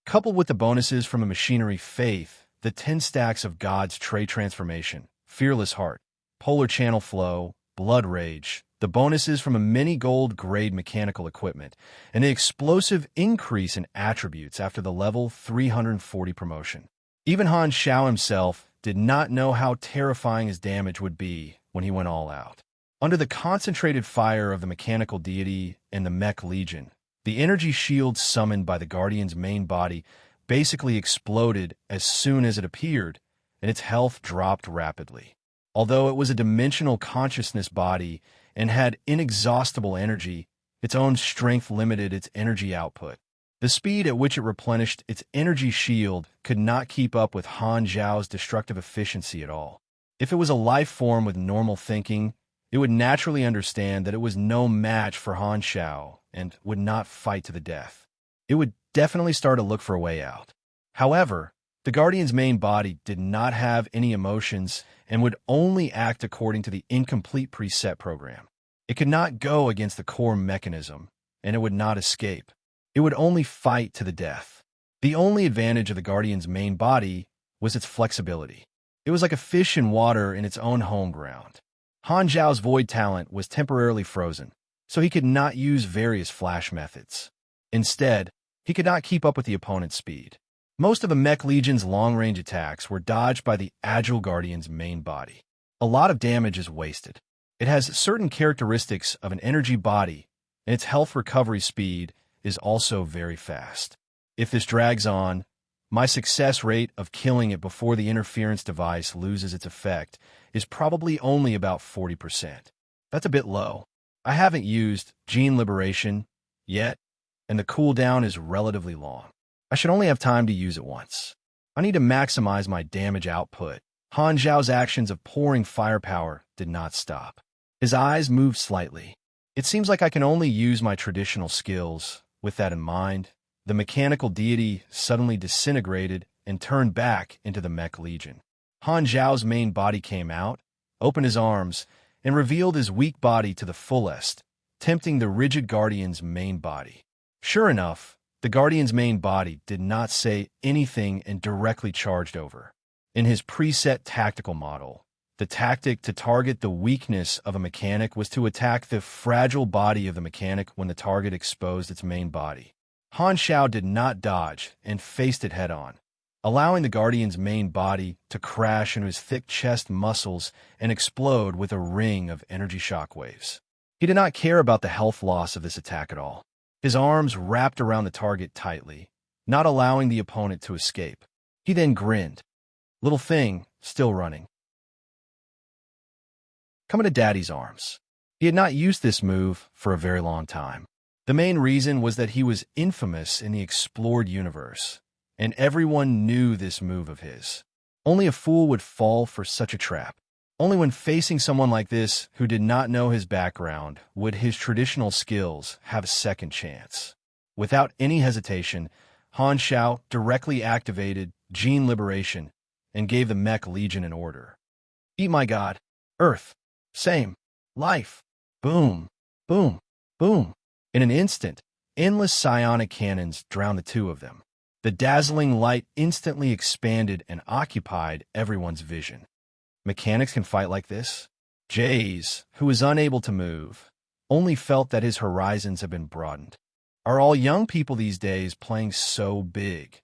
Coupled with the bonuses from a machinery faith, the 10 stacks of God's Trait Transformation, Fearless Heart, Polar Channel Flow, Blood Rage, the bonuses from a mini gold grade mechanical equipment, and the explosive increase in attributes after the level 340 promotion. Even Han Xiao himself did not know how terrifying his damage would be when he went all out. Under the concentrated fire of the mechanical deity and the mech legion, the energy shield summoned by the Guardian's main body basically exploded as soon as it appeared, and its health dropped rapidly. Although it was a dimensional consciousness body and had inexhaustible energy, its own strength limited its energy output. The speed at which it replenished its energy shield could not keep up with Han Zhao's destructive efficiency at all. If it was a life form with normal thinking, it would naturally understand that it was no match for Han Zhao and would not fight to the death. It would definitely start to look for a way out. However, the Guardian's main body did not have any emotions and would only act according to the incomplete preset program. It could not go against the core mechanism, and it would not escape. It would only fight to the death. The only advantage of the Guardian's main body was its flexibility. It was like a fish in water in its own home ground. Han Zhao's void talent was temporarily frozen, so he could not use various flash methods. Instead, he could not keep up with the opponent's speed. Most of the Mech Legion's long-range attacks were dodged by the agile Guardian's main body. A lot of damage is wasted. It has certain characteristics of an energy body, and its health recovery speed is also very fast. If this drags on, my success rate of killing it before the interference device loses its effect is probably only about 40%. That's a bit low. I haven't used Gene Liberation yet, and the cooldown is relatively long. I should only have time to use it once. I need to maximize my damage output. Han Zhao's actions of pouring firepower did not stop. His eyes moved slightly. It seems like I can only use my traditional skills. With that in mind, the mechanical deity suddenly disintegrated and turned back into the Mech Legion. Han Zhao's main body came out, opened his arms, and revealed his weak body to the fullest, tempting the rigid Guardian's main body. Sure enough, the Guardian's main body did not say anything and directly charged over. In his preset tactical model, the tactic to target the weakness of a mechanic was to attack the fragile body of the mechanic when the target exposed its main body. Han Zhao did not dodge and faced it head-on, allowing the Guardian's main body to crash into his thick chest muscles and explode with a ring of energy shockwaves. He did not care about the health loss of this attack at all. His arms wrapped around the target tightly, not allowing the opponent to escape. He then grinned. Little thing, still running. Coming to Daddy's arms. He had not used this move for a very long time. The main reason was that he was infamous in the explored universe, and everyone knew this move of his. Only a fool would fall for such a trap. Only when facing someone like this who did not know his background would his traditional skills have a second chance. Without any hesitation, Han Zhao directly activated Gene Liberation and gave the Mech Legion an order. Eat my god. Earth. Same. Life. Boom. Boom. Boom. In an instant, endless psionic cannons drowned the two of them. The dazzling light instantly expanded and occupied everyone's vision. Mechanics can fight like this? Jays, who was unable to move, only felt that his horizons have been broadened. Are all young people these days playing so big?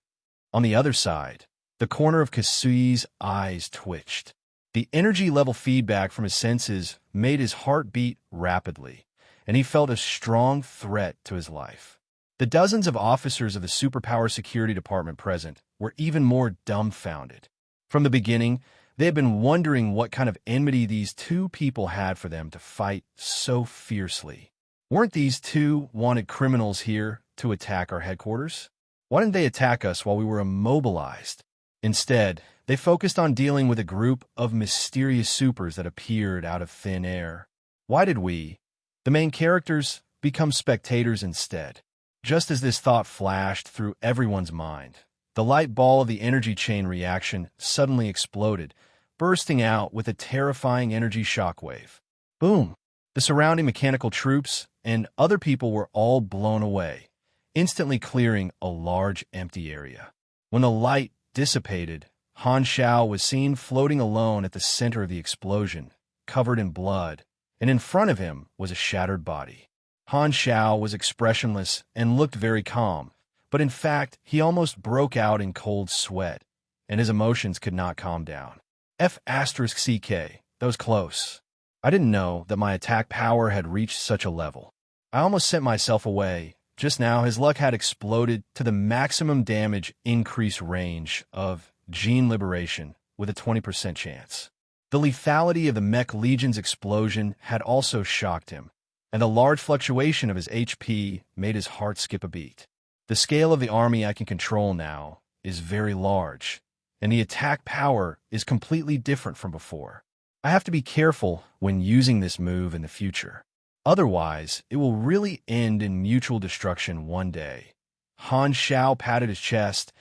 On the other side, the corner of Kasui's eyes twitched. The energy level feedback from his senses made his heart beat rapidly, and he felt a strong threat to his life. The dozens of officers of the Superpower Security Department present were even more dumbfounded. From the beginning, they had been wondering what kind of enmity these two people had for them to fight so fiercely. Weren't these two wanted criminals here to attack our headquarters? Why didn't they attack us while we were immobilized? Instead, they focused on dealing with a group of mysterious supers that appeared out of thin air. Why did we, the main characters, become spectators instead? Just as this thought flashed through everyone's mind, the light ball of the energy chain reaction suddenly exploded, bursting out with a terrifying energy shockwave. Boom! The surrounding mechanical troops and other people were all blown away, instantly clearing a large empty area. When the light dissipated, Han Zhao was seen floating alone at the center of the explosion, covered in blood, and in front of him was a shattered body. Han Zhao was expressionless and looked very calm, but in fact, he almost broke out in cold sweat, and his emotions could not calm down. F*CK, that was close. I didn't know that my attack power had reached such a level. I almost sent myself away. Just now, his luck had exploded to the maximum damage increase range of Gene Liberation with a 20% chance. The lethality of the Mech Legion's explosion had also shocked him, and the large fluctuation of his HP made his heart skip a beat. The scale of the army I can control now is very large, and the attack power is completely different from before. I have to be careful when using this move in the future. Otherwise, it will really end in mutual destruction one day. Han Shao patted his chest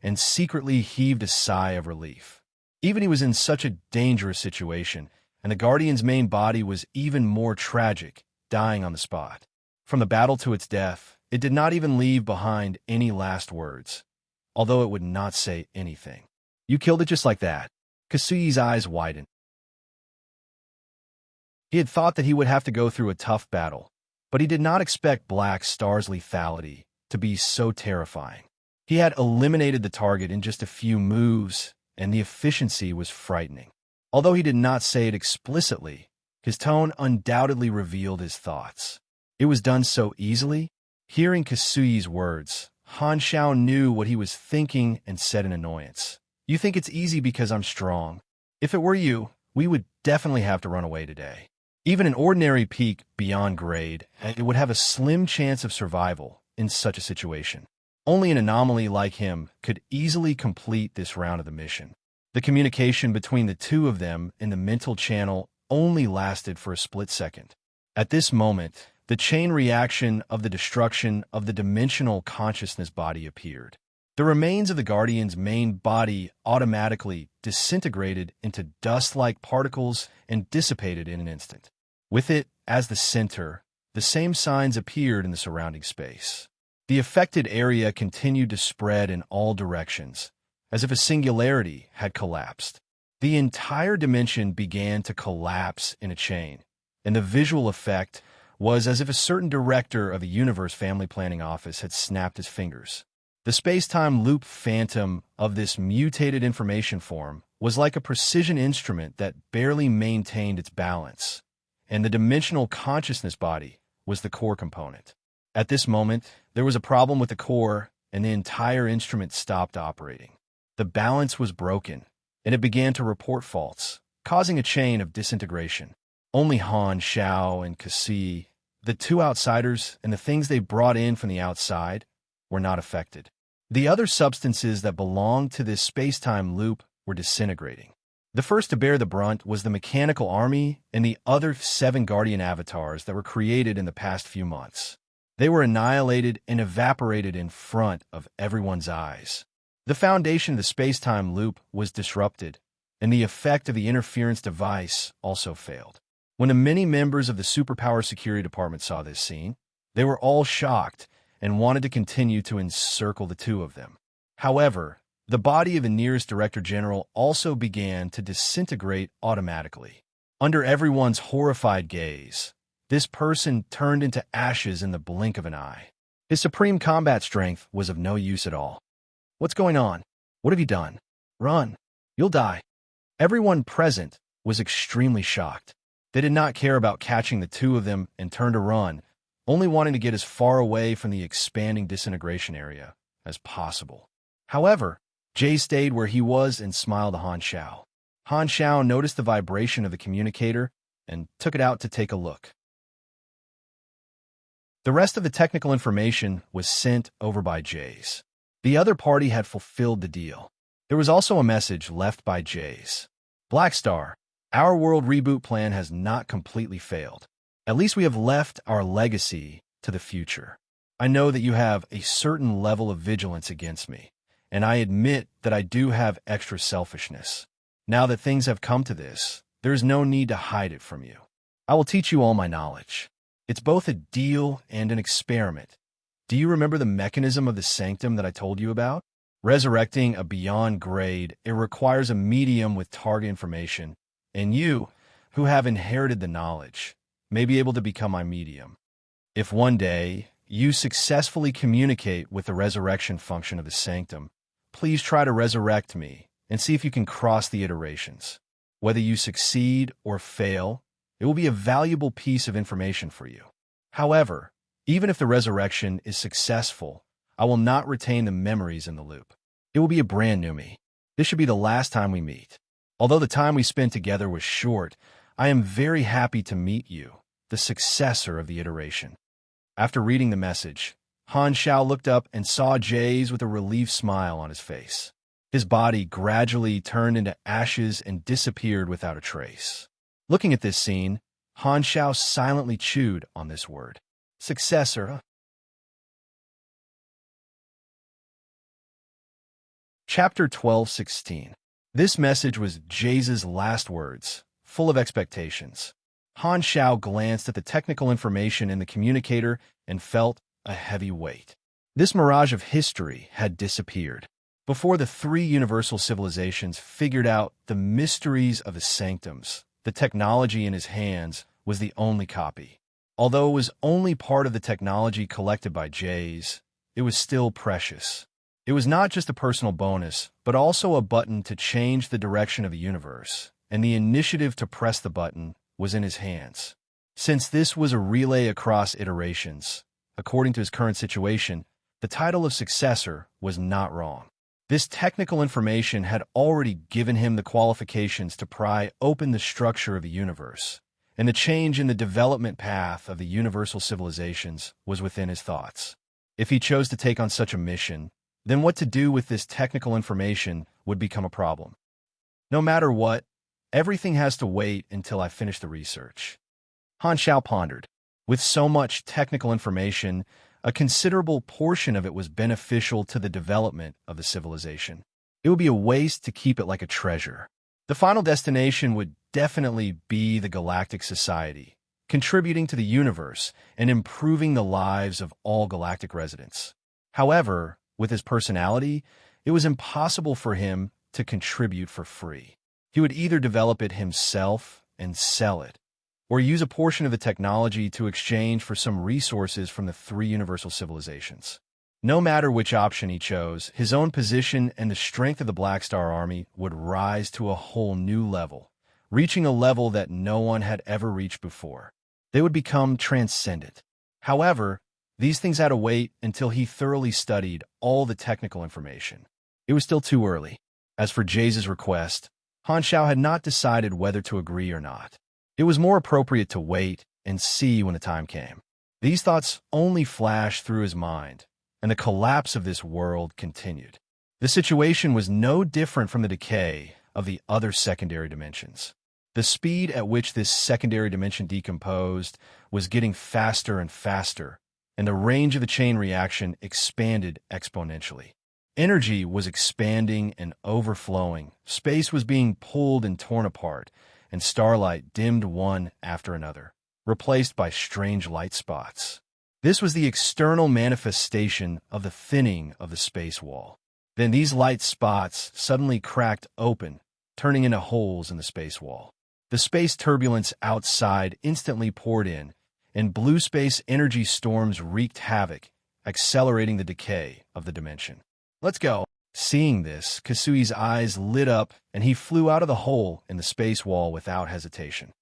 and secretly heaved a sigh of relief. Even he was in such a dangerous situation, and the Guardian's main body was even more tragic, dying on the spot. From the battle to its death, it did not even leave behind any last words, although it would not say anything. You killed it just like that. Kasui's eyes widened. He had thought that he would have to go through a tough battle, but he did not expect Black Star's lethality to be so terrifying. He had eliminated the target in just a few moves, and the efficiency was frightening. Although he did not say it explicitly, his tone undoubtedly revealed his thoughts. It was done so easily. Hearing Kasui's words, Han Shao knew what he was thinking and said in annoyance. You think it's easy because I'm strong. If it were you, we would definitely have to run away today. Even an ordinary peak beyond grade, it would have a slim chance of survival in such a situation. Only an anomaly like him could easily complete this round of the mission. The communication between the two of them in the mental channel only lasted for a split second. At this moment, the chain reaction of the destruction of the dimensional consciousness body appeared. The remains of the Guardian's main body automatically disintegrated into dust-like particles and dissipated in an instant. With it, as the center, the same signs appeared in the surrounding space. The affected area continued to spread in all directions, as if a singularity had collapsed. The entire dimension began to collapse in a chain, and the visual effect was as if a certain director of a universe family planning office had snapped his fingers. The space-time loop phantom of this mutated information form was like a precision instrument that barely maintained its balance, and the dimensional consciousness body was the core component. At this moment, there was a problem with the core, and the entire instrument stopped operating. The balance was broken, and it began to report faults, causing a chain of disintegration. Only Han Shao and Kasui, the two outsiders and the things they brought in from the outside, were not affected. The other substances that belonged to this space-time loop were disintegrating. The first to bear the brunt was the mechanical army and the other 7 Guardian avatars that were created in the past few months. They were annihilated and evaporated in front of everyone's eyes. The foundation of the space-time loop was disrupted, and the effect of the interference device also failed. When the many members of the Superpower Security Department saw this scene, they were all shocked and wanted to continue to encircle the two of them. However, the body of the nearest Director General also began to disintegrate automatically. Under everyone's horrified gaze, this person turned into ashes in the blink of an eye. His supreme combat strength was of no use at all. What's going on? What have you done? Run. You'll die. Everyone present was extremely shocked. They did not care about catching the two of them and turned to run, only wanting to get as far away from the expanding disintegration area as possible. However, Jay stayed where he was and smiled to Han Shao. Han Shao noticed the vibration of the communicator and took it out to take a look. The rest of the technical information was sent over by Jace. The other party had fulfilled the deal. There was also a message left by Jace. Black Star, our world reboot plan has not completely failed. At least we have left our legacy to the future. I know that you have a certain level of vigilance against me, and I admit that I do have extra selfishness. Now that things have come to this, there is no need to hide it from you. I will teach you all my knowledge. It's both a deal and an experiment. Do you remember the mechanism of the sanctum that I told you about? Resurrecting a beyond grade, it requires a medium with target information, and you, who have inherited the knowledge, may be able to become my medium. If one day you successfully communicate with the resurrection function of the sanctum, please try to resurrect me and see if you can cross the iterations. Whether you succeed or fail, It will be a valuable piece of information for you. However, even if the resurrection is successful, I will not retain the memories in the loop. It will be a brand new me. This should be the last time we meet. Although the time we spent together was short, I am very happy to meet you, the successor of the iteration. After reading the message, Han Xiao looked up and saw Jays with a relieved smile on his face. His body gradually turned into ashes and disappeared without a trace. Looking at this scene, Han Xiao silently chewed on this word. Successor. Chapter 12:16. This message was Jays' last words, full of expectations. Han Xiao glanced at the technical information in the communicator and felt a heavy weight. This mirage of history had disappeared. Before the three universal civilizations figured out the mysteries of the sanctums, the technology in his hands was the only copy. Although it was only part of the technology collected by Jays, it was still precious. It was not just a personal bonus, but also a button to change the direction of the universe, and the initiative to press the button was in his hands. Since this was a relay across iterations, according to his current situation, the title of successor was not wrong. This technical information had already given him the qualifications to pry open the structure of the universe, and the change in the development path of the universal civilizations was within his thoughts. If he chose to take on such a mission, then what to do with this technical information would become a problem. No matter what, everything has to wait until I finish the research. Han Xiao pondered. With so much technical information, a considerable portion of it was beneficial to the development of the civilization. It would be a waste to keep it like a treasure. The final destination would definitely be the galactic society, contributing to the universe and improving the lives of all galactic residents. However, with his personality, it was impossible for him to contribute for free. He would either develop it himself and sell it, or use a portion of the technology to exchange for some resources from the three universal civilizations. No matter which option he chose, his own position and the strength of the Black Star Army would rise to a whole new level, reaching a level that no one had ever reached before. They would become transcendent. However, these things had to wait until he thoroughly studied all the technical information. It was still too early. As for Jays' request, Han Xiao had not decided whether to agree or not. It was more appropriate to wait and see when the time came. These thoughts only flashed through his mind, and the collapse of this world continued. The situation was no different from the decay of the other secondary dimensions. The speed at which this secondary dimension decomposed was getting faster and faster, and the range of the chain reaction expanded exponentially. Energy was expanding and overflowing, space was being pulled and torn apart, and starlight dimmed one after another, replaced by strange light spots. This was the external manifestation of the thinning of the space wall. Then these light spots suddenly cracked open, turning into holes in the space wall. The space turbulence outside instantly poured in, and blue space energy storms wreaked havoc, accelerating the decay of the dimension. Let's go. Seeing this, Kasui's eyes lit up, and he flew out of the hole in the space wall without hesitation.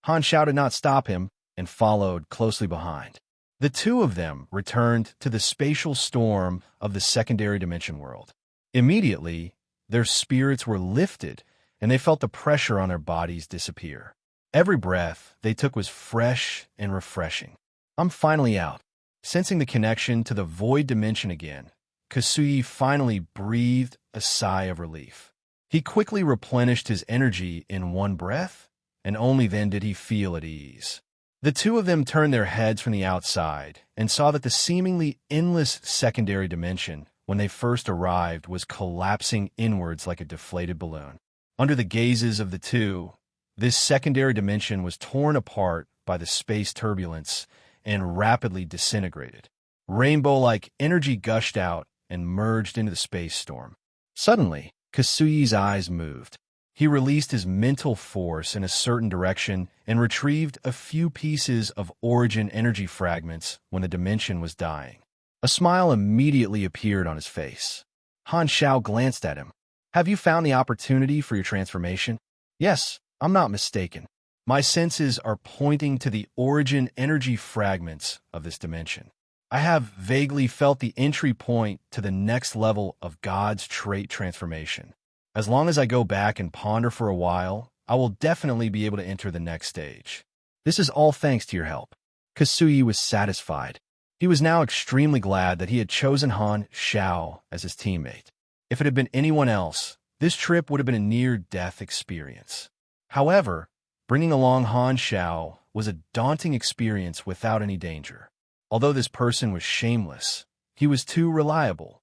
Han Xiao did not stop him and followed closely behind. The two of them returned to the spatial storm of the secondary dimension world. Immediately, their spirits were lifted, and they felt the pressure on their bodies disappear. Every breath they took was fresh and refreshing. I'm finally out. Sensing the connection to the void dimension again, Kasui finally breathed a sigh of relief. He quickly replenished his energy in one breath, and only then did he feel at ease. The two of them turned their heads from the outside and saw that the seemingly endless secondary dimension, when they first arrived, was collapsing inwards like a deflated balloon. Under the gazes of the two, this secondary dimension was torn apart by the space turbulence and rapidly disintegrated. Rainbow-like energy gushed out and merged into the space storm. Suddenly, Kasui's eyes moved. He released his mental force in a certain direction and retrieved a few pieces of origin energy fragments when the dimension was dying. A smile immediately appeared on his face. Han Xiao glanced at him. Have you found the opportunity for your transformation? Yes, I'm not mistaken. My senses are pointing to the origin energy fragments of this dimension. I have vaguely felt the entry point to the next level of God's trait transformation. As long as I go back and ponder for a while, I will definitely be able to enter the next stage. This is all thanks to your help. Kasuyi was satisfied. He was now extremely glad that he had chosen Han Xiao as his teammate. If it had been anyone else, this trip would have been a near-death experience. However, bringing along Han Xiao was a daunting experience without any danger. Although this person was shameless, he was too reliable.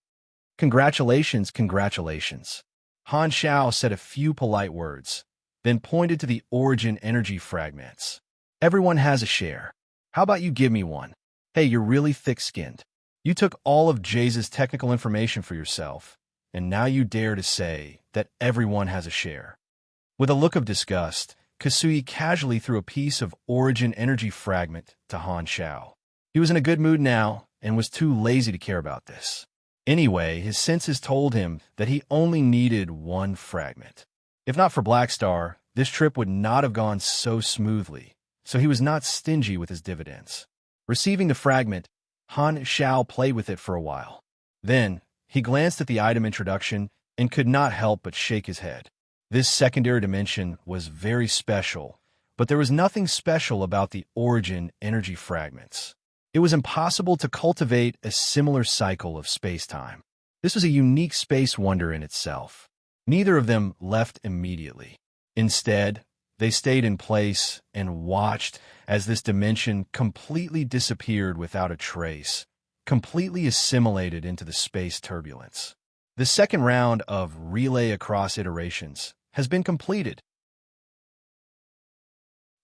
Congratulations, congratulations. Han Xiao said a few polite words, then pointed to the origin energy fragments. Everyone has a share. How about you give me one? Hey, you're really thick-skinned. You took all of Jay's technical information for yourself, and now you dare to say that everyone has a share. With a look of disgust, Kasuyi casually threw a piece of origin energy fragment to Han Xiao. He was in a good mood now and was too lazy to care about this. Anyway, his senses told him that he only needed one fragment. If not for Black Star, this trip would not have gone so smoothly, so he was not stingy with his dividends. Receiving the fragment, Han Xiao played with it for a while. Then, he glanced at the item introduction and could not help but shake his head. This secondary dimension was very special, but there was nothing special about the origin energy fragments. It was impossible to cultivate a similar cycle of space-time. This was a unique space wonder in itself. Neither of them left immediately. Instead, they stayed in place and watched as this dimension completely disappeared without a trace, completely assimilated into the space turbulence. The second round of relay across iterations has been completed.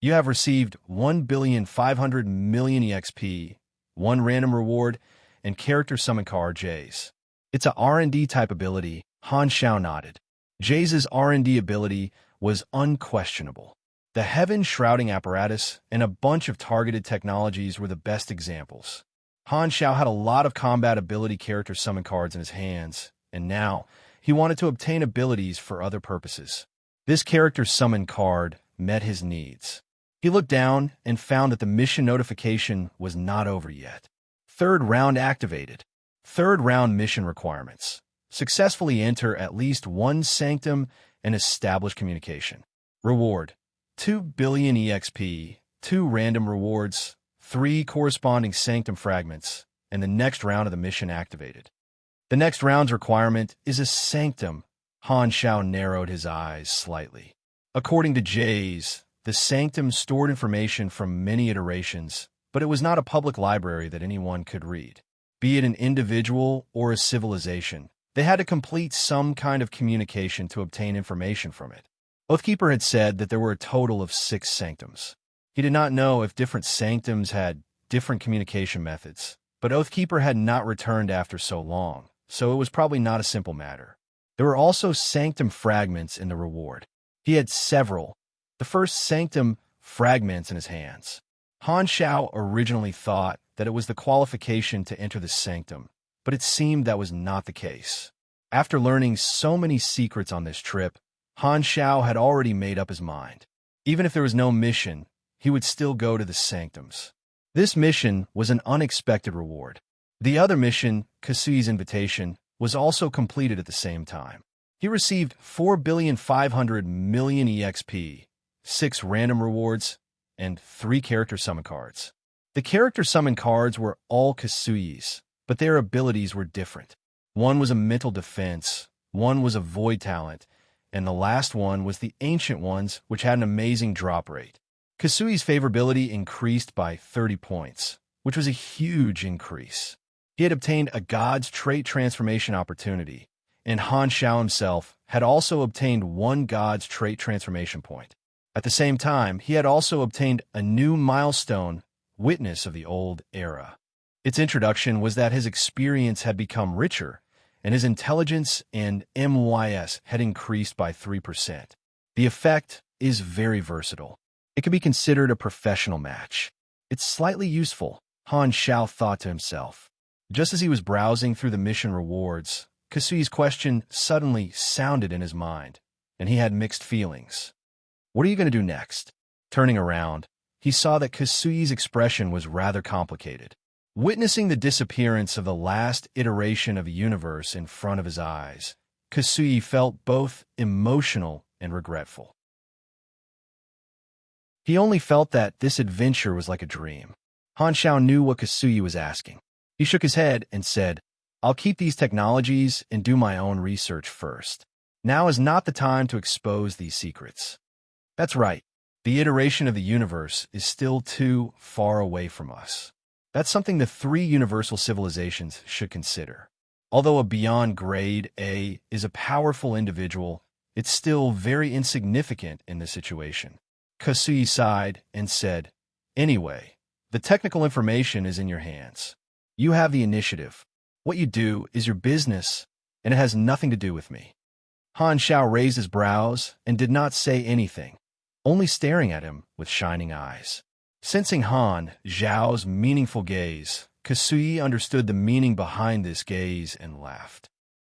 You have received 1,500,000,000 EXP, 1 random reward, and character summon card J's. It's a R&D type ability. Han Xiao nodded. J's R&D ability was unquestionable. The heaven shrouding apparatus and a bunch of targeted technologies were the best examples. Han Xiao had a lot of combat ability character summon cards in his hands, and now he wanted to obtain abilities for other purposes. This character summon card met his needs. He looked down and found that the mission notification was not over yet. Third round activated. Third round mission requirements. Successfully enter at least 1 sanctum and establish communication. Reward: 2 billion EXP, 2 random rewards, 3 corresponding sanctum fragments, and the next round of the mission activated. The next round's requirement is a sanctum. Han Xiao narrowed his eyes slightly. According to J's, the sanctum stored information from many iterations, but it was not a public library that anyone could read. Be it an individual or a civilization, they had to complete some kind of communication to obtain information from it. Oathkeeper had said that there were a total of 6 sanctums. He did not know if different sanctums had different communication methods, but Oathkeeper had not returned after so long, so it was probably not a simple matter. There were also sanctum fragments in the reward. He had several. The first sanctum fragments in his hands. Han Xiao originally thought that it was the qualification to enter the sanctum, but it seemed that was not the case. After learning so many secrets on this trip, Han Xiao had already made up his mind. Even if there was no mission, he would still go to the sanctums. This mission was an unexpected reward. The other mission, Kasui's invitation, was also completed at the same time. He received 4,500,000,000 EXP, 6 random rewards, and 3 character summon cards. The character summon cards were all Kasui's, but their abilities were different. One was a mental defense, one was a void talent, and the last one was the ancient ones, which had an amazing drop rate. Kasui's favorability increased by 30 points, which was a huge increase. He had obtained a God's trait transformation opportunity, and Han Xiao himself had also obtained 1 God's trait transformation point. At the same time, he had also obtained a new milestone, Witness of the Old Era. Its introduction was that his experience had become richer, and his intelligence and MYS had increased by 3%. The effect is very versatile. It can be considered a professional match. It's slightly useful, Han Xiao thought to himself. Just as he was browsing through the mission rewards, Kasui's question suddenly sounded in his mind, and he had mixed feelings. What are you going to do next? Turning around, he saw that Kasui's expression was rather complicated. Witnessing the disappearance of the last iteration of a universe in front of his eyes, Kasui felt both emotional and regretful. He only felt that this adventure was like a dream. Han Shao knew what Kasui was asking. He shook his head and said, "I'll keep these technologies and do my own research first. Now is not the time to expose these secrets." That's right. The iteration of the universe is still too far away from us. That's something the three universal civilizations should consider. Although a beyond grade A is a powerful individual, it's still very insignificant in this situation. Kasui sighed and said, "Anyway, the technical information is in your hands. You have the initiative. What you do is your business, and it has nothing to do with me." Han Shao raised his brows and did not say anything, only staring at him with shining eyes. Sensing Han Zhao's meaningful gaze, Kasui understood the meaning behind this gaze and laughed.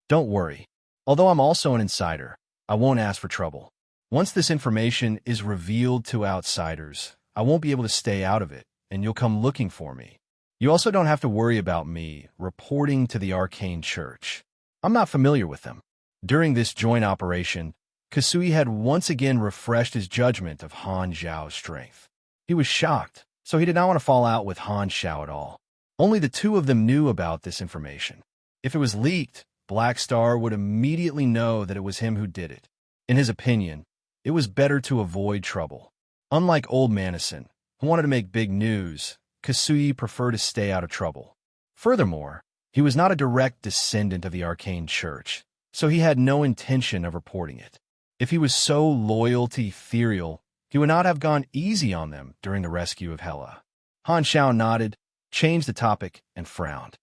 "Don't worry. Although I'm also an insider, I won't ask for trouble. Once this information is revealed to outsiders, I won't be able to stay out of it, and you'll come looking for me. You also don't have to worry about me reporting to the Arcane Church. I'm not familiar with them." During this joint operation, Kasui had once again refreshed his judgment of Han Zhao's strength. He was shocked, so he did not want to fall out with Han Shao at all. Only the two of them knew about this information. If it was leaked, Black Star would immediately know that it was him who did it. In his opinion, it was better to avoid trouble. Unlike Old Manison, who wanted to make big news, Kasui preferred to stay out of trouble. Furthermore, he was not a direct descendant of the Arcane Church, so he had no intention of reporting it. If he was so loyal to Ethereal, he would not have gone easy on them during the rescue of Hela. Han Shao nodded, changed the topic, and frowned.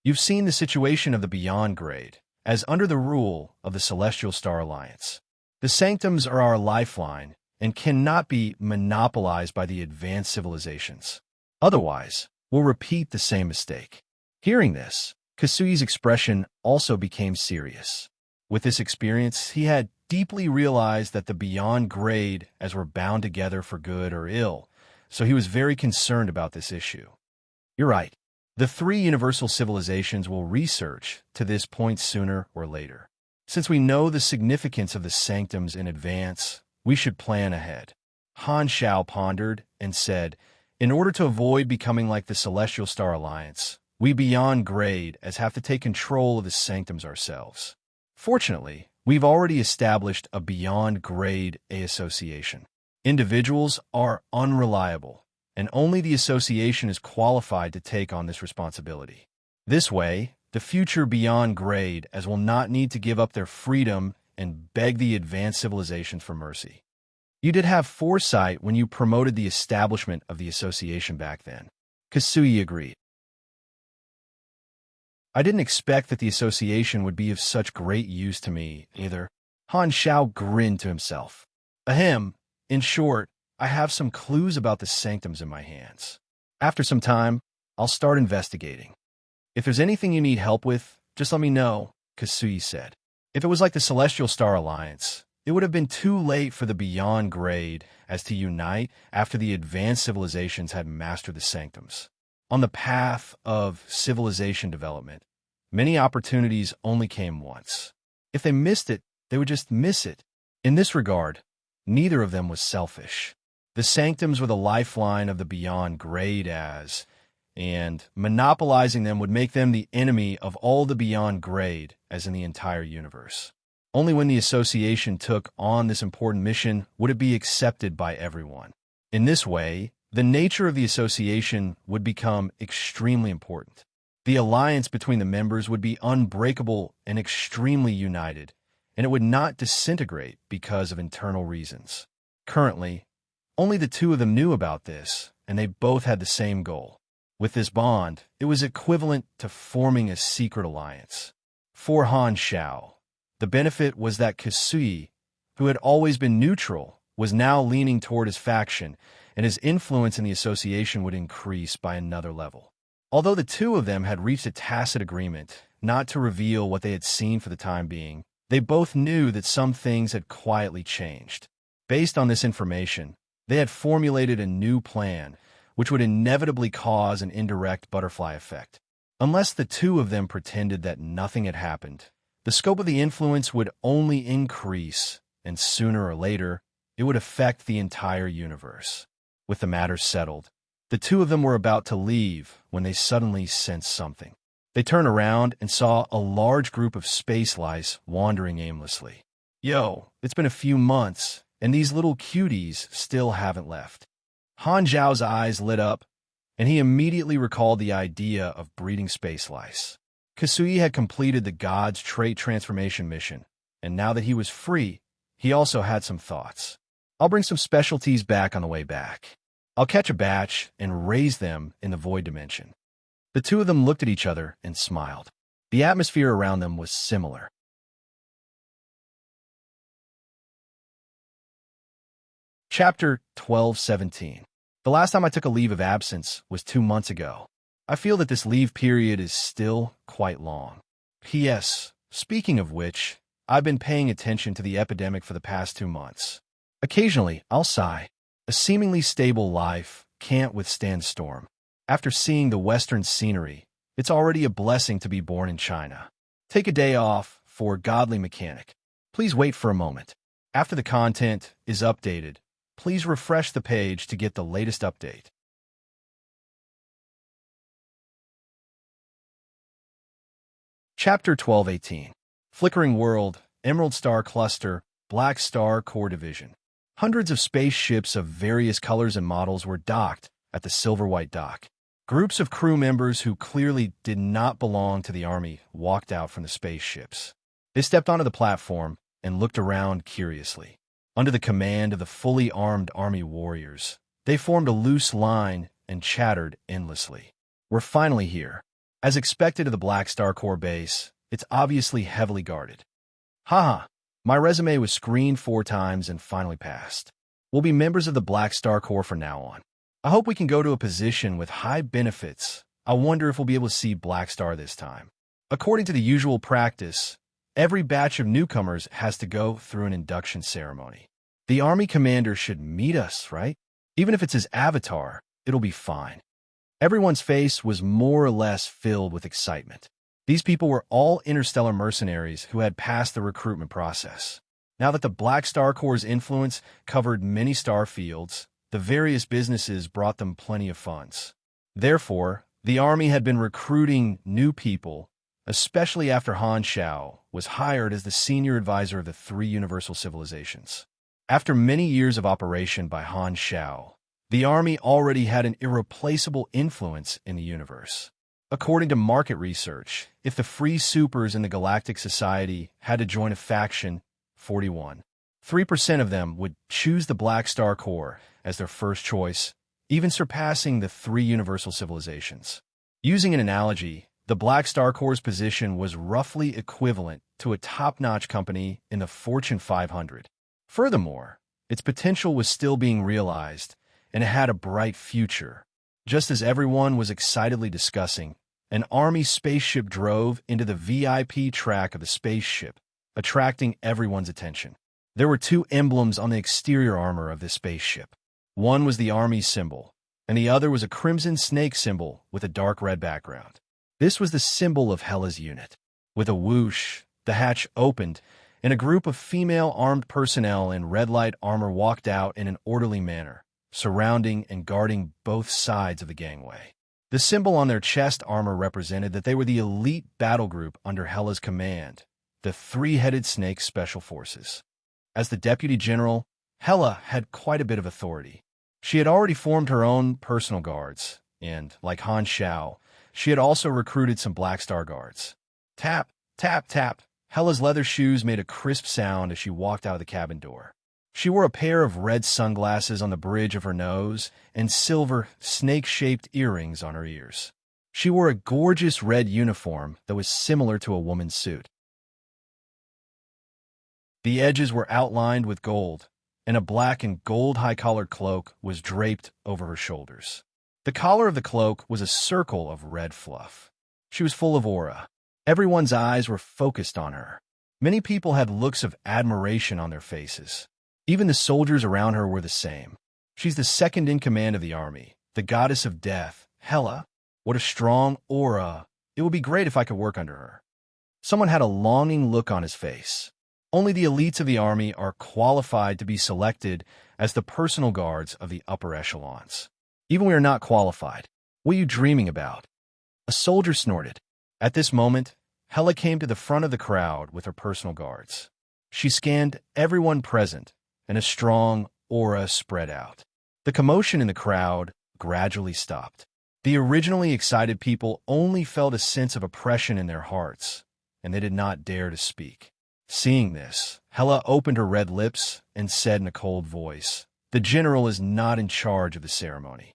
"You've seen the situation of the Beyond Grade, as under the rule of the Celestial Star Alliance. The Sanctums are our lifeline and cannot be monopolized by the advanced civilizations. Otherwise, we'll repeat the same mistake." Hearing this, Kasui's expression also became serious. With this experience, he had deeply realized that the Beyond Grade as were bound together for good or ill, so he was very concerned about this issue. "You're right. The three universal civilizations will research to this point sooner or later. Since we know the significance of the Sanctums in advance, we should plan ahead." Han Shao pondered and said, "In order to avoid becoming like the Celestial Star Alliance, we Beyond Grade as have to take control of the Sanctums ourselves. Fortunately, we've already established a Beyond Grade A association. Individuals are unreliable, and only the association is qualified to take on this responsibility. This way, the future Beyond Grade as will not need to give up their freedom and beg the advanced civilizations for mercy. You did have foresight when you promoted the establishment of the association back then." Kasui agreed. "I didn't expect that the association would be of such great use to me, either." Han Shao grinned to himself. "Ahem. In short, I have some clues about the Sanctums in my hands. After some time, I'll start investigating. If there's anything you need help with, just let me know," Kasui said. If it was like the Celestial Star Alliance, it would have been too late for the Beyond Grade as to unite after the advanced civilizations had mastered the Sanctums. On the path of civilization development, many opportunities only came once. If they missed it, they would just miss it. In this regard, neither of them was selfish. The Sanctums were the lifeline of the Beyond Grade and monopolizing them would make them the enemy of all the Beyond Grade as in the entire universe. Only when the association took on this important mission would it be accepted by everyone. In this way, the nature of the association would become extremely important. The alliance between the members would be unbreakable and extremely united, and it would not disintegrate because of internal reasons. Currently, only the two of them knew about this, and they both had the same goal. With this bond, it was equivalent to forming a secret alliance. For Han Shao, the benefit was that Kasui, who had always been neutral, was now leaning toward his faction, and his influence in the association would increase by another level. Although the two of them had reached a tacit agreement not to reveal what they had seen for the time being, they both knew that some things had quietly changed. Based on this information, they had formulated a new plan, which would inevitably cause an indirect butterfly effect. Unless the two of them pretended that nothing had happened, the scope of the influence would only increase, and sooner or later, it would affect the entire universe. With the matter settled, the two of them were about to leave when they suddenly sensed something. They turned around and saw a large group of space lice wandering aimlessly. Yo, it's been a few months, and these little cuties still haven't left. Han Zhao's eyes lit up, and he immediately recalled the idea of breeding space lice. Kasui had completed the God's Trait Transformation mission, and now that he was free, he also had some thoughts. I'll bring some specialties back on the way back. I'll catch a batch and raise them in the void dimension. The two of them looked at each other and smiled. The atmosphere around them was similar. Chapter 12:17. The last time I took a leave of absence was 2 months ago. I feel that this leave period is still quite long. P.S. Speaking of which, I've been paying attention to the epidemic for the past 2 months. Occasionally, I'll sigh. A seemingly stable life can't withstand storm. After seeing the Western scenery, it's already a blessing to be born in China. Take a day off for godly mechanic. Please wait for a moment. After the content is updated, please refresh the page to get the latest update. Chapter 12:18. Flickering World, Emerald Star Cluster, Black Star Core Division. Hundreds of spaceships of various colors and models were docked at the Silver-White Dock. Groups of crew members who clearly did not belong to the Army walked out from the spaceships. They stepped onto the platform and looked around curiously. Under the command of the fully armed Army warriors, they formed a loose line and chattered endlessly. We're finally here. As expected of the Black Star Core base, it's obviously heavily guarded. Haha, my resume was screened 4 times and finally passed. We'll be members of the Black Star Core from now on. I hope we can go to a position with high benefits. I wonder if we'll be able to see Black Star this time. According to the usual practice, every batch of newcomers has to go through an induction ceremony. The Army commander should meet us, right? Even if it's his avatar, it'll be fine. Everyone's face was more or less filled with excitement. These people were all interstellar mercenaries who had passed the recruitment process. Now that the Black Star Corps' influence covered many star fields, the various businesses brought them plenty of funds. Therefore, the Army had been recruiting new people, especially after Han Xiao was hired as the senior advisor of the 3 universal civilizations. After many years of operation by Han Xiao, the Army already had an irreplaceable influence in the universe. According to market research, if the free supers in the Galactic Society had to join a faction, 3% of them would choose the Black Star Corps as their first choice, even surpassing the 3 universal civilizations. Using an analogy, the Black Star Corps' position was roughly equivalent to a top-notch company in the Fortune 500. Furthermore, its potential was still being realized, and it had a bright future. Just as everyone was excitedly discussing, an Army spaceship drove into the VIP track of the spaceship, attracting everyone's attention. There were 2 emblems on the exterior armor of this spaceship. One was the Army symbol, and the other was a crimson snake symbol with a dark red background. This was the symbol of Hela's unit. With a whoosh, the hatch opened, and a group of female armed personnel in red light armor walked out in an orderly manner, surrounding and guarding both sides of the gangway. The symbol on their chest armor represented that they were the elite battle group under Hela's command, the 3-headed snake special forces. As the deputy general, Hela had quite a bit of authority. She had already formed her own personal guards, and, like Han Xiao, she had also recruited some Black Star guards. Tap, tap, tap. Hela's leather shoes made a crisp sound as she walked out of the cabin door. She wore a pair of red sunglasses on the bridge of her nose and silver, snake-shaped earrings on her ears. She wore a gorgeous red uniform that was similar to a woman's suit. The edges were outlined with gold, and a black and gold high-collared cloak was draped over her shoulders. The collar of the cloak was a circle of red fluff. She was full of aura. Everyone's eyes were focused on her. Many people had looks of admiration on their faces. Even the soldiers around her were the same. She's the second in command of the army, the goddess of death, Hela. What a strong aura. It would be great if I could work under her. Someone had a longing look on his face. Only the elites of the army are qualified to be selected as the personal guards of the upper echelons. Even we are not qualified. What are you dreaming about? A soldier snorted. At this moment, Hela came to the front of the crowd with her personal guards. She scanned everyone present, and a strong aura spread out. The commotion in the crowd gradually stopped. The originally excited people only felt a sense of oppression in their hearts, and they did not dare to speak. Seeing this, Hela opened her red lips and said in a cold voice, "The general is not in charge of the ceremony.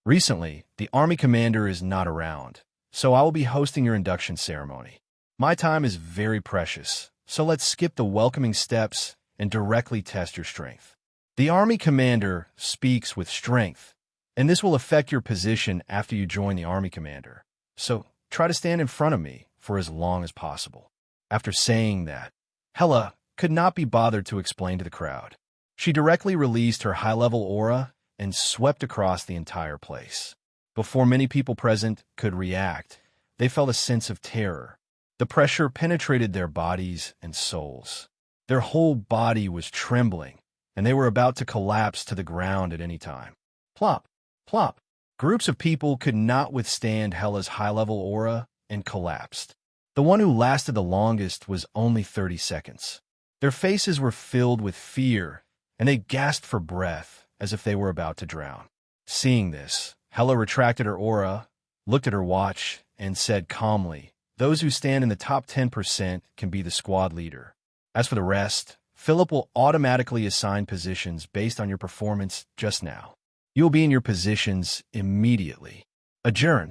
Recently, the army commander is not around, so I will be hosting your induction ceremony. My time is very precious, so let's skip the welcoming steps and directly test your strength. The army commander speaks with strength, and this will affect your position after you join the army commander. So try to stand in front of me for as long as possible." After saying that, Hela could not be bothered to explain to the crowd. She directly released her high-level aura and swept across the entire place. Before many people present could react, they felt a sense of terror. The pressure penetrated their bodies and souls. Their whole body was trembling, and they were about to collapse to the ground at any time. Plop, plop. Groups of people could not withstand Hela's high-level aura and collapsed. The one who lasted the longest was only 30 seconds. Their faces were filled with fear, and they gasped for breath as if they were about to drown. Seeing this, Hela retracted her aura, looked at her watch, and said calmly, "Those who stand in the top 10% can be the squad leader. As for the rest, Philip will automatically assign positions based on your performance just now. You will be in your positions immediately. Adjourn."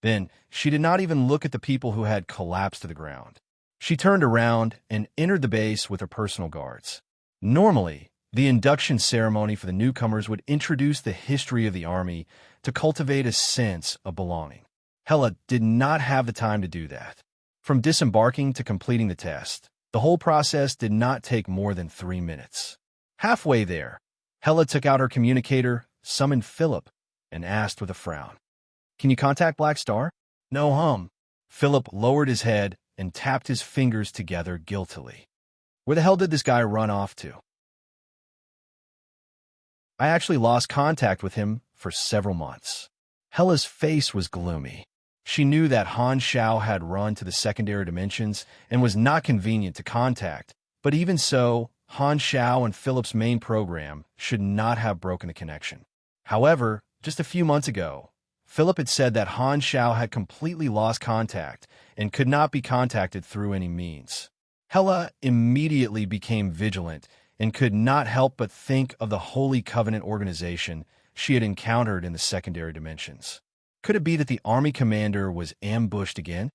Then, she did not even look at the people who had collapsed to the ground. She turned around and entered the base with her personal guards. Normally, the induction ceremony for the newcomers would introduce the history of the army to cultivate a sense of belonging. Hela did not have the time to do that. From disembarking to completing the test, the whole process did not take more than 3 minutes. Halfway there, Hela took out her communicator, summoned Philip, and asked with a frown, "Can you contact Black Star?" "No, hum." Philip lowered his head and tapped his fingers together guiltily. "Where the hell did this guy run off to?" "I actually lost contact with him for several months." Hela's face was gloomy. She knew that Han Shao had run to the secondary dimensions and was not convenient to contact, but even so, Han Shao and Philip's main program should not have broken the connection. However, just a few months ago, Philip had said that Han Shao had completely lost contact and could not be contacted through any means. Hela immediately became vigilant and could not help but think of the Holy Covenant organization she had encountered in the secondary dimensions. Could it be that the army commander was ambushed again?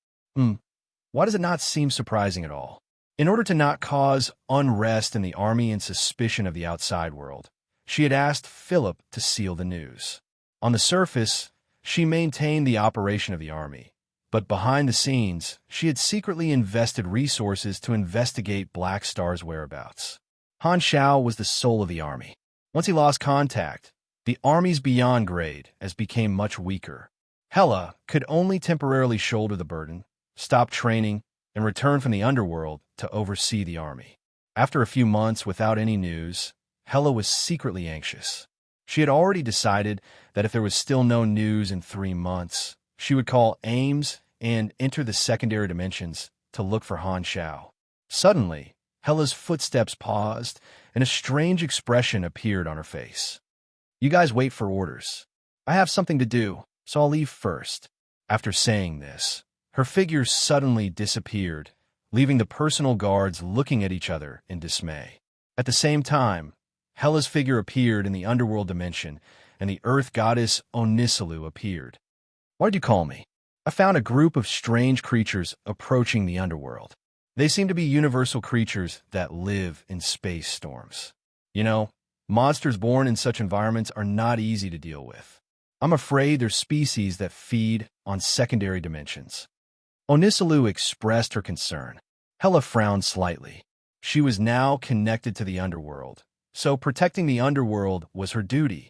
Why does it not seem surprising at all? In order to not cause unrest in the army and suspicion of the outside world, she had asked Philip to seal the news. On the surface, she maintained the operation of the army, but behind the scenes, she had secretly invested resources to investigate Black Star's whereabouts. Han Shao was the soul of the army. Once he lost contact, the army's beyond grade as became much weaker. Hela could only temporarily shoulder the burden, stop training, and return from the underworld to oversee the army. After a few months without any news, Hela was secretly anxious. She had already decided that if there was still no news in 3 months, she would call Ames and enter the secondary dimensions to look for Han Shao. Suddenly, Hela's footsteps paused, and a strange expression appeared on her face. "You guys wait for orders. I have something to do, so I'll leave first." After saying this, her figure suddenly disappeared, leaving the personal guards looking at each other in dismay. At the same time, Hela's figure appeared in the underworld dimension, and the earth goddess Onisalu appeared. "Why did you call me?" "I found a group of strange creatures approaching the underworld. They seem to be universal creatures that live in space storms. You know, monsters born in such environments are not easy to deal with. I'm afraid they're species that feed on secondary dimensions." Onisalu expressed her concern. Hela frowned slightly. She was now connected to the underworld, so protecting the underworld was her duty.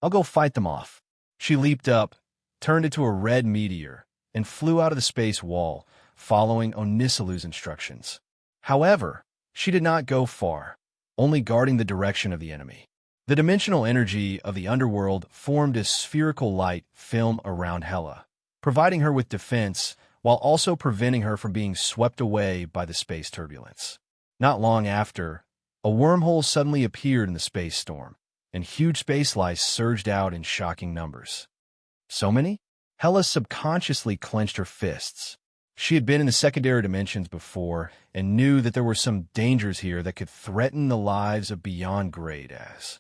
I'll go fight them off. She leaped up, turned into a red meteor, and flew out of the space wall, following Onisalu's instructions. However, she did not go far, only guarding the direction of the enemy. The dimensional energy of the underworld formed a spherical light film around Hela, providing her with defense while also preventing her from being swept away by the space turbulence. Not long after, a wormhole suddenly appeared in the space storm, and huge space lice surged out in shocking numbers. So many? Hela subconsciously clenched her fists. She had been in the secondary dimensions before and knew that there were some dangers here that could threaten the lives of beyond grade as.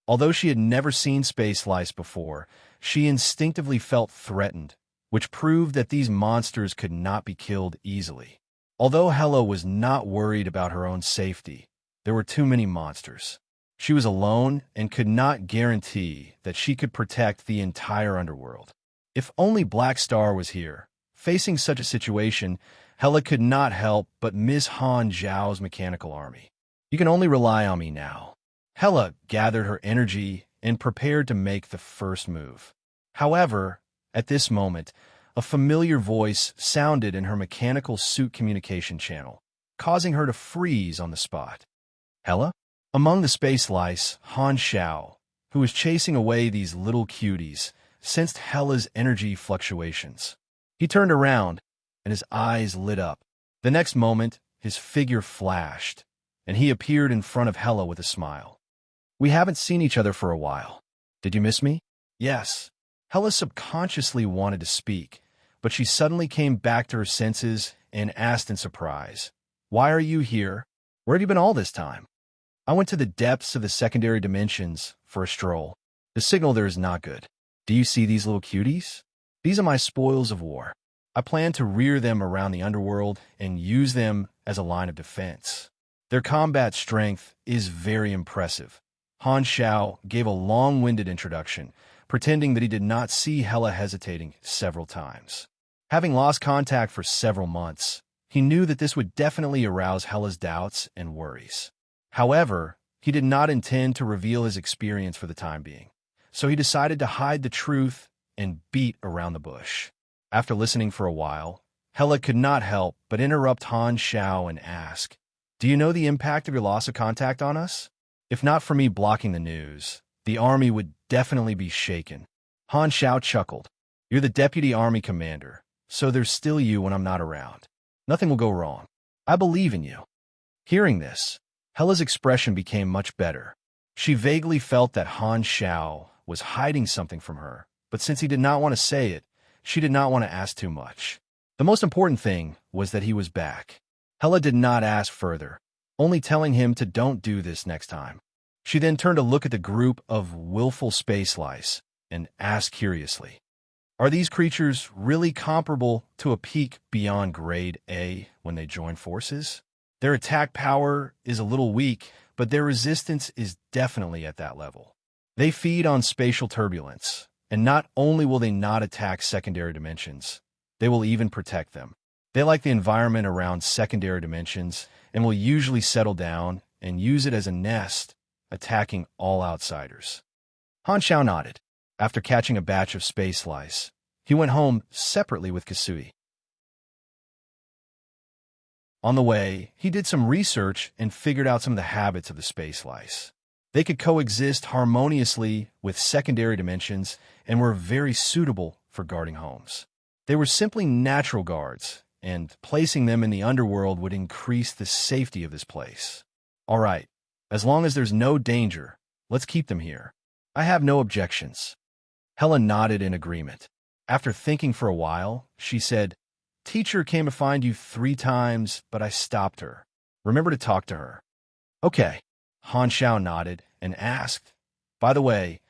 Although she had never seen space lice before, she instinctively felt threatened, which proved that these monsters could not be killed easily. Although Hela was not worried about her own safety, there were too many monsters. She was alone and could not guarantee that she could protect the entire underworld. If only Black Star was here. Facing such a situation, Hela could not help but miss Han Zhao's mechanical army. You can only rely on me now. Hela gathered her energy and prepared to make the first move. However, at this moment, a familiar voice sounded in her mechanical suit communication channel, causing her to freeze on the spot. Hela? Among the space lice, Han Zhao, who was chasing away these little cuties, sensed Hela's energy fluctuations. He turned around, and his eyes lit up. The next moment, his figure flashed, and he appeared in front of Hela with a smile. We haven't seen each other for a while. Did you miss me? Yes. Hela subconsciously wanted to speak, but she suddenly came back to her senses and asked in surprise, Why are you here? Where have you been all this time? I went to the depths of the secondary dimensions for a stroll. The signal there is not good. Do you see these little cuties? These are my spoils of war. I plan to rear them around the underworld and use them as a line of defense. Their combat strength is very impressive. Han Zhao gave a long-winded introduction, pretending that he did not see Hela hesitating several times. Having lost contact for several months, he knew that this would definitely arouse Hela's doubts and worries. However, he did not intend to reveal his experience for the time being, so he decided to hide the truth and beat around the bush. After listening for a while, Hela could not help but interrupt Han Zhao and ask, Do you know the impact of your loss of contact on us? If not for me blocking the news, the army would definitely be shaken. Han Zhao chuckled. You're the deputy army commander, so there's still you when I'm not around. Nothing will go wrong. I believe in you. Hearing this, Hela's expression became much better. She vaguely felt that Han Zhao was hiding something from her, but since he did not want to say it, she did not want to ask too much. The most important thing was that he was back. Hela did not ask further, only telling him to don't do this next time. She then turned to look at the group of willful space lice and asked curiously, Are these creatures really comparable to a peak beyond grade A when they join forces? Their attack power is a little weak, but their resistance is definitely at that level. They feed on spatial turbulence, and not only will they not attack secondary dimensions, they will even protect them. They like the environment around secondary dimensions and will usually settle down and use it as a nest, attacking all outsiders. Han Zhao nodded. After catching a batch of space lice, he went home separately with Kasui. On the way, he did some research and figured out some of the habits of the space lice. They could coexist harmoniously with secondary dimensions and were very suitable for guarding homes. They were simply natural guards, and placing them in the underworld would increase the safety of this place. All right, as long as there's no danger, let's keep them here. I have no objections. Hela nodded in agreement. After thinking for a while, she said, Teacher came to find you 3 times, but I stopped her. Remember to talk to her. Okay. Han Zhao nodded and asked, By the way,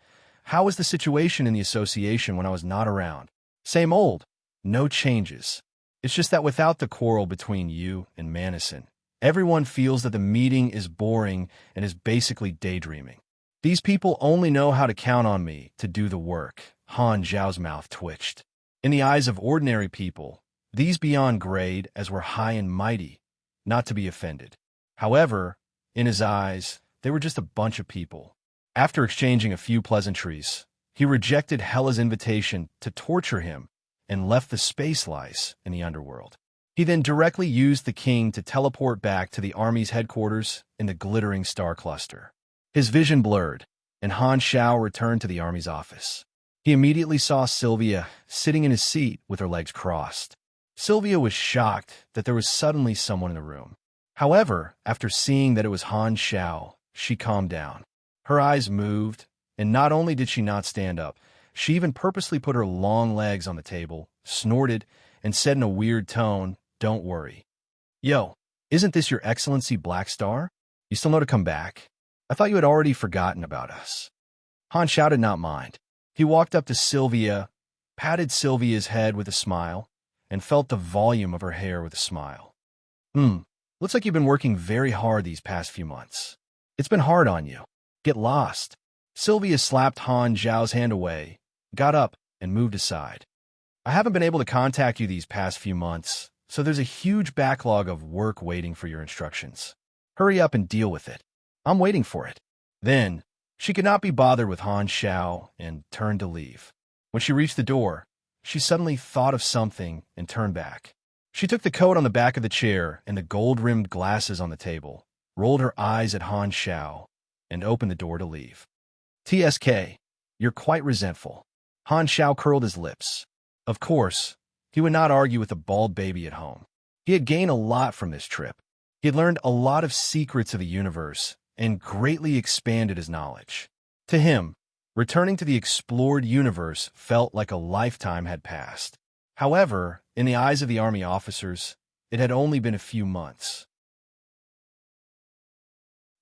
how was the situation in the association when I was not around? Same old. No changes. It's just that without the quarrel between you and Manison, everyone feels that the meeting is boring and is basically daydreaming. These people only know how to count on me to do the work. Han Zhao's mouth twitched. In the eyes of ordinary people, these beyond grade as were high and mighty, not to be offended. However, In his eyes, they were just a bunch of people. After exchanging a few pleasantries, he rejected Hela's invitation to torture him and left the space lice in the underworld. He then directly used the king to teleport back to the army's headquarters in the glittering star cluster. His vision blurred, and Han Shao returned to the army's office. He immediately saw Sylvia sitting in his seat with her legs crossed. Sylvia was shocked that there was suddenly someone in the room. However, after seeing that it was Han Shao, she calmed down. Her eyes moved, and not only did she not stand up, she even purposely put her long legs on the table, snorted, and said in a weird tone, "Don't worry." "Yo, isn't this your Excellency Black Star? You still know to come back? I thought you had already forgotten about us." Han Shao did not mind. He walked up to Sylvia, patted Sylvia's head with a smile, and felt the volume of her hair with a smile. Looks like you've been working very hard these past few months. It's been hard on you. Get lost." Sylvia slapped Han Zhao's hand away, got up, and moved aside. "I haven't been able to contact you these past few months, so there's a huge backlog of work waiting for your instructions. Hurry up and deal with it. I'm waiting for it." Then, she could not be bothered with Han Shao and turned to leave. When she reached the door, she suddenly thought of something and turned back. She took the coat on the back of the chair and the gold-rimmed glasses on the table, rolled her eyes at Han Shao, and opened the door to leave. "TSK, you're quite resentful." Han Shao curled his lips. Of course, he would not argue with a bald baby at home. He had gained a lot from this trip. He had learned a lot of secrets of the universe and greatly expanded his knowledge. To him, returning to the explored universe felt like a lifetime had passed. However, in the eyes of the army officers, it had only been a few months.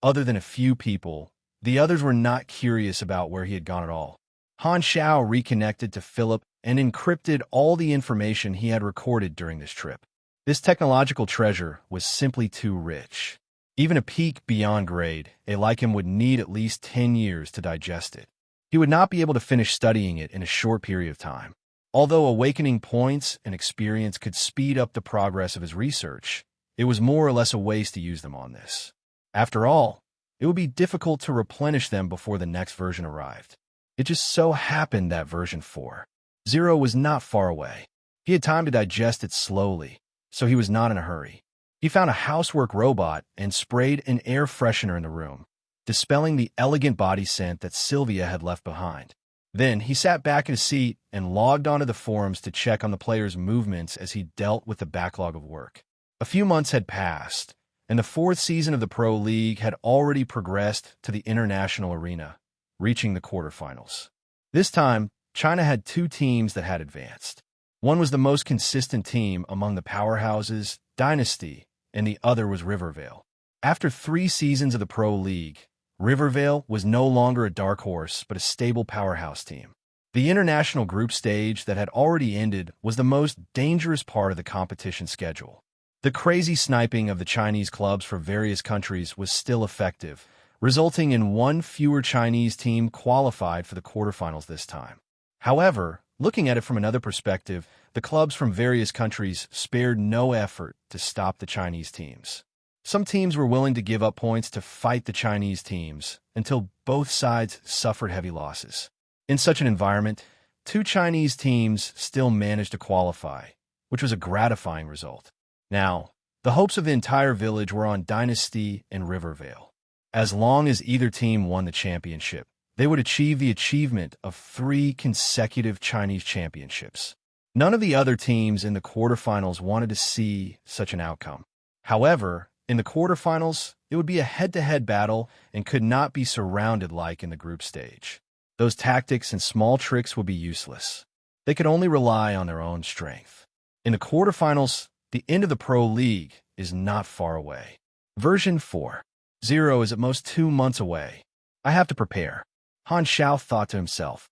Other than a few people, the others were not curious about where he had gone at all. Han Shao reconnected to Philip and encrypted all the information he had recorded during this trip. This technological treasure was simply too rich. Even a peak beyond grade, like him would need at least 10 years to digest it. He would not be able to finish studying it in a short period of time. Although awakening points and experience could speed up the progress of his research, it was more or less a waste to use them on this. After all, it would be difficult to replenish them before the next version arrived. It just so happened that version 4.0 was not far away. He had time to digest it slowly, so he was not in a hurry. He found a housework robot and sprayed an air freshener in the room, dispelling the elegant body scent that Sylvia had left behind. Then he sat back in his seat and logged onto the forums to check on the player's movements as he dealt with the backlog of work. A few months had passed, and the 4th season of the Pro League had already progressed to the international arena, reaching the quarterfinals. This time, China had 2 teams that had advanced. One was the most consistent team among the powerhouses, Dynasty, and the other was Rivervale. After 3 seasons of the Pro League, Rivervale was no longer a dark horse, but a stable powerhouse team. The international group stage that had already ended was the most dangerous part of the competition schedule. The crazy sniping of the Chinese clubs for various countries was still effective, resulting in 1 fewer Chinese team qualified for the quarterfinals this time. However, looking at it from another perspective, the clubs from various countries spared no effort to stop the Chinese teams. Some teams were willing to give up points to fight the Chinese teams until both sides suffered heavy losses. In such an environment, 2 Chinese teams still managed to qualify, which was a gratifying result. Now, the hopes of the entire village were on Dynasty and Rivervale. As long as either team won the championship, they would achieve the achievement of 3 consecutive Chinese championships. None of the other teams in the quarterfinals wanted to see such an outcome. However, in the quarterfinals, it would be a head-to-head battle and could not be surrounded like in the group stage. Those tactics and small tricks would be useless. They could only rely on their own strength. In the quarterfinals, the end of the Pro League is not far away. Version 4.0 is at most 2 months away. I have to prepare, Han Shao thought to himself.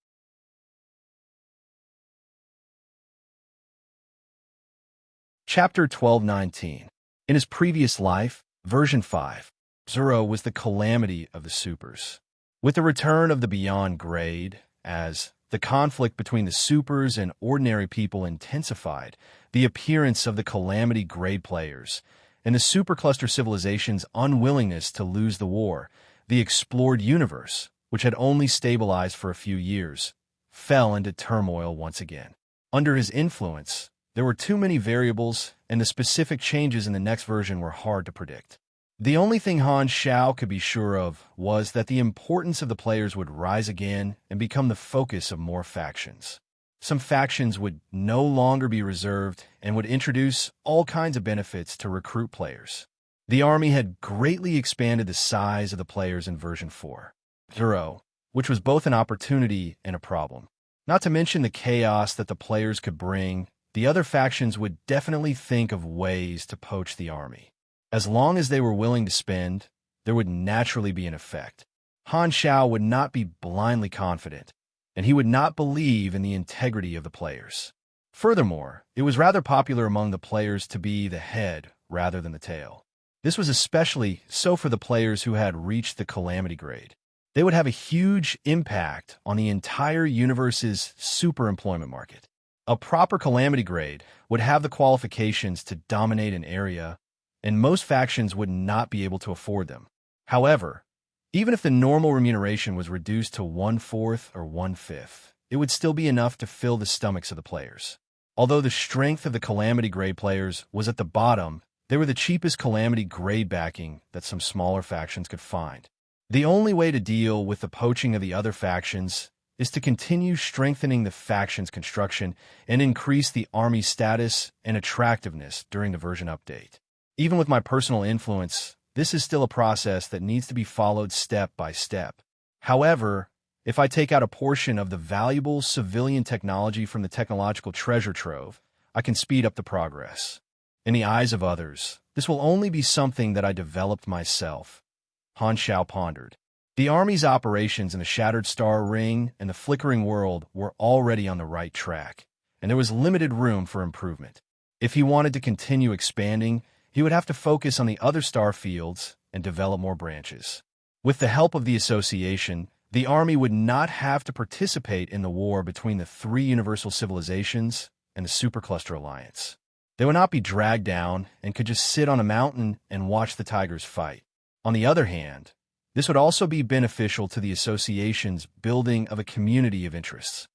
Chapter 12:19. In his previous life, version 5.0 was the calamity of the supers. With the return of the beyond grade, as the conflict between the supers and ordinary people intensified, the appearance of the calamity grade players, and the supercluster civilization's unwillingness to lose the war, the explored universe, which had only stabilized for a few years, fell into turmoil once again. Under his influence, there were too many variables, and the specific changes in the next version were hard to predict. The only thing Han Xiao could be sure of was that the importance of the players would rise again and become the focus of more factions. Some factions would no longer be reserved and would introduce all kinds of benefits to recruit players. The army had greatly expanded the size of the players in version 4.0, which was both an opportunity and a problem. Not to mention the chaos that the players could bring, the other factions would definitely think of ways to poach the army. As long as they were willing to spend, there would naturally be an effect. Han Xiao would not be blindly confident, and he would not believe in the integrity of the players. Furthermore, it was rather popular among the players to be the head rather than the tail. This was especially so for the players who had reached the Calamity grade. They would have a huge impact on the entire universe's super-employment market. A proper Calamity grade would have the qualifications to dominate an area, and most factions would not be able to afford them. However, even if the normal remuneration was reduced to 1/4 or 1/5, it would still be enough to fill the stomachs of the players. Although the strength of the Calamity grade players was at the bottom, they were the cheapest Calamity grade backing that some smaller factions could find. The only way to deal with the poaching of the other factions is to continue strengthening the faction's construction and increase the army's status and attractiveness during the version update. Even with my personal influence, this is still a process that needs to be followed step by step. However, if I take out a portion of the valuable civilian technology from the technological treasure trove, I can speed up the progress. In the eyes of others, this will only be something that I developed myself. Han Xiao pondered. The army's operations in the Shattered Star Ring and the Flickering World were already on the right track, and there was limited room for improvement. If he wanted to continue expanding, he would have to focus on the other star fields and develop more branches. With the help of the association, the army would not have to participate in the war between the three universal civilizations and the Supercluster Alliance. They would not be dragged down and could just sit on a mountain and watch the tigers fight. On the other hand, this would also be beneficial to the association's building of a community of interests.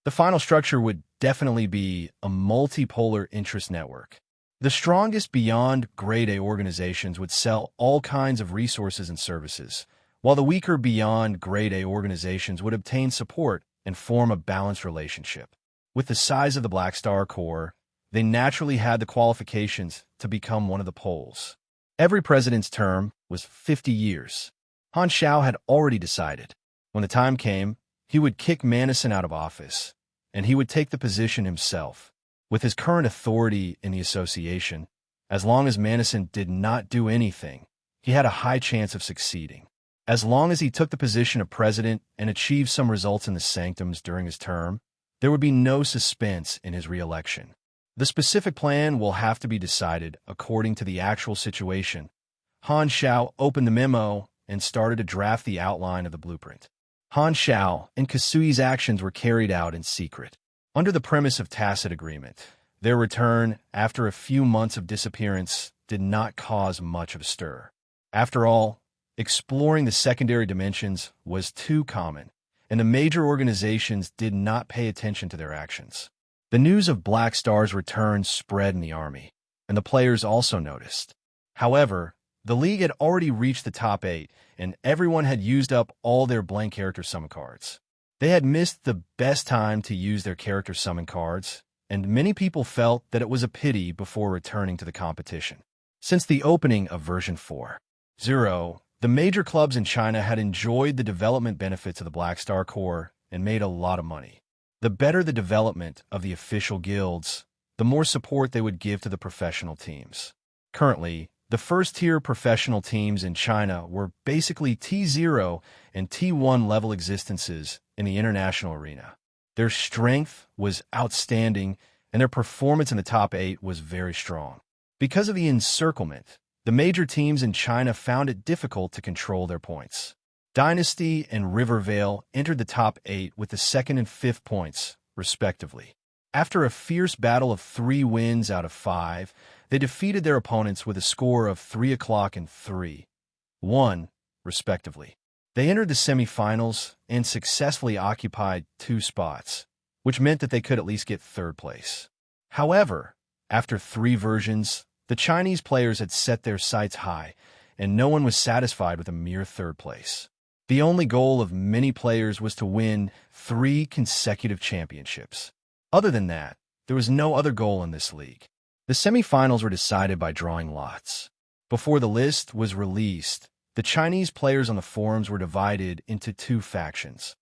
The final structure would definitely be a multipolar interest network. The strongest beyond Grade A organizations would sell all kinds of resources and services, while the weaker beyond Grade A organizations would obtain support and form a balanced relationship. With the size of the Black Star Corps, they naturally had the qualifications to become one of the poles. Every president's term was 50 years. Han Xiao had already decided. When the time came, he would kick Madison out of office, and he would take the position himself. With his current authority in the association, as long as Madison did not do anything, he had a high chance of succeeding. As long as he took the position of president and achieved some results in the sanctums during his term, there would be no suspense in his re-election. The specific plan will have to be decided according to the actual situation. Han Xiao opened the memo and started to draft the outline of the blueprint. Han Xiao and Kasui's actions were carried out in secret. Under the premise of tacit agreement, their return after a few months of disappearance did not cause much of a stir. After all, exploring the secondary dimensions was too common, and the major organizations did not pay attention to their actions. The news of Black Star's return spread in the army, and the players also noticed. However, the League had already reached the top 8, and everyone had used up all their blank character summon cards. They had missed the best time to use their character summon cards, and many people felt that it was a pity before returning to the competition. Since the opening of version 4.0, the major clubs in China had enjoyed the development benefits of the Black Star Corps and made a lot of money. The better the development of the official guilds, the more support they would give to the professional teams. Currently, the first-tier professional teams in China were basically T0 and T1 level existences in the international arena. Their strength was outstanding, and their performance in the top 8 was very strong. Because of the encirclement, the major teams in China found it difficult to control their points. Dynasty and Rivervale entered the top 8 with the 2nd and 5th points, respectively. After a fierce battle of 3 wins out of 5, they defeated their opponents with a score of 3 o'clock and 3-1, respectively. They entered the semifinals and successfully occupied 2 spots, which meant that they could at least get 3rd place. However, after 3 versions, the Chinese players had set their sights high, and no one was satisfied with a mere 3rd place. The only goal of many players was to win 3 consecutive championships. Other than that, there was no other goal in this league. The semifinals were decided by drawing lots. Before the list was released, the Chinese players on the forums were divided into 2 factions.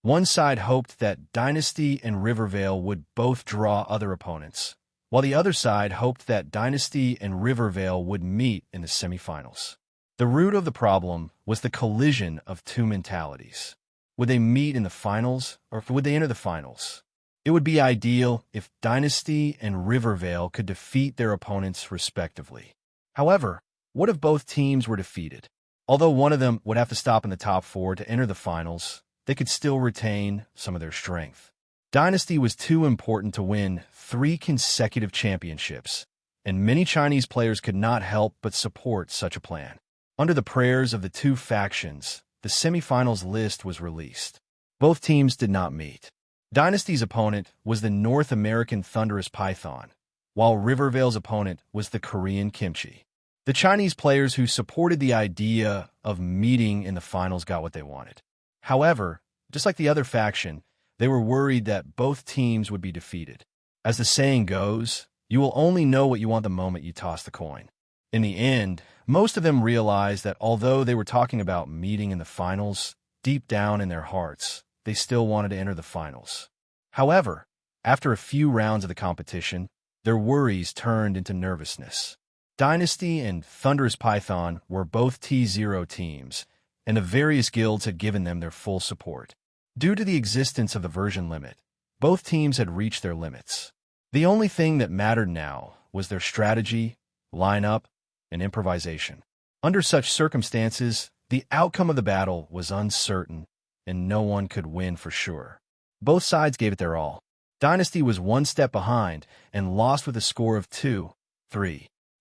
One side hoped that Dynasty and Rivervale would both draw other opponents, while the other side hoped that Dynasty and Rivervale would meet in the semifinals. The root of the problem was the collision of 2 mentalities. Would they meet in the finals, or would they enter the finals? It would be ideal if Dynasty and Rivervale could defeat their opponents respectively. However, what if both teams were defeated? Although one of them would have to stop in the top 4 to enter the finals, they could still retain some of their strength. Dynasty was too important to win 3 consecutive championships, and many Chinese players could not help but support such a plan. Under the prayers of the 2 factions, the semifinals list was released. Both teams did not meet. Dynasty's opponent was the North American thunderous python, while Rivervale's opponent was the Korean kimchi. The Chinese players who supported the idea of meeting in the finals got what they wanted. However, just like the other faction, they were worried that both teams would be defeated. As the saying goes, you will only know what you want the moment you toss the coin. In the end, most of them realized that although they were talking about meeting in the finals, deep down in their hearts, they still wanted to enter the finals. However, after a few rounds of the competition, their worries turned into nervousness. Dynasty and Thunderous Python were both T0 teams, and the various guilds had given them their full support. Due to the existence of the version limit, both teams had reached their limits. The only thing that mattered now was their strategy, lineup, and improvisation. Under such circumstances, the outcome of the battle was uncertain, and no one could win for sure. Both sides gave it their all. Dynasty was 1 step behind and lost with a score of 2-3.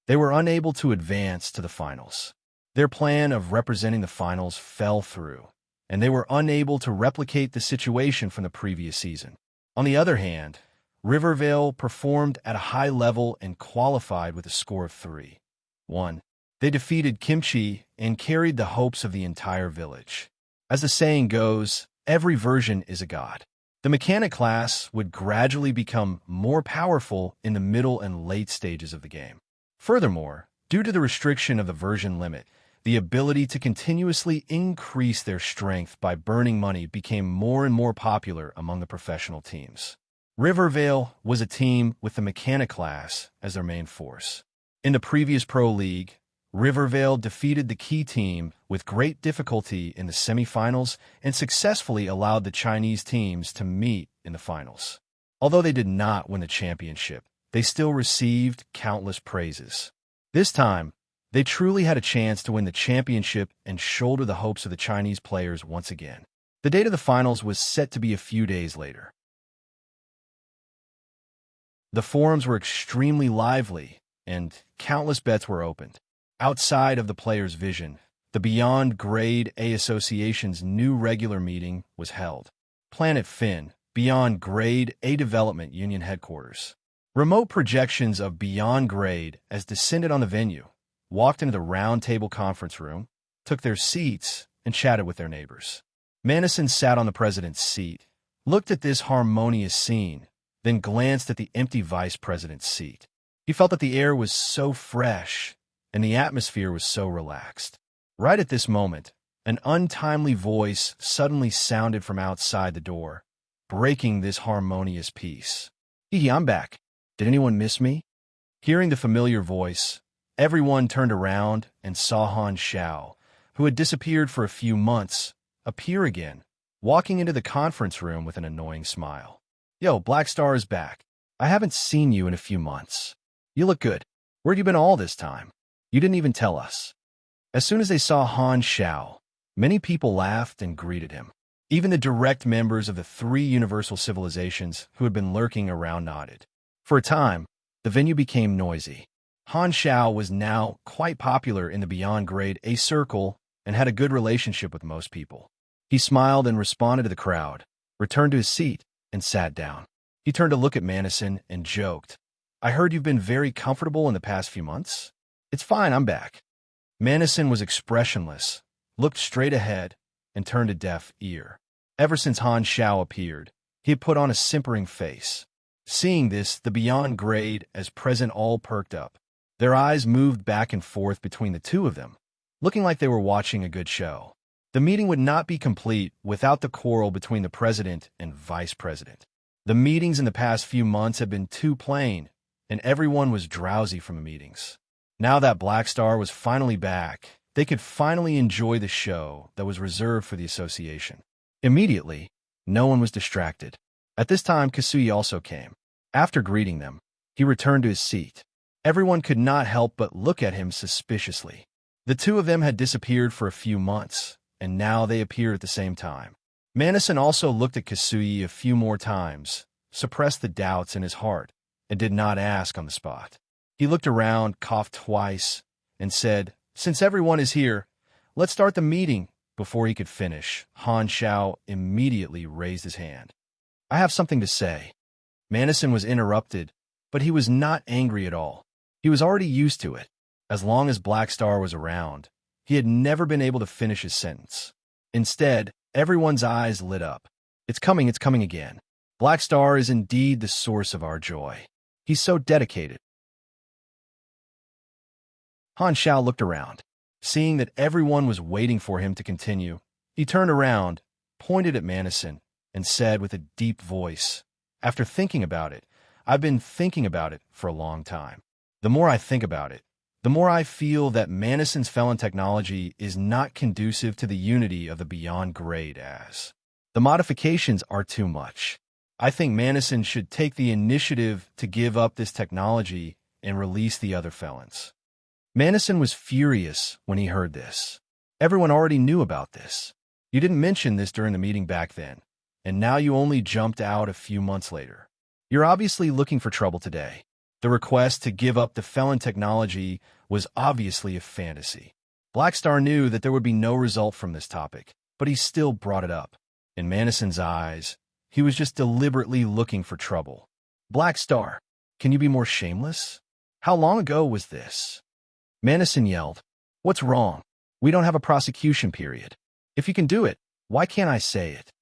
They were unable to advance to the finals. Their plan of representing the finals fell through, and they were unable to replicate the situation from the previous season. On the other hand, Rivervale performed at a high level and qualified with a score of 3-1. They defeated Kimchi and carried the hopes of the entire village. As the saying goes, every version is a god. The mechanic class would gradually become more powerful in the middle and late stages of the game. Furthermore, due to the restriction of the version limit, the ability to continuously increase their strength by burning money became more and more popular among the professional teams. Rivervale was a team with the mechanic class as their main force. In the previous Pro League, Rivervale defeated the key team with great difficulty in the semifinals and successfully allowed the Chinese teams to meet in the finals. Although they did not win the championship, they still received countless praises. This time, they truly had a chance to win the championship and shoulder the hopes of the Chinese players once again. The date of the finals was set to be a few days later. The forums were extremely lively, and countless bets were opened. Outside of the players' vision, the Beyond Grade A Association's new regular meeting was held. Planet Finn, Beyond Grade A Development Union Headquarters. Remote projections of Beyond Grade as descended on the venue, walked into the round table conference room, took their seats, and chatted with their neighbors. Manison sat on the president's seat, looked at this harmonious scene, then glanced at the empty vice president's seat. He felt that the air was so fresh, and the atmosphere was so relaxed. Right at this moment, an untimely voice suddenly sounded from outside the door, breaking this harmonious peace. "Hee, I'm back. Did anyone miss me?" Hearing the familiar voice, everyone turned around and saw Han Xiao, who had disappeared for a few months, appear again, walking into the conference room with an annoying smile. "Yo, Black Star is back. I haven't seen you in a few months. You look good. Where'd you been all this time? You didn't even tell us." As soon as they saw Han Xiao, many people laughed and greeted him. Even the direct members of the three universal civilizations who had been lurking around nodded. For a time, the venue became noisy. Han Xiao was now quite popular in the Beyond Grade A circle and had a good relationship with most people. He smiled and responded to the crowd, returned to his seat, and sat down. He turned to look at Madison and joked, "I heard you've been very comfortable in the past few months." "It's fine, I'm back." Madison was expressionless, looked straight ahead, and turned a deaf ear. Ever since Han Xiao appeared, he had put on a simpering face. Seeing this, the Beyond Grade as present all perked up. Their eyes moved back and forth between the two of them, looking like they were watching a good show. The meeting would not be complete without the quarrel between the president and vice president. The meetings in the past few months had been too plain, and everyone was drowsy from the meetings. Now that Black Star was finally back, they could finally enjoy the show that was reserved for the association. Immediately, no one was distracted. At this time, Kasuyi also came. After greeting them, he returned to his seat. Everyone could not help but look at him suspiciously. The two of them had disappeared for a few months, and now they appeared at the same time. Madison also looked at Kasuyi a few more times, suppressed the doubts in his heart, and did not ask on the spot. He looked around, coughed twice, and said, "Since everyone is here, let's start the meeting." Before he could finish, Han Xiao immediately raised his hand. "I have something to say." Madison was interrupted, but he was not angry at all. He was already used to it. As long as Black Star was around, he had never been able to finish his sentence. Instead, everyone's eyes lit up. It's coming again. Black Star is indeed the source of our joy. He's so dedicated." Han Xiao looked around. Seeing that everyone was waiting for him to continue, he turned around, pointed at Madison, and said with a deep voice, "After thinking about it, I've been thinking about it for a long time. The more I think about it, the more I feel that Madison's felon technology is not conducive to the unity of the Beyond Grade as. The modifications are too much. I think Madison should take the initiative to give up this technology and release the other felons." Madison was furious when he heard this. Everyone already knew about this. You didn't mention this during the meeting back then, and now you only jumped out a few months later. You're obviously looking for trouble today. The request to give up the felon technology was obviously a fantasy. Black Star knew that there would be no result from this topic, but he still brought it up. In Madison's eyes, he was just deliberately looking for trouble. "Black Star, can you be more shameless? How long ago was this?" Madison yelled, "What's wrong? We don't have a prosecution period. If you can do it, why can't I say it?"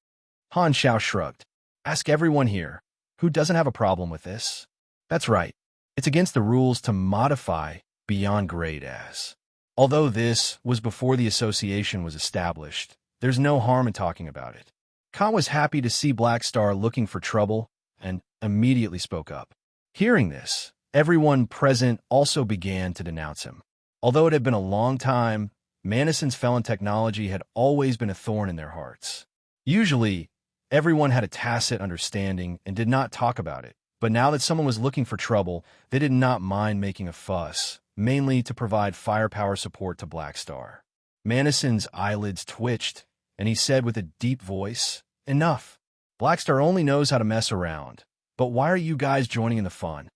Han Xiao shrugged. "Ask everyone here. Who doesn't have a problem with this?" "That's right. It's against the rules to modify Beyond Grade as. Although this was before the association was established, there's no harm in talking about it." Khan was happy to see Black Star looking for trouble and immediately spoke up. Hearing this, everyone present also began to denounce him. Although it had been a long time, Madison's felon technology had always been a thorn in their hearts. Usually, everyone had a tacit understanding and did not talk about it, but now that someone was looking for trouble, they did not mind making a fuss, mainly to provide firepower support to Black Star. Madison's eyelids twitched, and he said with a deep voice, "Enough. Black Star only knows how to mess around. But why are you guys joining in the fun?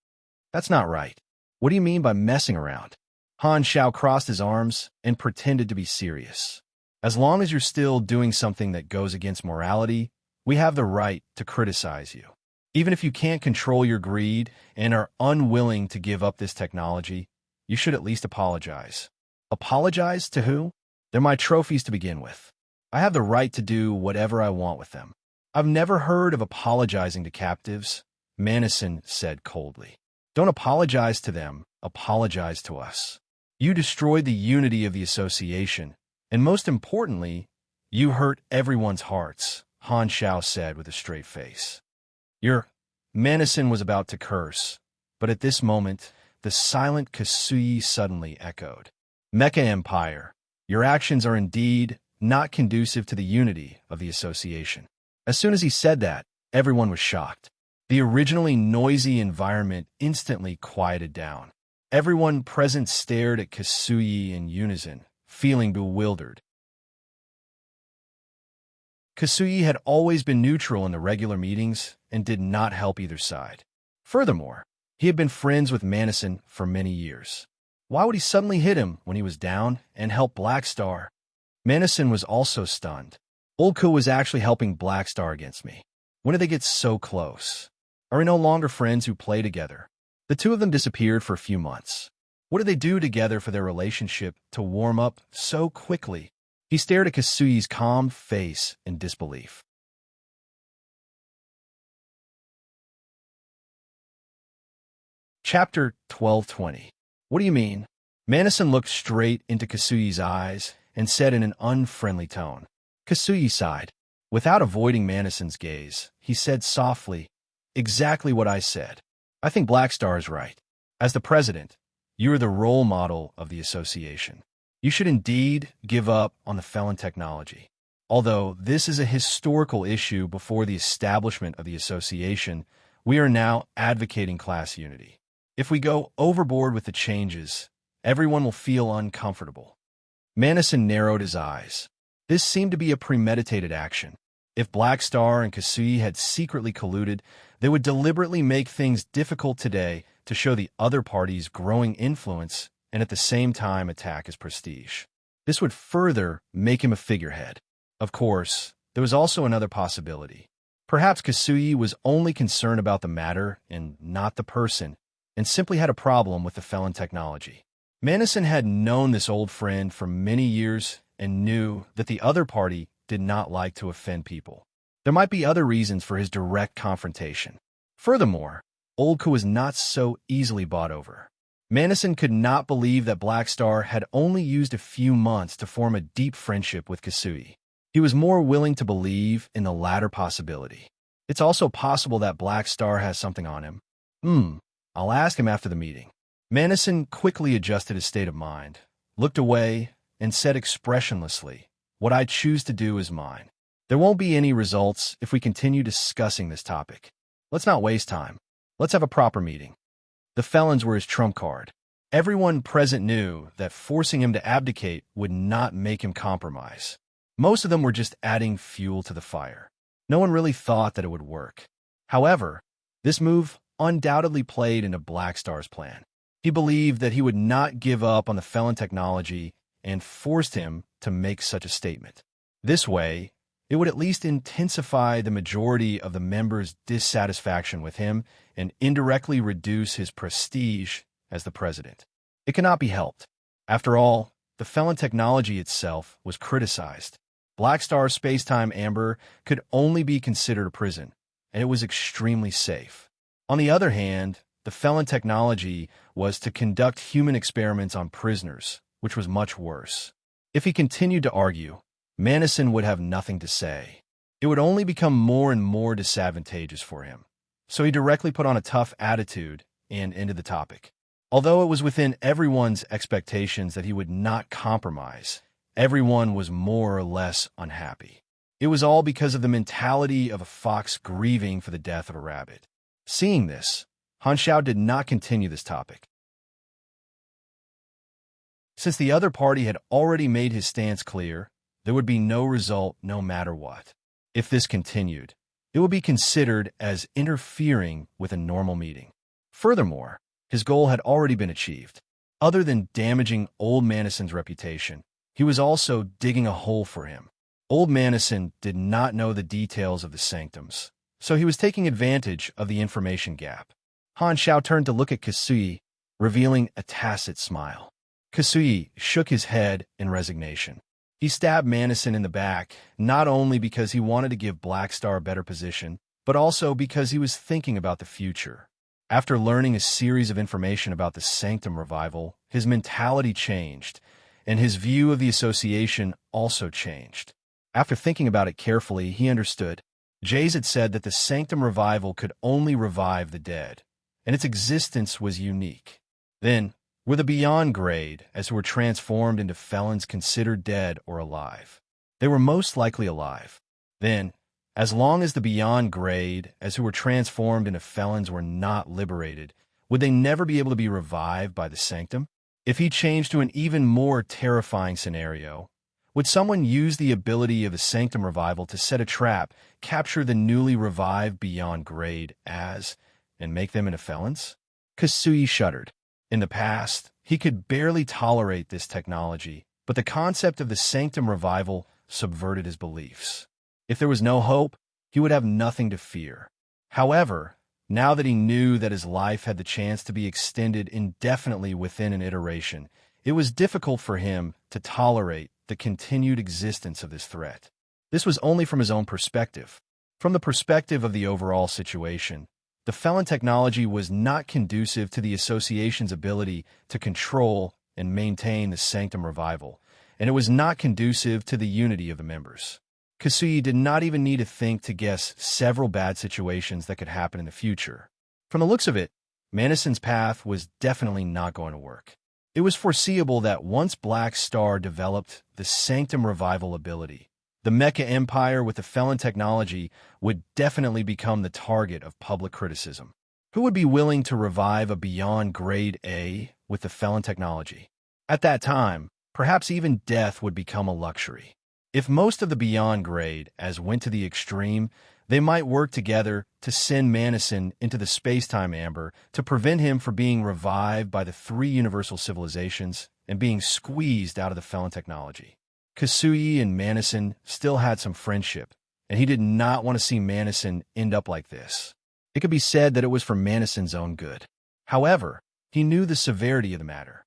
That's not right. What do you mean by messing around?" Han Xiao crossed his arms and pretended to be serious. "As long as you're still doing something that goes against morality, we have the right to criticize you. Even if you can't control your greed and are unwilling to give up this technology, you should at least apologize." "Apologize to who?" "They're my trophies to begin with. I have the right to do whatever I want with them." "I've never heard of apologizing to captives," Madison said coldly. "Don't apologize to them, apologize to us. You destroyed the unity of the association, and most importantly, you hurt everyone's hearts," Han Xiao said with a straight face. Madison was about to curse, but at this moment, the silent Kasuyi suddenly echoed. "Mecha Empire, your actions are indeed not conducive to the unity of the association." As soon as he said that, everyone was shocked. The originally noisy environment instantly quieted down. Everyone present stared at Kasuyi in unison, feeling bewildered. Kasuyi had always been neutral in the regular meetings and did not help either side. Furthermore, he had been friends with Manison for many years. Why would he suddenly hit him when he was down and help Blackstar? Manison was also stunned. Olku was actually helping Blackstar against me. When did they get so close? Are we no longer friends who play together? The two of them disappeared for a few months. What did they do together for their relationship to warm up so quickly? He stared at Kasui's calm face in disbelief. Chapter 1220. What do you mean? Manison looked straight into Kasui's eyes and said in an unfriendly tone. Kasuyi sighed. Without avoiding Manison's gaze, he said softly, exactly what I said. I think Blackstar is right. As the president, you are the role model of the association. You should indeed give up on the felon technology. Although this is a historical issue before the establishment of the association, we are now advocating class unity. If we go overboard with the changes, everyone will feel uncomfortable. Manison narrowed his eyes. This seemed to be a premeditated action. If Blackstar and Kasuyi had secretly colluded, they would deliberately make things difficult today to show the other party's growing influence and at the same time attack his prestige. This would further make him a figurehead. Of course, there was also another possibility. Perhaps Kasuyi was only concerned about the matter and not the person, and simply had a problem with the felon technology. Manison had known this old friend for many years and knew that the other party did not like to offend people. There might be other reasons for his direct confrontation. Furthermore, Olku was not so easily bought over. Manison could not believe that Blackstar had only used a few months to form a deep friendship with Kasuyi. He was more willing to believe in the latter possibility. It's also possible that Blackstar has something on him. I'll ask him after the meeting. Manison quickly adjusted his state of mind, looked away, and said expressionlessly, what I choose to do is mine. There won't be any results if we continue discussing this topic. Let's not waste time. Let's have a proper meeting. The felons were his trump card. Everyone present knew that forcing him to abdicate would not make him compromise. Most of them were just adding fuel to the fire. No one really thought that it would work. However, this move undoubtedly played into Blackstar's plan. He believed that he would not give up on the felon technology and forced him to make such a statement. This way, it would at least intensify the majority of the members' dissatisfaction with him and indirectly reduce his prestige as the president. It cannot be helped. After all, the felon technology itself was criticized. Blackstar's space-time amber could only be considered a prison, and it was extremely safe. On the other hand, the felon technology was to conduct human experiments on prisoners, which was much worse. If he continued to argue, Manison would have nothing to say. It would only become more and more disadvantageous for him. So he directly put on a tough attitude and ended the topic. Although it was within everyone's expectations that he would not compromise, everyone was more or less unhappy. It was all because of the mentality of a fox grieving for the death of a rabbit. Seeing this, Han Xiao did not continue this topic. Since the other party had already made his stance clear, there would be no result no matter what. If this continued, it would be considered as interfering with a normal meeting. Furthermore, his goal had already been achieved. Other than damaging old Manison's reputation, he was also digging a hole for him. Old Manison did not know the details of the sanctums, so he was taking advantage of the information gap. Han Xiao turned to look at Kasuyi, revealing a tacit smile. Kasuyi shook his head in resignation. He stabbed Manison in the back, not only because he wanted to give Blackstar a better position, but also because he was thinking about the future. After learning a series of information about the Sanctum revival, his mentality changed, and his view of the association also changed. After thinking about it carefully, he understood. Jays had said that the Sanctum revival could only revive the dead, and its existence was unique. Then, were the beyond grade, as who were transformed into felons, considered dead or alive? They were most likely alive. Then, as long as the beyond grade, as who were transformed into felons, were not liberated, would they never be able to be revived by the Sanctum? If he changed to an even more terrifying scenario, Would someone use the ability of the Sanctum Revival to set a trap, capture the newly revived beyond grade and make them into felons? Kasui shuddered. In the past, he could barely tolerate this technology, but the concept of the Sanctum Revival subverted his beliefs. If there was no hope, he would have nothing to fear. However, now that he knew that his life had the chance to be extended indefinitely within an iteration, it was difficult for him to tolerate the continued existence of this threat. This was only from his own perspective. From the perspective of the overall situation, the felon technology was not conducive to the association's ability to control and maintain the Sanctum Revival, and it was not conducive to the unity of the members. Kasui did not even need to think to guess several bad situations that could happen in the future. From the looks of it, Manison's path was definitely not going to work. It was foreseeable that once Black Star developed the Sanctum Revival ability, the Mecha Empire with the felon technology would definitely become the target of public criticism. Who would be willing to revive a beyond grade A with the felon technology? At that time, perhaps even death would become a luxury. If most of the beyond grade as went to the extreme, they might work together to send Manison into the space-time amber to prevent him from being revived by the three universal civilizations and being squeezed out of the felon technology. Kasui and Manison still had some friendship, and he did not want to see Manison end up like this. It could be said that it was for Manison's own good. However, he knew the severity of the matter.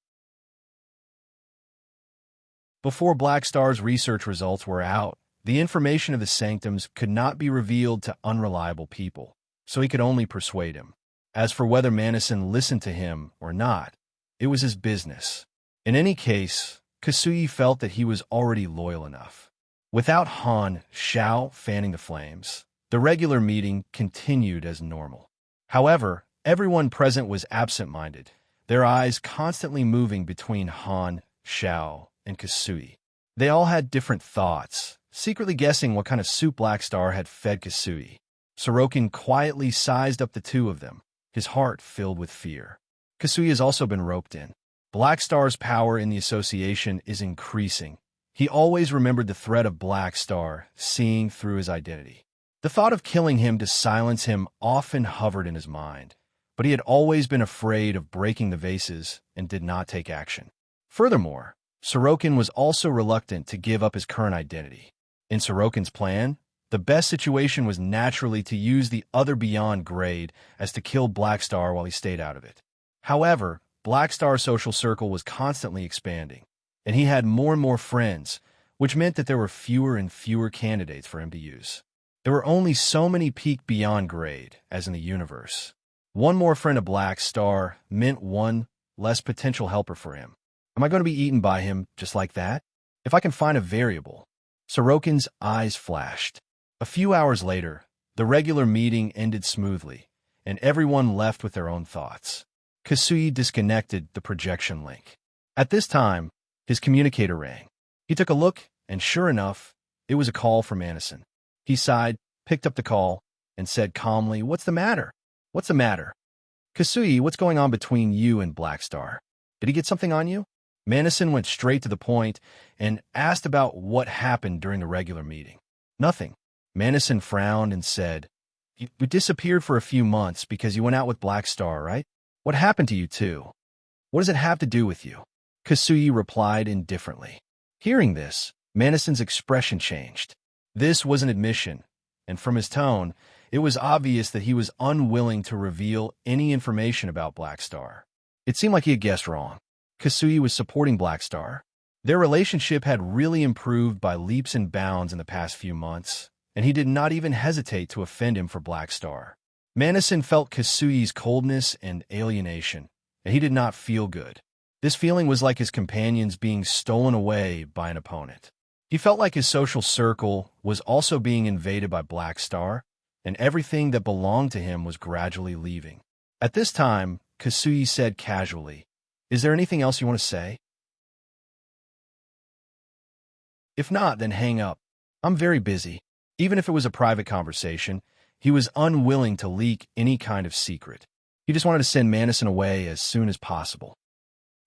Before Black Star's research results were out, the information of the sanctums could not be revealed to unreliable people, so he could only persuade him. As for whether Manison listened to him or not, it was his business. In any case, Kasui felt that he was already loyal enough. Without Han Xiao fanning the flames, the regular meeting continued as normal. However, everyone present was absent-minded, their eyes constantly moving between Han Xiao and Kasui. They all had different thoughts, secretly guessing what kind of soup Black Star had fed Kasui. Sorokin quietly sized up the two of them, his heart filled with fear. Kasui has also been roped in. Black Star's power in the association is increasing. He always remembered the threat of Black Star seeing through his identity. The thought of killing him to silence him often hovered in his mind, but he had always been afraid of breaking the vases and did not take action. Furthermore, Sorokin was also reluctant to give up his current identity. In Sorokin's plan, the best situation was naturally to use the other beyond grade as to kill Black Star while he stayed out of it. However, Black Star's social circle was constantly expanding, and he had more and more friends, which meant that there were fewer and fewer candidates for him to use. There were only so many peak beyond grade as in the universe. One more friend of Black Star meant one less potential helper for him. Am I going to be eaten by him just like that? If I can find a variable. Sorokin's eyes flashed. A few hours later, the regular meeting ended smoothly, and everyone left with their own thoughts. Kasui disconnected the projection link. At this time, his communicator rang. He took a look, and sure enough, it was a call from Manison. He sighed, picked up the call, and said calmly, "What's the matter? What's the matter? Kasui, what's going on between you and Black Star? Did he get something on you?" Manison went straight to the point and asked about what happened during the regular meeting. "Nothing." Manison frowned and said, You disappeared for a few months because you went out with Black Star, right? What happened to you two? What does it have to do with you?" Kasui replied indifferently. Hearing this, Manison's expression changed. This was an admission, and from his tone, it was obvious that he was unwilling to reveal any information about Black Star. It seemed like he had guessed wrong. Kasui was supporting Black Star. Their relationship had really improved by leaps and bounds in the past few months, and he did not even hesitate to offend him for Black Star. Manison felt Kasui's coldness and alienation, and he did not feel good. This feeling was like his companions being stolen away by an opponent. He felt like his social circle was also being invaded by Black Star, and everything that belonged to him was gradually leaving. At this time, Kasui said casually, "Is there anything else you want to say? If not, then hang up. I'm very busy." Even if it was a private conversation, he was unwilling to leak any kind of secret. He just wanted to send Manison away as soon as possible.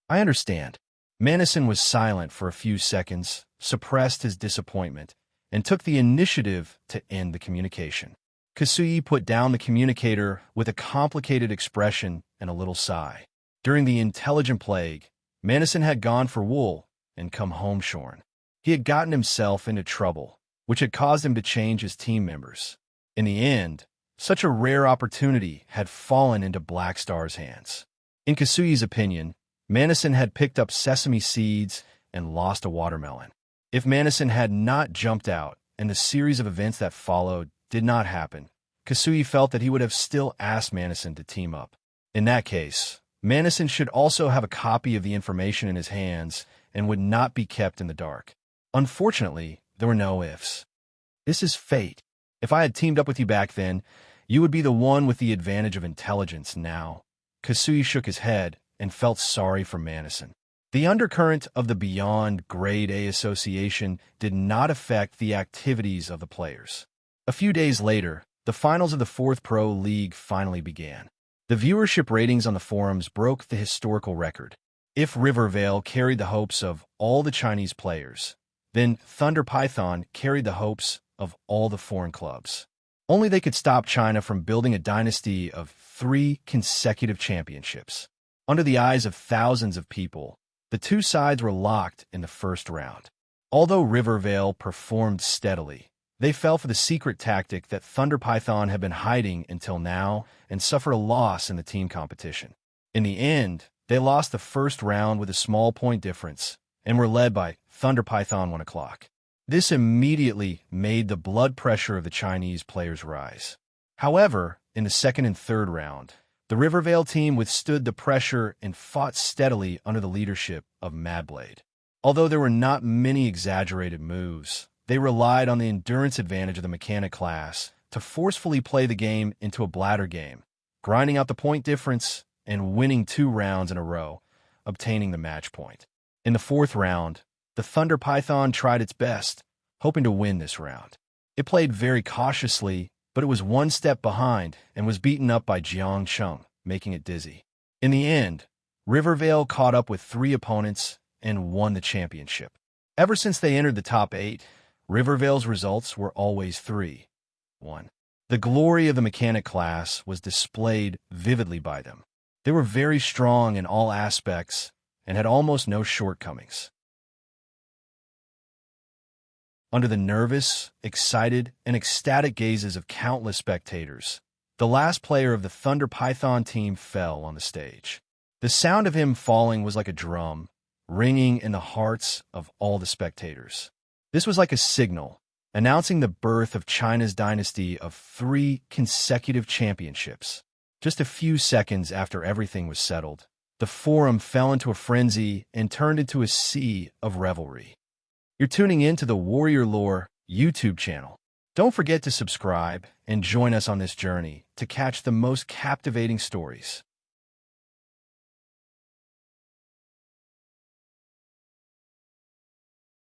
"I understand." Manison was silent for a few seconds, suppressed his disappointment and took the initiative to end the communication. Kasuyi put down the communicator with a complicated expression and a little sigh. During the intelligent plague, Manison had gone for wool and come home shorn. He had gotten himself into trouble, which had caused him to change his team members. In the end, such a rare opportunity had fallen into Black Star's hands. In Kasuyi's opinion, Manison had picked up sesame seeds and lost a watermelon. If Manison had not jumped out and the series of events that followed did not happen, Kasuyi felt that he would have still asked Manison to team up. In that case, Manison should also have a copy of the information in his hands and would not be kept in the dark. Unfortunately, there were no ifs. This is fate. If I had teamed up with you back then, you would be the one with the advantage of intelligence now. Kasuyi shook his head and felt sorry for Manison. The undercurrent of the Beyond Grade A Association did not affect the activities of the players. A few days later, the finals of the 4th Pro League finally began. The viewership ratings on the forums broke the historical record. If Rivervale carried the hopes of all the Chinese players, then Thunder Python carried the hopes of all the foreign clubs. Only they could stop China from building a dynasty of 3 consecutive championships. Under the eyes of thousands of people, the two sides were locked in the first round. Although Rivervale performed steadily, they fell for the secret tactic that Thunder Python had been hiding until now and suffered a loss in the team competition. In the end, they lost the first round with a small point difference and were led by Thunder Python 1 o'clock. This immediately made the blood pressure of the Chinese players rise. However, in the second and third round, the Rivervale team withstood the pressure and fought steadily under the leadership of Madblade. Although there were not many exaggerated moves, they relied on the endurance advantage of the mechanic class to forcefully play the game into a bladder game, grinding out the point difference and winning 2 rounds in a row, obtaining the match point. In the 4th round, the Thunder Python tried its best, hoping to win this round. It played very cautiously, but it was 1 step behind and was beaten up by Jiang Cheng, making it dizzy. In the end, Rivervale caught up with 3 opponents and won the championship. Ever since they entered the top 8, Rivervale's results were always 3-1. The glory of the mechanic class was displayed vividly by them. They were very strong in all aspects and had almost no shortcomings. Under the nervous, excited, and ecstatic gazes of countless spectators, the last player of the Thunder Python team fell on the stage. The sound of him falling was like a drum, ringing in the hearts of all the spectators. This was like a signal, announcing the birth of China's dynasty of 3 consecutive championships. Just a few seconds after everything was settled, the forum fell into a frenzy and turned into a sea of revelry. You're tuning in to the Warrior Lore YouTube channel. Don't forget to subscribe and join us on this journey to catch the most captivating stories.